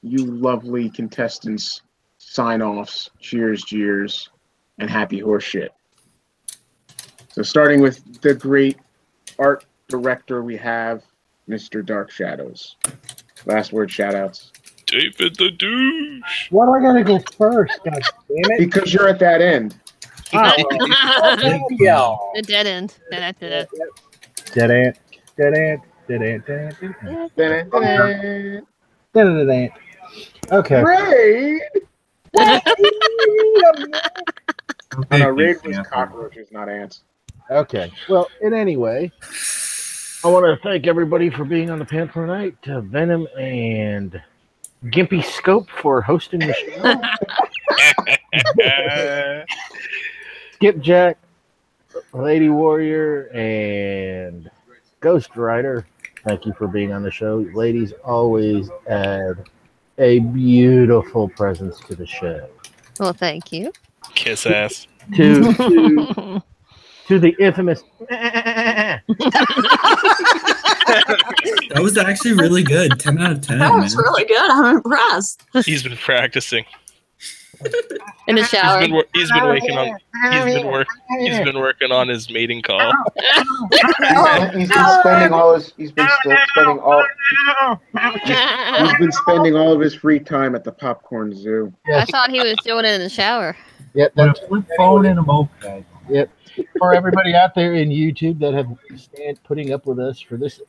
you lovely contestants sign-offs, cheers, jeers, and happy horse shit? So starting with the great art director we have, Mr. Dark Shadows. Last word shout-outs. David the Douche. Why do I gotta go first? God damn it! Because you're at that end. The dead end. Dead ant. Okay. Raid! Raid was cockroaches, not ants. Okay. Well, in any way, I want to thank everybody for being on the panel tonight. Venom and Gimpy Scope for hosting the show. Skipjack, Lady Warrior, and Ghost Rider. Thank you for being on the show. Ladies always add a beautiful presence to the show. Well, thank you. Kiss ass. To the infamous. That was actually really good. 10 out of 10. That was really good. I'm impressed. He's been practicing. In the shower. He's been working on his mating call. He's been spending all of his free time at the popcorn zoo. I thought he was doing it in the shower. Yep, That's flip phone and a moped. Yep. For everybody out there in YouTube that have putting up with us for this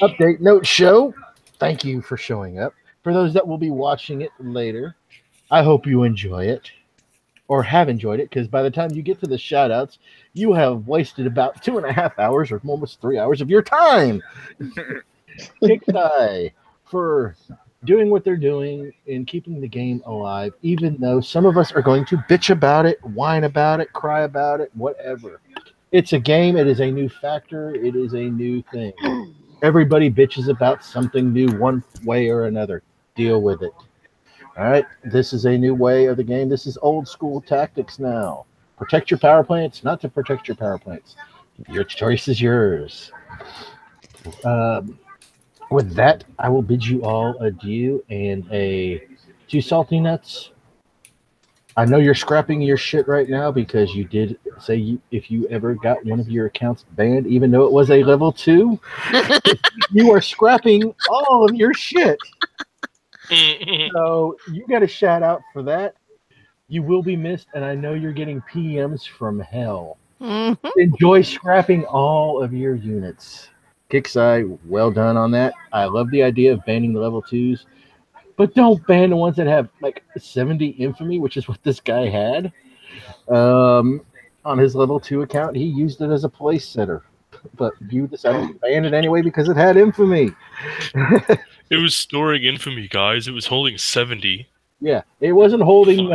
update note show, thank you for showing up. For those that will be watching it later, I hope you enjoy it or have enjoyed it, because by the time you get to the shout outs, you have wasted about 2.5 hours or almost 3 hours of your time. Kickstarter for doing what they're doing and keeping the game alive, even though some of us are going to bitch about it, whine about it, cry about it, whatever. It's a game. It is a new factor. It is a new thing. Everybody bitches about something new one way or another. Deal with it. All right. This is a new way of the game. This is old school tactics now. Protect your power plants, not to protect your power plants. Your choice is yours. With that, I will bid you all adieu and a 2 salty nuts. I know you're scrapping your shit right now because you did say if you ever got one of your accounts banned, even though it was a level 2, you are scrapping all of your shit. So you got a shout out for that. You will be missed, and I know you're getting PMs from hell. Enjoy scrapping all of your units. Kixeye, well done on that. I love the idea of banning the level 2s, but don't ban the ones that have like 70 infamy, which is what this guy had on his level 2 account. He used it as a place setter, but you decided to ban it anyway because it had infamy. It was storing infamy, guys. It was holding 70. Yeah, it wasn't holding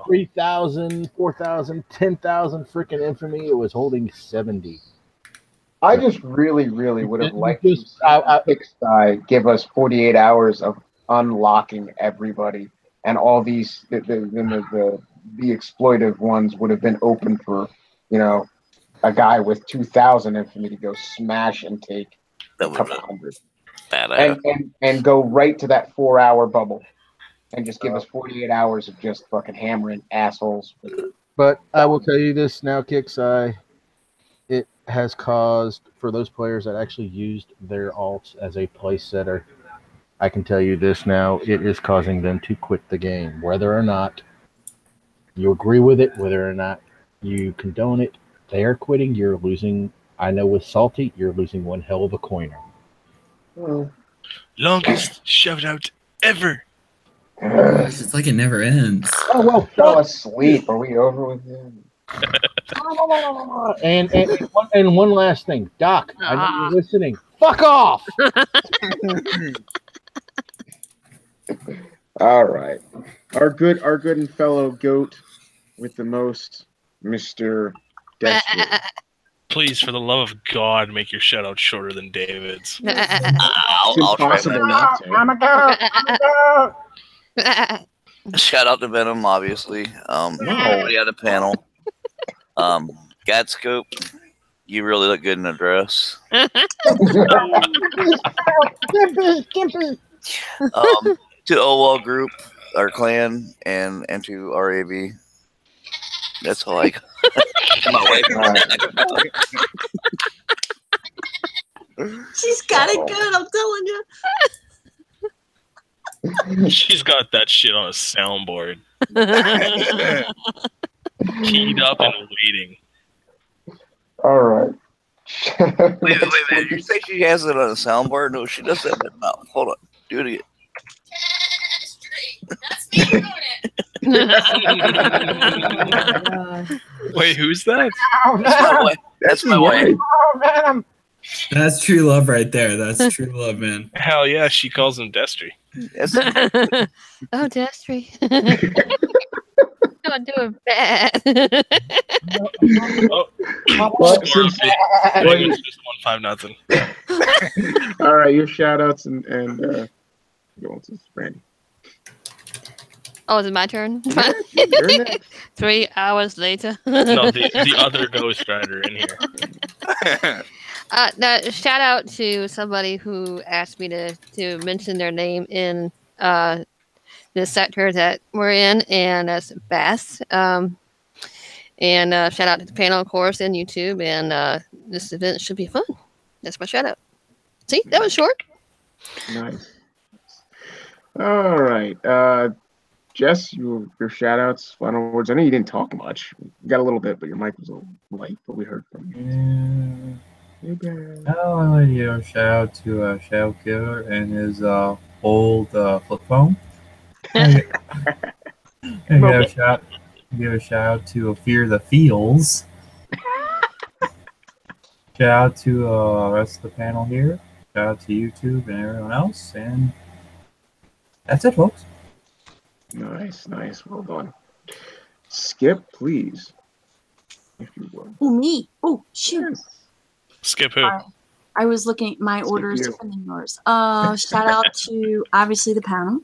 3,000, 4,000, 10,000 freaking infamy. It was holding 70. I just really would have liked to see Kickstarter give us 48 hours of unlocking everybody, and all these the exploitive ones would have been open for, you know, a guy with 2,000 infamy to go smash and take a couple hundred, and go right to that 4-hour bubble, and just give us 48 hours of just fucking hammering assholes. But I will tell you this now, Kixeye. It has caused, for those players that actually used their alts as a place setter, I can tell you this now, it is causing them to quit the game. Whether or not you agree with it, whether or not you condone it, they are quitting. You're losing. I know with Salty, you're losing one hell of a coiner. Longest shout out ever. It's like it never ends. Oh, well, fell asleep. Are we over with him? And one last thing, Doc, I know you're listening. Fuck off. All right, our good and fellow goat with the most, Mr. Destiny. Please, for the love of God, make your shout out shorter than David's. I'll try that. I'm a goat. Shout out to Venom, obviously. Everybody on the panel. Gatscope, you really look good in a dress. To OWAL group, our clan, and to RAB. That's all I got. My wife. She's got it good, I'm telling you. She's got that shit on a soundboard. Keyed up and waiting. All right. wait. Did you say she has it on a soundboard? No, she does that in her mouth. Hold on. Do it again. That's me doing it. Wait, who's that? That's my wife. Oh, man. That's true love right there. That's true love, man. Hell yeah, she calls him Destry. Yes. Oh, Destry. not doing bad. Well, since, well, It's just 1-5 nothing. all right, your shout outs and go on to Randy. Oh, is it my turn? You're next. 3 hours later. No, the other Ghost Rider in here. Now, shout out to somebody who asked me to mention their name in the sector that we're in, and that's Bass. And shout out to the panel, of course, and YouTube. And this event should be fun. That's my shout out. See, that was short. Nice. All right. Jess, your shout outs, final words. I know you didn't talk much. You got a little bit, but your mic was a little light, but we heard from you. Oh, I want to give a shout out to Shadow Killer and his old flip phone. Give a shout out to Fear the Feels. Shout out to the rest of the panel here. Shout out to YouTube and everyone else. And that's it, folks. Nice. Well done. Skip, please. If you would. Oh, me. Oh, shoot. Skip who? I was looking at my orders different than yours. Shout out to obviously the panel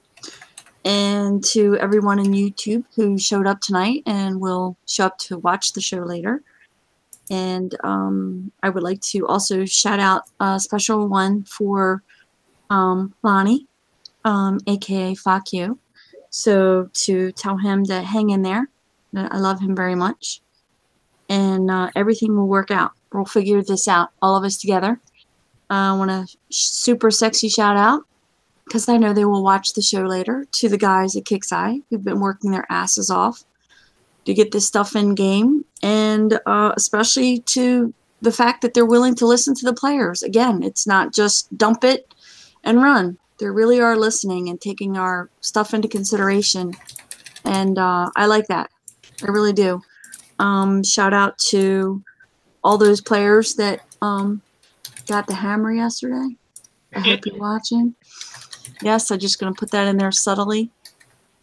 and to everyone in YouTube who showed up tonight and will show up to watch the show later. And I would like to also shout out a special one for Lonnie, aka Fuck You. So to tell him to hang in there, that I love him very much, and everything will work out. We'll figure this out, all of us together. I want a super sexy shout out, because I know they will watch the show later, to the guys at Kicks Eye who've been working their asses off to get this stuff in game, and especially to the fact that they're willing to listen to the players. Again, it's not just dump it and run. They really are listening and taking our stuff into consideration, and I like that. I really do. Shout out to all those players that got the hammer yesterday. I hope you're watching. Yes, I'm just going to put that in there subtly.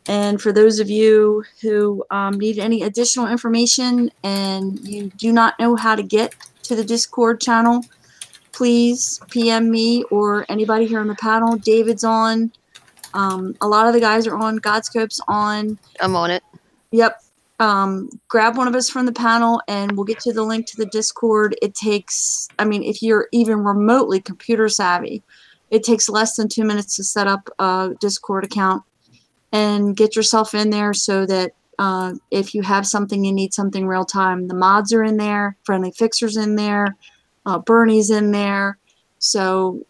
And for those of you who need any additional information and you do not know how to get to the Discord channel, please PM me or anybody here on the panel. David's on. A lot of the guys are on. Godscope's on. I'm on it. Yep. Grab one of us from the panel and we'll get you the link to the Discord. It takes, I mean, if you're even remotely computer savvy, it takes less than 2 minutes to set up a Discord account and get yourself in there so that if you have something, you need something real time, the mods are in there, Friendly Fixer's in there, Bernie's in there. So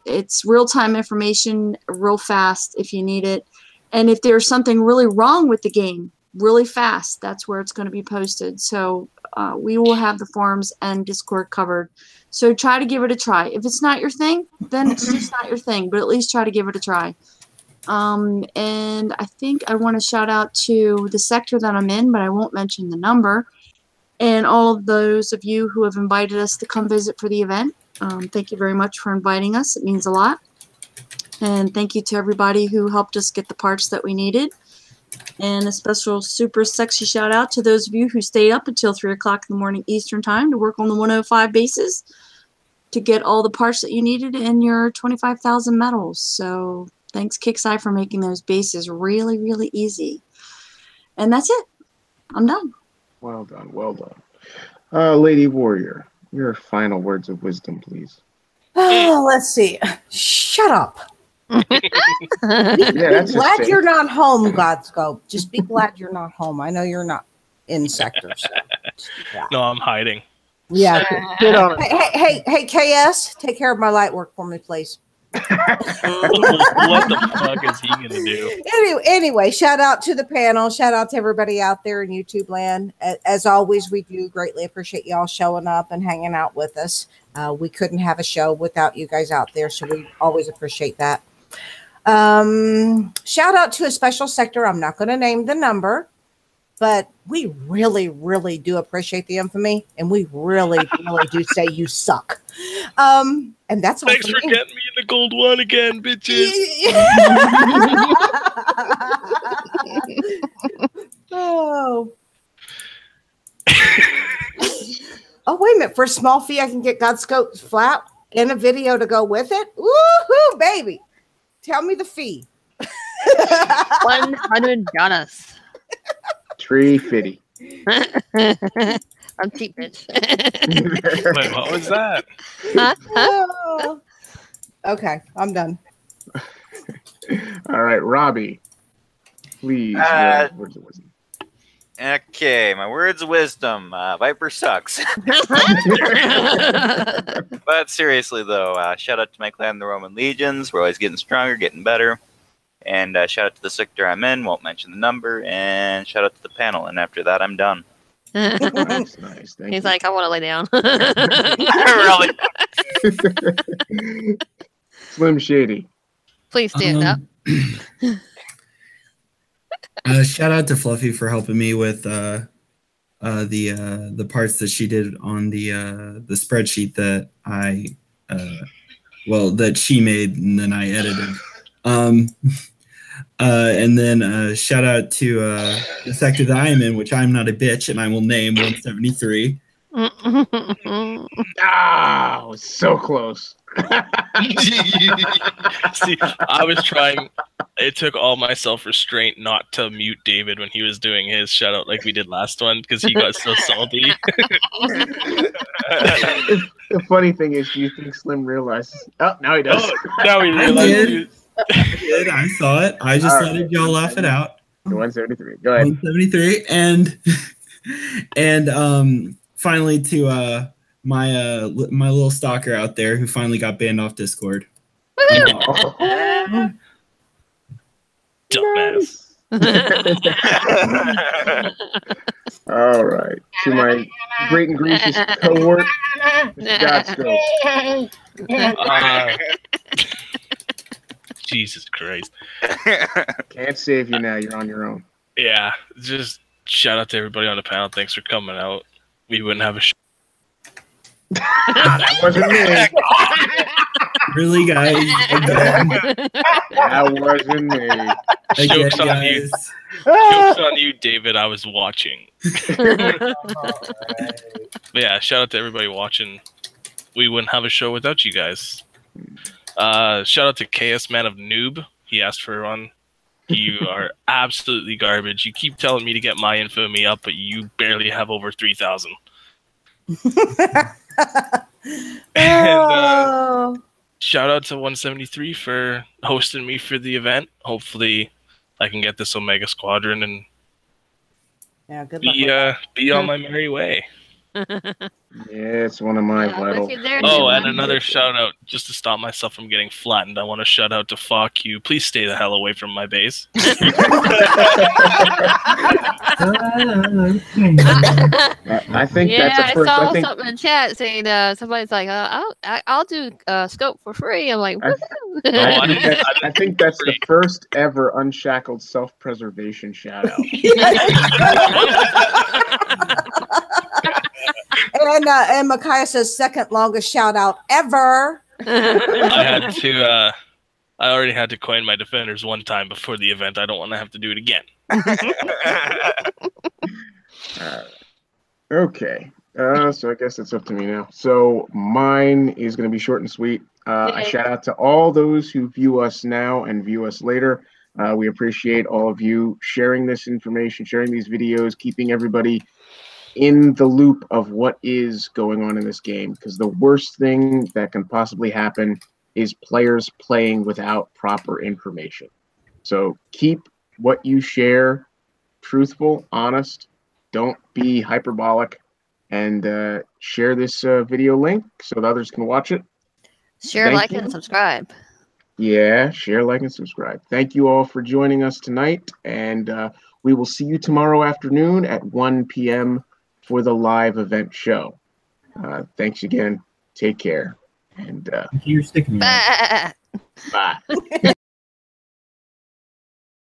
it's real-time information, real fast if you need it. And if there's something really wrong with the game, really fast, that's where it's going to be posted. So we will have the forums and Discord covered. So try to give it a try. If it's not your thing, then it's just not your thing, but at least try to give it a try. And I think I want to shout out to the sector that I'm in, but I won't mention the number. And all of those of you who have invited us to come visit for the event, thank you very much for inviting us. It means a lot. And thank you to everybody who helped us get the parts that we needed. And a special super sexy shout out to those of you who stayed up until 3 o'clock in the morning Eastern time to work on the 105 bases to get all the parts that you needed in your 25,000 medals. So thanks Kixeye for making those bases really, really easy. And that's it. I'm done. Well done. Well done. Lady Warrior, your final words of wisdom, please. Oh, let's see. Shut up. Be glad you're not home, Godscope. Just be glad you're not home. I know you're not in sector. So yeah. No, I'm hiding. Yeah. Get on it. Hey, KS, take care of my light work for me, please. What the fuck is he gonna do? Anyway, shout out to the panel. Shout out to everybody out there in YouTube land. As always, we do greatly appreciate y'all showing up and hanging out with us. We couldn't have a show without you guys out there, so we always appreciate that. Shout out to a special sector. I'm not going to name the number, but we really, really do appreciate the infamy, and we really, really do say you suck. And that's all. Thanks for getting me in the gold one again, bitches. Oh Oh, wait a minute. For a small fee, I can get Godscope flat and a video to go with it? Woohoo, baby. Tell me the fee. $100. $350. I'm cheap, bitch. Wait, what was that? Huh? Oh. Okay, I'm done. All right, Robbie, please. Words of wisdom. Okay, my words of wisdom. Viper sucks. But seriously, though, shout out to my clan, the Roman Legions. We're always getting stronger, getting better. And shout out to the sector I'm in. Won't mention the number. And shout out to the panel. And after that, I'm done. Nice. Thank He's you. like, I want to lay down. Really? Slim Shady. Please stand up. Shout out to Fluffy for helping me with the parts that she did on the spreadsheet that that she made and then I edited. And then shout out to the sector that I am in, which I'm not a bitch, and I will name 173. Oh, so close. See, I was trying. It took all my self-restraint not to mute David when he was doing his shout out like we did last one because he got so salty. The funny thing is, do you think Slim realizes? Oh, now he does. Now he realizes. I saw it. I just let y'all laugh it out. 173. Go ahead. 173, and finally to my little stalker out there who finally got banned off Discord. Dumbass. All right. To my great and gracious cohort, Mr. Godscope. Jesus Christ. Can't save you now. You're on your own. Yeah. Just shout out to everybody on the panel. Thanks for coming out. We wouldn't have a show. That wasn't me. Really, guys? Again. That wasn't me. Joke's Again, on you. guys. Joke's on you, David. I was watching. But yeah, shout out to everybody watching. We wouldn't have a show without you guys. Shout out to KS Man of Noob. He asked for one. You are absolutely garbage. You keep telling me to get my infamy up, but you barely have over 3,000. And shout out to 173 for hosting me for the event. Hopefully, I can get this Omega Squadron and good luck be on my merry way. Yeah, it's one of my vital. Oh, and another shout out, just to stop myself from getting flattened, I want to shout out to Fuck You. Please stay the hell away from my base. I think that's a first. I saw I think something in chat saying somebody's like, I'll do scope for free. I'm like, I think that's the first ever Unshackled self-preservation shout out. And Micaiah says second longest shout out ever. I already had to coin my defenders one time before the event. I don't want to have to do it again. Okay. So I guess it's up to me now. So mine is going to be short and sweet. I shout out to all those who view us now and view us later. We appreciate all of you sharing this information, sharing these videos, keeping everybody in the loop of what is going on in this game, because the worst thing that can possibly happen is players playing without proper information. So keep what you share truthful, honest, don't be hyperbolic, and share this video link so that others can watch it. Share, like, and subscribe. Yeah, share, like, and subscribe. Thank you all for joining us tonight, and we will see you tomorrow afternoon at 1 p.m. for the live event show. Thanks again. Take care. And you're sticking. Bye. Bye.